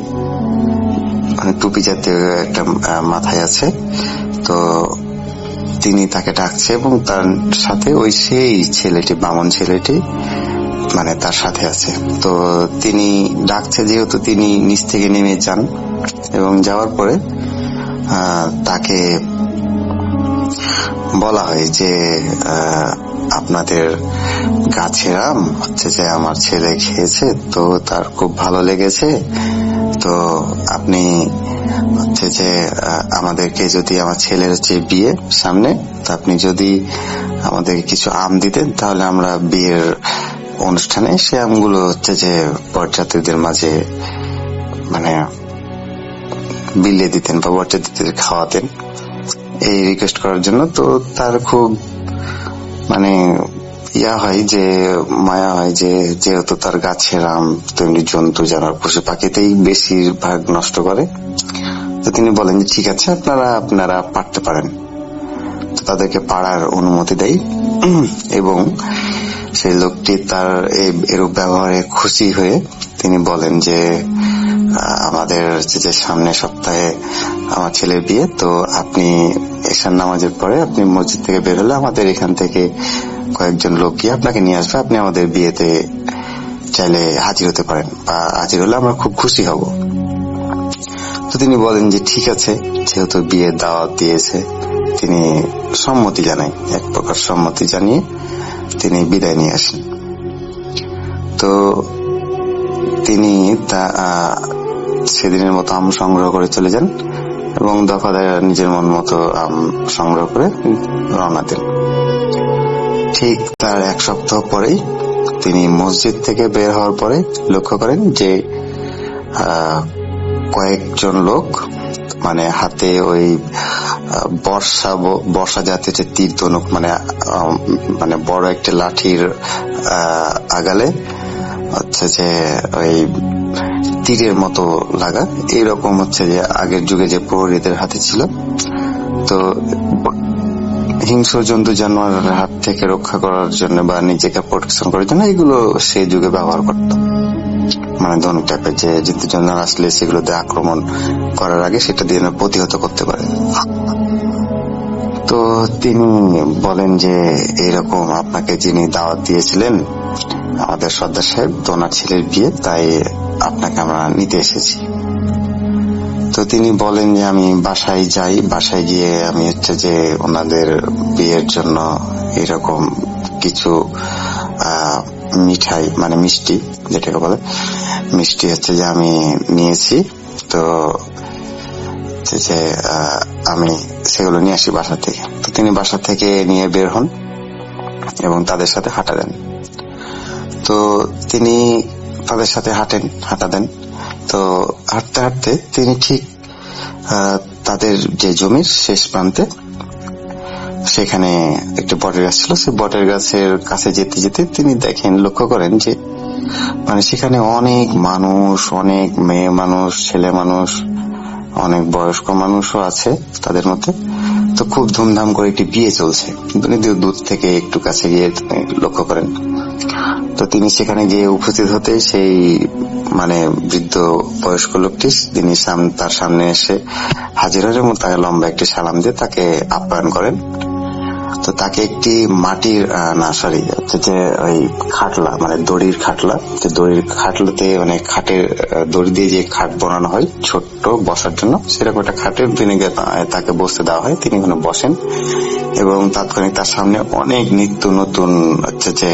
Speaker 7: টুপি জাতীয় একটা মাথায় আছে। তো তিনি তাকে ডাকছে এবং তার সাথে সেই ছেলেটি, বামন ছেলেটি তার সাথে আছে। তো তিনি ডাকছে যেহেতু তিনি নিচ থেকে নেমে যান এবং যাওয়ার পরে তাকে বলা হয় যে আপনাদের গাছের আম যে আমার ছেলে খেয়েছে, তো তার খুব ভালো লেগেছে। তো আপনি যে আমাদেরকে যদি, আমার ছেলের বিয়ে সামনে, তো আপনি যদি আমাদের কিছু আম দিতেন তাহলে আমরা বিয়ের অনুষ্ঠানে সে আমগুলো যে বরযাত্রীদের মাঝে বিলিয়ে দিতেন বা বরযাত্রীদের খাওয়াতেন, এই রিকোয়েস্ট করার জন্য। তো তার খুব মায়া হয় যে যেহেতু তার গাছের আম তেমনি জন্তু জানোয়ার পশু পাখিতেই বেশিরভাগ নষ্ট করে। তো তিনি বলেন যে ঠিক আছে, আপনারা পারতে পারেন। তো তাদেরকে পাড়ার অনুমতি দেয় এবং সেই লোকটি তার এরূপ ব্যবহারে খুশি হয়ে তিনি বলেন যে আমাদের যে সামনের সপ্তাহে আমার ছেলের বিয়ে, তো আপনি এশার নামাজের পরে আপনি মসজিদ থেকে বের হলে আমাদের এখান থেকে কয়েকজন লোক গিয়ে আপনাকে নিয়ে আসবে, আপনি আমাদের বিয়েতে চাইলে হাজির হতে পারেন, বা হাজির হলে আমরা খুব খুশি হব। তো তিনি বলেন যে ঠিক আছে, যেহেতু বিয়ের দাওয়াত দিয়েছে, তিনি সম্মতি জানায়, এক প্রকার সম্মতি জানিয়ে তিনি বিদায় নিয়ে আসেন। তো তিনি সেদিনের মতো আম সংগ্রহ করে চলে যান এবং দফাদার নিজের মন মতো আম সংগ্রহ করে রওনা দেন। ঠিক তার 1 সপ্তাহ পরেই তিনি মসজিদ থেকে বের হওয়ার পরে লক্ষ্য করেন যে কয়েকজন লোক হাতে ওই বর্ষা জাতীয় যে তীর ধনুক বড় একটা লাঠির আগালে যে ওই তীরের মতো লাগা, এইরকম যে আগের যুগে যে প্রহরীদের হাতে ছিল। তো হিংস্র জন্তু জানোয়ারের হাত থেকে রক্ষা করার জন্য বা নিজেকে প্রোটেকশন করার জন্য এগুলো সেই যুগে ব্যবহার করত। ধনুক টাইপের যে জন্তু জানোয়ার আসলে সেগুলোতে আক্রমণ করার আগে সেটা দিয়ে প্রতিহত করতে পারে। তো তিনি বলেন যে এইরকম আপনাকে যিনি দাওয়াত দিয়েছিলেন, আমাদের সর্দার সাহেব, তো ওনার ছেলের বিয়ে, তাই আপনাকে আমরা নিতে এসেছি। তো তিনি বলেন যে আমি বাসায় যাই, বাসায় গিয়ে আমি হচ্ছে যে ওনাদের বিয়ের জন্য এরকম কিছু মিঠাই মানে মিষ্টি যেটাকে বলে মিষ্টি হচ্ছে যে আমি নিয়েছি। তো যে আমি সেগুলো নিয়ে আসি বাসা থেকে। তো তিনি বাসা থেকে নিয়ে বের হন এবং তাদের সাথে হাঁটা দেন। তো তিনি তাদের সাথে হাঁটা দেন। তো হাঁটতে হাঁটতে তিনি ঠিক তাদের যে জমির শেষ প্রান্তে সেখানে একটি বটের গাছ ছিল, সেই বটের গাছের কাছে যেতে যেতে তিনি লক্ষ্য করেন যে মানে সেখানে অনেক মানুষ, অনেক মেয়ে মানুষ, ছেলে মানুষ, অনেক বয়স্ক মানুষও আছে তাদের মধ্যে। তো খুব ধুমধাম করে একটি বিয়ে চলছে, তিনি দূর থেকে একটু কাছে গিয়ে লক্ষ্য করেন। তো তিনি সেখানে গিয়ে উপস্থিত হতে সেই মানে বৃদ্ধ বয়স্ক লোকটি তিনি তার সামনে এসে হাজির হন এবং তাকে লম্বা একটি সালাম দিয়ে তাকে আপ্যায়ন করেন। তো তাকে একটি মাটির যে ওই খাটলা মানে দড়ির খাটলা, যে দড়ির খাটলাতে মানে খাটের দড়ি দিয়ে যে খাট বানানো হয় ছোট্ট বসার জন্য, সেরকম একটা খাটের তাকে বসতে দেওয়া হয়। তিনি ওখানে বসেন এবং তাৎক্ষণিক তার সামনে অনেক নিত্য নতুন হচ্ছে যে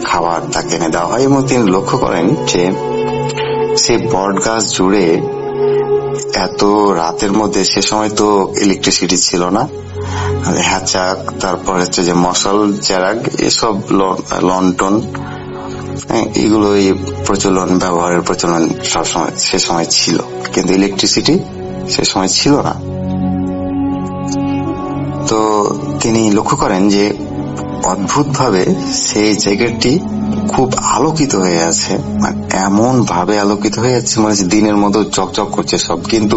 Speaker 7: খাবার তাকে এনে দেওয়া হয় এবং তিনি লক্ষ্য করেন যে সেই বট গাছ জুড়ে এত রাতের মধ্যে, সে সময় তো ইলেকট্রিসিটি ছিল না, হ্যাচাক, তারপর হচ্ছে যে মশাল চেরাগ, এসব লন্ঠন, এগুলো ব্যবহারের প্রচলন সবসময় সে সময় ছিল, কিন্তু ইলেকট্রিসিটি সে সময় ছিল না। তো তিনি লক্ষ্য করেন যে অদ্ভুত ভাবে সেই জায়গাটি খুব আলোকিত হয়ে আছে, মানে এমন ভাবে আলোকিত হয়ে যাচ্ছে মানে দিনের মতো চকচক করছে সব। কিন্তু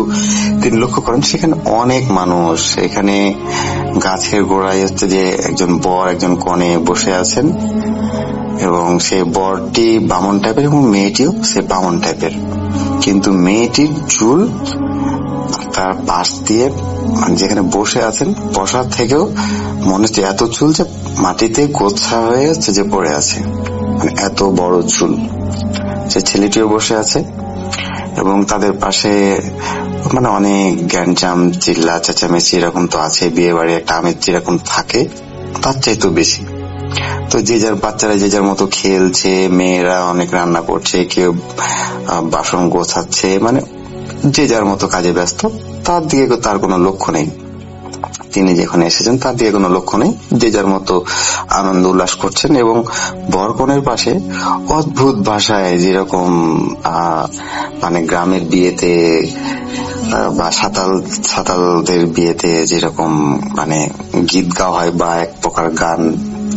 Speaker 7: তিনি লক্ষ্য করেন সেখানে অনেক মানুষ, এখানে গাছের গোড়ায় হচ্ছে যে একজন বর একজন কনে বসে আছেন এবং সে বরটি বামন টাইপের এবং মেয়েটিও সে বামন টাইপের, কিন্তু মেয়েটির চুল তার পাশ দিয়ে মানে যেখানে বসে আছেন বসার থেকেও মনে হচ্ছে এত চুল যে মাটিতে গোছা হয়ে যাচ্ছে যে পড়ে আছে, মানে এত বড় চুল। সে ছেলেটিও বসে আছে এবং তাদের পাশে মানে অনেক গ্যাঞ্জাম চিল্লা চেঁচামেচি এরকম তো আছে, বিয়ে বাড়ি একটা আমেজ যেরকম থাকে তার চাইতো বেশি। তো যে যার বাচ্চারা যে যার মতো খেলছে, মেয়েরা অনেক রান্না করছে, কেউ বাসন গোছাচ্ছে, মানে যে যার মতো কাজে ব্যস্ত, তার দিকে তার কোনো লক্ষ্য নেই। তিনি যেখানে এসেছেন তার দিকে কোনো লক্ষ্য নেই, যে যার মতো আনন্দ উল্লাস করছেন। এবং বরকনের পাশে অদ্ভুত ভাষায় যেরকম মানে গ্রামের বিয়েতে বা সাতালদের বিয়েতে যেরকম মানে গীত গাওয়া হয় বা এক প্রকার গান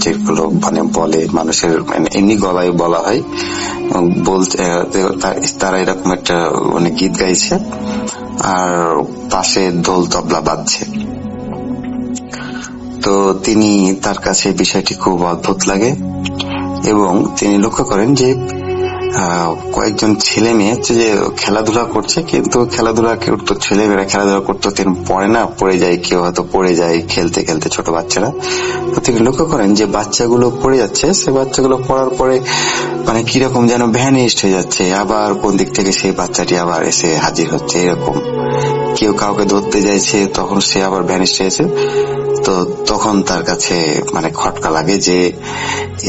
Speaker 7: যেগুলো মানে বলে মানুষের এমনি গলায় বলা হয়, বলতে তারা এরকম একটা মানে গীত গাইছে আর পাশে ঢোল তবলা বাজছে। তো তিনি তার কাছে বিষয়টি খুব অদ্ভুত লাগে এবং তিনি লক্ষ্য করেন যে কয়েকজন ছেলে মেয়ে হচ্ছে যে খেলাধুলা করছে, কিন্তু খেলাধুলা করতো ছেলেমেয়েরা খেলাধুলা করতো, তিনি পড়ে যায়, কেউ হয়তো পড়ে যায় খেলতে খেলতে, ছোট বাচ্চারা। তো তিনি লক্ষ্য করেন যে বাচ্চাগুলো পড়ে যাচ্ছে, সে বাচ্চাগুলো পড়ার পরে মানে কিরকম যেন ভ্যানিস্ট হয়ে যাচ্ছে, আবার কোন দিক থেকে সেই বাচ্চাটি আবার এসে হাজির হচ্ছে, এরকম কেউ কাউকে ধরতে যাইছে তখন সে আবার ভ্যানিস্ট হয়েছে। তো তখন তার কাছে মানে খটকা লাগে যে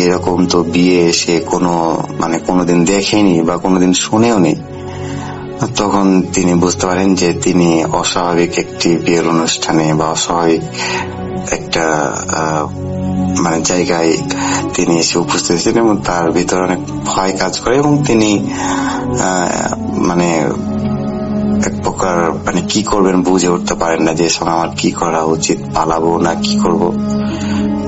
Speaker 7: এরকম তো বিয়ে সে কোনোদিন দেখেনি বা কোনোদিন শুনেও নেই। তখন তিনি বুঝতে পারেন যে তিনি অস্বাভাবিক একটি বিয়ের অনুষ্ঠানে বা অস্বাভাবিক একটা মানে জায়গায় তিনি এসে উপস্থিত হয়েছেন এবং তার ভিতরে অনেক ভয় কাজ করে এবং তিনি মানে এক প্রকার মানে কি করবেন বুঝে উঠতে পারেন না যে সময় আমার কি করা উচিত, পালাবো না কি করব।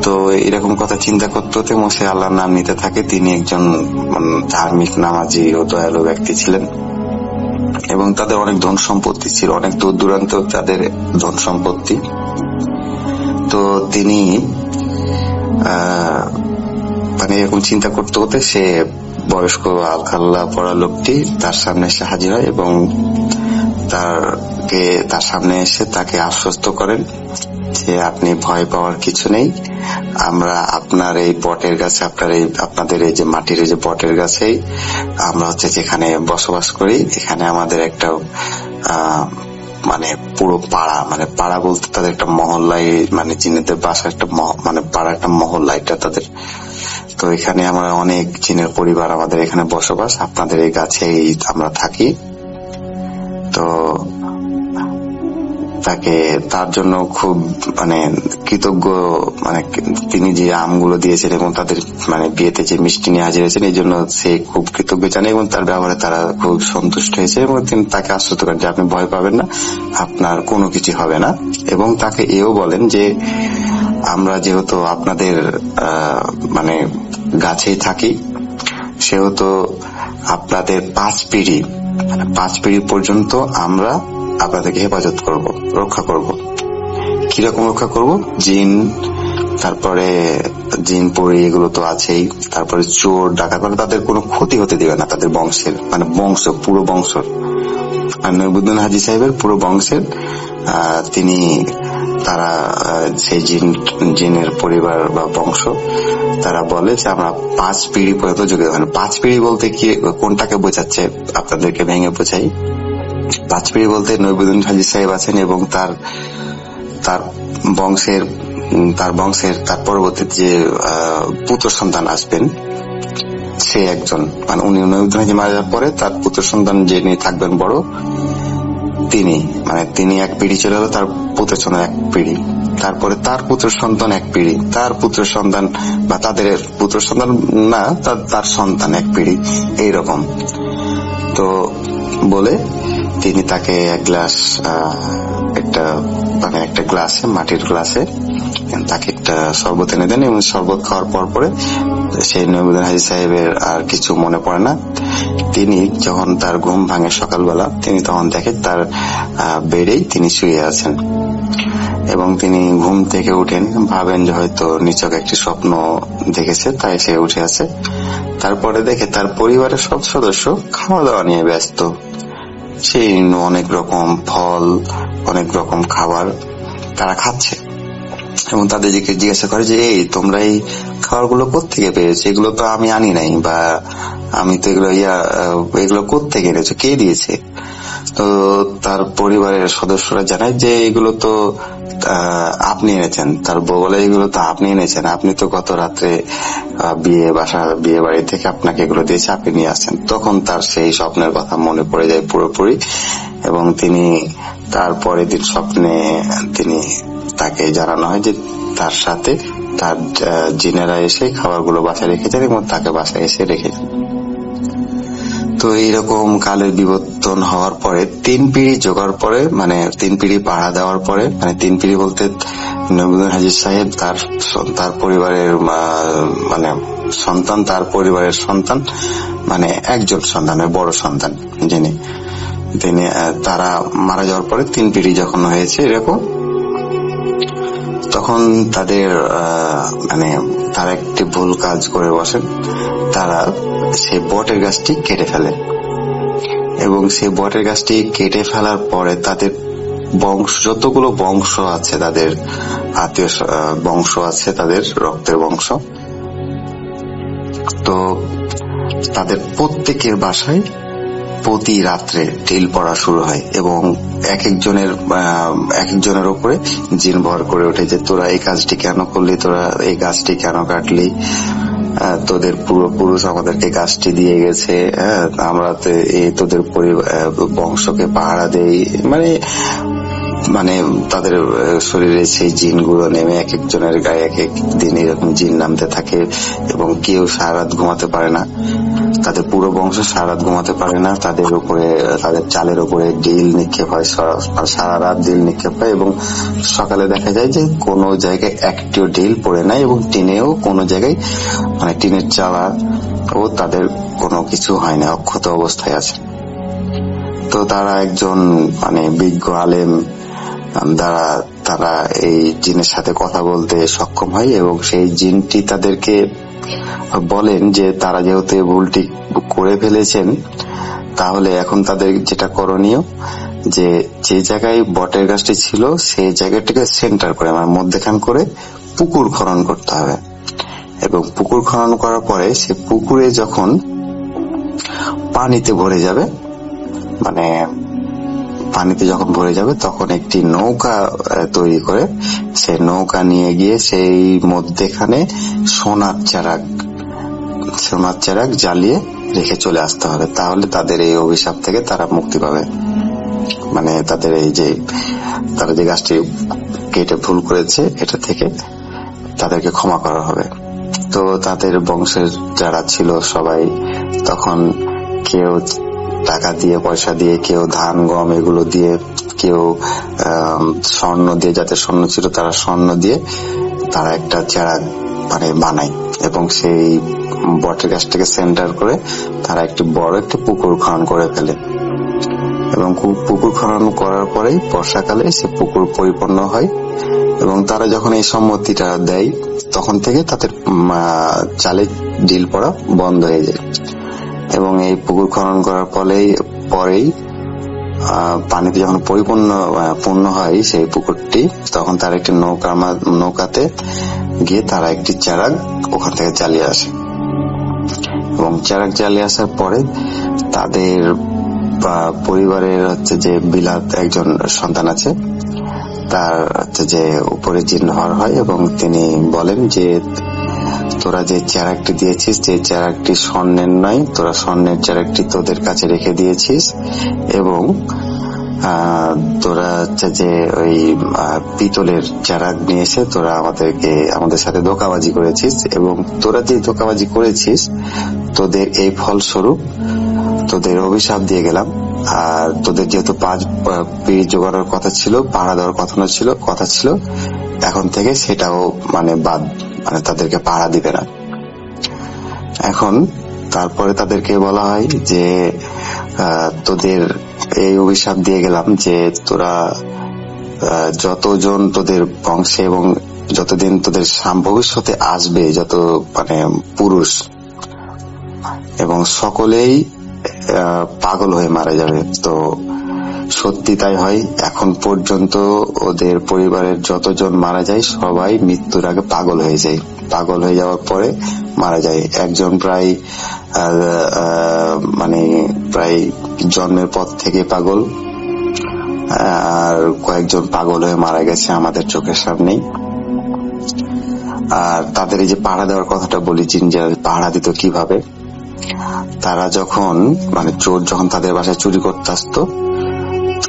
Speaker 7: তো এরকম কথা চিন্তা করতে হতে সে আল্লাহর নাম নিতে থাকে। তিনি একজন ধার্মিক, নামাজি ও দয়ালু ব্যক্তি ছিলেন এবং তাদের অনেক ধন সম্পত্তি ছিল, অনেক দূর দূরান্ত তাদের ধন সম্পত্তি। তো তিনি মানে এরকম চিন্তা করতে হতে সে বয়স্ক আলখাল্লা পড়া লোকটি তার সামনে এসে হাজির হয় এবং তার সামনে এসে তাকে আশ্বস্ত করেন যে আপনি ভয় পাওয়ার কিছু নেই, আমরা আপনার এই বটের গাছে, আপনাদের এই যে মাটির এই যে বটের গাছেই আমরা যেখানে বসবাস করি, এখানে আমাদের একটা মানে পুরো পাড়া, মানে পাড়া বলতে তাদের একটা মহল্লায়, মানে জিনেদের বাসা একটা মানে পাড়া একটা মহল্লা এটা তাদের। তো এখানে আমরা অনেক জিনের পরিবার, আমাদের এখানে বসবাস, আপনাদের এই গাছেই আমরা থাকি। তো তার জন্য খুব মানে কৃতজ্ঞ, মানে তিনি যে আমগুলো দিয়েছেন এবং তাদের মানে বিয়েতে যে মিষ্টি নিয়ে হাজির হয়েছেন, এই জন্য সে খুব কৃতজ্ঞ জানে এবং তার ব্যবহারে তারা খুব সন্তুষ্ট হয়েছে এবং তিনি তাকে আশ্বস্ত করেন যে আপনি ভয় পাবেন না, আপনার কোনো কিছু হবে না। এবং তাকে এও বলেন যে আমরা যেহেতু আপনাদের মানে গাছেই থাকি, সেহেতু আপনাদের 5 পিঢ়ি মানে 5 পিঢ়ি পর্যন্ত আমরা আপনাদেরকে হেফাজত করব, রক্ষা করব। কিরকম রক্ষা করব? জিন, তারপরে জিন পরি এগুলো তো আছেই, তারপরে চোর ডাকাত, মানে তাদের কোনো ক্ষতি হতে দিবে না, তাদের বংশের মানে বংশ, পুরো বংশ। আর নইবুদ্দিন হাজী সাহেবের পুরো বংশের তিনি তারা সেই জিনের পরিবার বা বংশ, তারা বলে যে আমরা 5 পিঢ়ি পর্যন্ত যোগ্য। মানে 5 পিঢ়ি বলতে কি, কোনটাকে বোঝাচ্ছে আপনাদেরকে ভেঙে বোঝাই। 5 পিঢ়ি বলতে নইবুদ্দিন হাজী সাহেব আছেন এবং তার বংশের তার পরবর্তীতে যে পুত্র সন্তান আসবেন সে একজন, মানে উনি নইবুদ্দিন হাজী মারা যাওয়ার পরে তার পুত্র সন্তান যিনি থাকবেন বড়, তিনি 1 পিঢ়ি চলে গেল, তার পুত্র সন্তান 1 পিঢ়ি, তারপরে তার পুত্র সন্তান 1 পিঢ়ি, তার পুত্র সন্তান বা তাদের পুত্র সন্তান না, তার সন্তান 1 পিঢ়ি, এইরকম। তো বলে তিনি তাকে এক গ্লাস একটা গ্লাসে, মাটির গ্লাসে তাকে একটা শরবত এনে দেন এবং শরবত খাওয়ার পরে সেই নইবুদ্দিন হাজী সাহেবের আর কিছু মনে পড়ে না। তিনি যখন তার ঘুম ভাঙে সকালবেলা, তিনি তখন দেখেন তার বেডেই তিনি শুয়ে আছেন এবং তিনি ঘুম থেকে উঠেন, ভাবেন যে হয়তো নিছক একটি স্বপ্ন দেখেছে, তাই সে উঠে আছে। তারপরে দেখে তার পরিবারের সব সদস্য খাওয়া দাওয়া নিয়ে ব্যস্ত। সেই অনেক রকম ফল, অনেক রকম খাবার তারা খাচ্ছে এবং তাদেরকে জিজ্ঞাসা করে যে এই তোমরা এই খাবারগুলো কোত্থেকে পেয়েছো? এগুলো তো আমি আনি নাই, বা আমি তো এগুলো কোত্থেকে এনেছো, কে দিয়েছে? তো তার পরিবারের সদস্যরা জানায় যে এগুলো তো আপনি এনেছেন। তার বউ বলে এগুলো তো আপনি এনেছেন, আপনি তো গত রাত্রে বিয়ে বাড়ি থেকে আপনাকে এগুলো দিয়েছে, আপনি নিয়ে আসেন। তখন তার সেই স্বপ্নের কথা মনে পড়ে যায় পুরোপুরি এবং তিনি তার পরের দিন স্বপ্নে তাকে জানানো হয় যে তার সাথে তার জিনেরা এসে খাবারগুলো বাসায় রেখেছেন এবং তাকে বাসায় এসে রেখেছেন। তো এইরকম কালের বিবর্তন হওয়ার পরে 3 পিঢ়ি জোগাড় পরে, মানে 3 পিঢ়ি পাড়া দেওয়ার পরে, মানে 3 পিঢ়ি বলতে নইবুদ্দিন হাজী সাহেব তার পরিবারের মানে সন্তান, তার পরিবারের সন্তান, মানে একজন সন্তানের বড় সন্তান তিনি তারা মারা যাওয়ার পরে 3 পিঢ়ি যখন হয়েছে এরকম, তখন তারা একটি ভুল কাজ করে বসেন। তারা সেই বটের গাছটি কেটে ফেলে এবং সেই বটের গাছটি কেটে ফেলার পরে তাদের যতগুলো বংশ আছে, তাদের আত্মীয় বংশ আছে, তাদের রক্তের বংশ, তো তাদের প্রত্যেকের বাসায় প্রতি রাত্রে ঢিল পড়া শুরু হয় এবং এক একজনের উপরে জিন ভর করে ওঠে যে তোরা এই কাজটি কেন করলি, তোরা এই গাছটি কেন কাটলি, তোদের পূর্বপুরুষ আমাদেরকে গাছটি দিয়ে গেছে, আমরা তো এই তোদের বংশকে পাহারা দেই, মানে তাদের শরীরে সেই জিনগুলো নেমে এক একজনের গায়ে এক এক দিন এরকম জিন নামতে থাকে এবং কেউ সারা রাত ঘুমাতে পারে না, তাদের পুরো বংশ সারা রাত ঘুমাতে পারে না, তাদের চালের উপরে ডিল নিক্ষেপ হয়, সারা রাত ডিল নিক্ষেপ হয় এবং সকালে দেখা যায় যে কোনো জায়গায় একটিও ডিল পড়ে নাই এবং টিনেও কোনো জায়গায়, মানে টিনের চালা ও তাদের কোনো কিছু হয় না, অক্ষত অবস্থায় আছে। তো তারা একজন বিজ্ঞ আলেম দ্বারা তারা এই জিনের সাথে কথা বলতে সক্ষম হয় এবং সেই জিনটি তাদেরকে বলেন যে তারা যেহেতু ভুলটি করে ফেলেছেন, তাহলে এখন তাদের যেটা করণীয় যে যে জায়গায় বটের গাছটি ছিল সেই জায়গাটাকে সেন্টার করে মানে মধ্যখান করে পুকুর খনন করতে হবে, এবং পুকুর খনন করার পরে সে পুকুরে যখন পানিতে ভরে যাবে, মানে পানিতে যখন ভরে যাবে তখন একটি নৌকা তৈরি করে সেই নৌকা নিয়ে গিয়ে সেই মধ্যেখানে সোনার চারাক জ্বালিয়ে রেখে চলে আসতে হবে। তাহলে তাদের এই অভিশাপ থেকে তারা মুক্তি পাবে, মানে তাদের এই যে তারা যে গাছটি কেটে ভুল করেছে এটা থেকে তাদেরকে ক্ষমা করা হবে। তো তাদের বংশের যারা ছিল সবাই তখন কেউ টাকা দিয়ে পয়সা দিয়ে, কেউ ধান গম এগুলো দিয়ে, কেউ স্বর্ণ দিয়ে, যাতে স্বর্ণ ছিল তারা স্বর্ণ দিয়ে তারা একটা চারা মানে বানায়, এবং সেই বটের গাছটাকে সেন্টার করে তারা একটি বড় একটি পুকুর খনন করে ফেলে। এবং পুকুর খনন করার পরেই বর্ষাকালে সে পুকুর পরিপূর্ণ হয়, এবং তারা যখন এই সম্মতিটা দেয় তখন থেকে তাদের চালে ঢিল পড়া বন্ধ হয়ে যায়। এবং এই পুকুর খনন করার পরেই পানিতে যখন পূর্ণ হয় সেই পুকুরটি, তখন তারা একটি নৌকাতে গিয়ে তারা একটি চারাক ওখান থেকে জ্বালিয়ে আসে। এবং চারাক জ্বালিয়ে আসার পরে তাদের পরিবারের যে বিলাত একজন সন্তান আছে, তার যে উপরে জিনহর হয়, এবং তিনি বলেন যে তোরা যে চারাকটি দিয়েছিস যে চারাকটি স্বর্ণের নয়, তোরা স্বর্ণের চারাকটি তোদের কাছে রেখে দিয়েছিস, এবং তোরা যে ওই পিতলের চারাক নিয়ে এসে তোরা আমাদের সাথে ধোঁকাবাজি করেছিস, এবং তোরা যে ধোঁকাবাজি করেছিস তোদের এই ফলস্বরূপ তোদের অভিশাপ দিয়ে গেলাম। আর তোদের যেহেতু 5 পিঁড়ি জোগানোর কথা ছিল, পাহারা দেওয়ার কথা ছিল, এখন থেকে সেটাও মানে বাদ, মানে তাদেরকে পাহারা দিবে না। এখন তারপরে তাদেরকে বলা হয় যে তোদের এই অভিশাপ দিয়ে গেলাম যে তোরা যতজন তোদের বংশে এবং যতদিন তোদের ভবিষ্যতে আসবে যত মানে পুরুষ, এবং সকলেই পাগল হয়ে মারা যাবে। তো সত্যি তাই হয়। এখন পর্যন্ত ওদের পরিবারের যতজন মারা যায় সবাই মৃত্যুর আগে পাগল হয়ে যায়। পাগল হয়ে যাওয়ার পরে মারা যায়। একজন প্রায় জন্মের পর থেকে পাগল, আর কয়েকজন পাগল হয়ে মারা গেছে আমাদের চোখের সামনেই। আর তাদের এই যে পাহারা দেওয়ার কথাটা বলি, যে পাহারা দিত কিভাবে, তারা যখন মানে চোর যখন তাদের বাসায় চুরি করতে আসতো,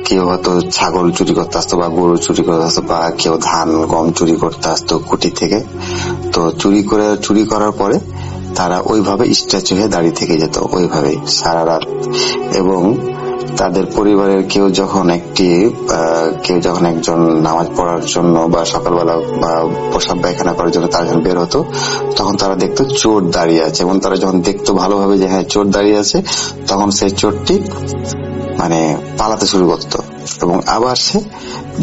Speaker 7: কেউ হয়তো ছাগল চুরি করতে আসতো বা গরু চুরি করতে আসতো, বা কেউ ধান গম চুরি করতে আসতো কুটি থেকে, তো চুরি করার পরে তারা ওইভাবে স্ট্যাচু হয়ে দাঁড়িয়ে থেকে যেত ওইভাবে সারা রাত। এবং তাদের পরিবারের কেউ যখন একজন নামাজ পড়ার জন্য বা সকালবেলা বা প্রসাব পায়খানা করার জন্য তারা যখন বের হতো, তখন তারা দেখতো চোর দাঁড়িয়ে আছে, এবং তারা যখন দেখতো ভালোভাবে যে হ্যাঁ চোর দাঁড়িয়ে আছে, তখন সেই চোরটি মানে পালাতে শুরু করতো। এবং আবার সে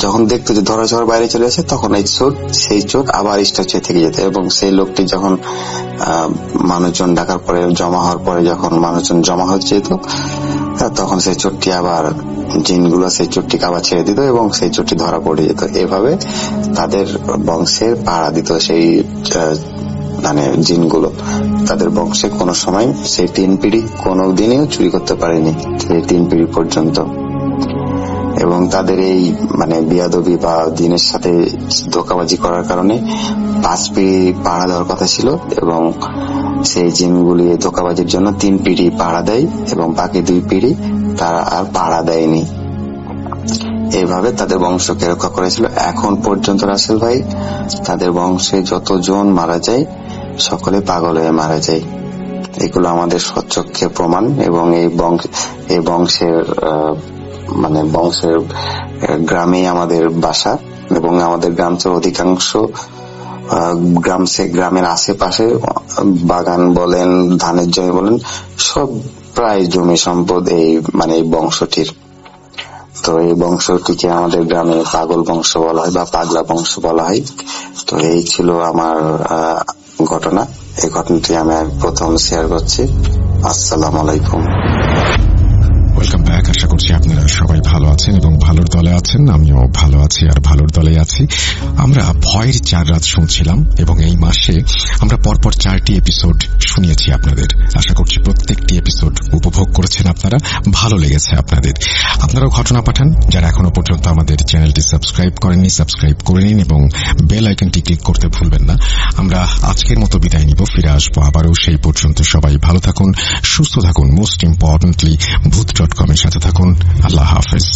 Speaker 7: যখন দেখতো যে ধরা ছোঁয়ার বাইরে চলে আসে, তখন সেই চোর আবার স্ট্যাচু থেকে যেত। এবং সেই লোকটি যখন মানুষজন ডাকার পরে জমা হওয়ার পরে যখন মানুষজন জমা হয়ে যেত, তখন সেই চোরটি আবার জিনগুলো সেই চোরটিকে আবার ছেড়ে দিত, এবং সেই চোরটি ধরা পড়ে যেত। এভাবে তাদের বংশের পাহারা দিত সেই মানে জিনগুলো। তাদের বংশে কোনো সময় সেই 3 পিঁড়ি কোনো দিনেও চুরি করতে পারেনি, সেই 3 পিঁড়ি পর্যন্ত। এবং তাদের এই মানে বিয়াদবি বা দিনের সাথে ধোঁকাবাজি করার কারণে 5 পিঁড়ি পাহারা দেওয়ার কথা ছিল, এবং সেই জিনগুলি ধোঁকাবাজির জন্য 3 পিঁড়ি পাহারা দেয়, এবং বাকি 2 পিঁড়ি তারা আর পাহারা দেয়নি। এইভাবে তাদের বংশকে রক্ষা করেছিল। এখন পর্যন্ত রাসেল ভাই তাদের বংশে যতজন মারা যায় সকলে পাগল হয়ে মারা যায়। এগুলো আমাদের স্বচক্ষে প্রমাণ। এবং এই বংশের গ্রামেই আমাদের বাসা, এবং আমাদের গ্রামের অধিকাংশ গ্রামের আশেপাশে বাগান বলেন, ধানের জমি বলেন, সব প্রায় জমি সম্পদ এই বংশটির। তো এই বংশটিকে আমাদের গ্রামে পাগল বংশ বলা হয় বা পাগলা বংশ বলা হয়। তো এই ছিল আমার ঘটনা। এই ঘটনাটি আমি প্রথম শেয়ার করছি। আসসালামু আলাইকুম।
Speaker 1: Welcome back. আশা করছি আপনারা সবাই ভালো আছেন এবং ভালোর দলে আছেন। আমিও ভালো আছি আর ভালোর দলে আছি। আমরা ভয়ের 4 রাত শুনছিলাম এবং এই মাসে আমরা পরপর 4টি এপিসোড শুনিয়েছি আপনাদের। আশা করছি প্রত্যেকটি এপিসোড উপভোগ করেছেন আপনারা, ভালো লেগেছে আপনাদের। আপনারাও ঘটনা পাঠান। যারা এখনো পর্যন্ত আমাদের চ্যানেলটি সাবস্ক্রাইব করেননি, সাবস্ক্রাইব করে নিন এবং বেল আইকনটি ক্লিক করতে ভুলবেন না। আমরা আজকের মতো বিদায় নিব, ফিরে আসবো আবারও। সেই পর্যন্ত সবাই ভালো থাকুন, সুস্থ থাকুন, মোস্ট ইম্পর্টেন্টলি ভূত.com এর সাথে থাকুন। আল্লাহ হাফেজ।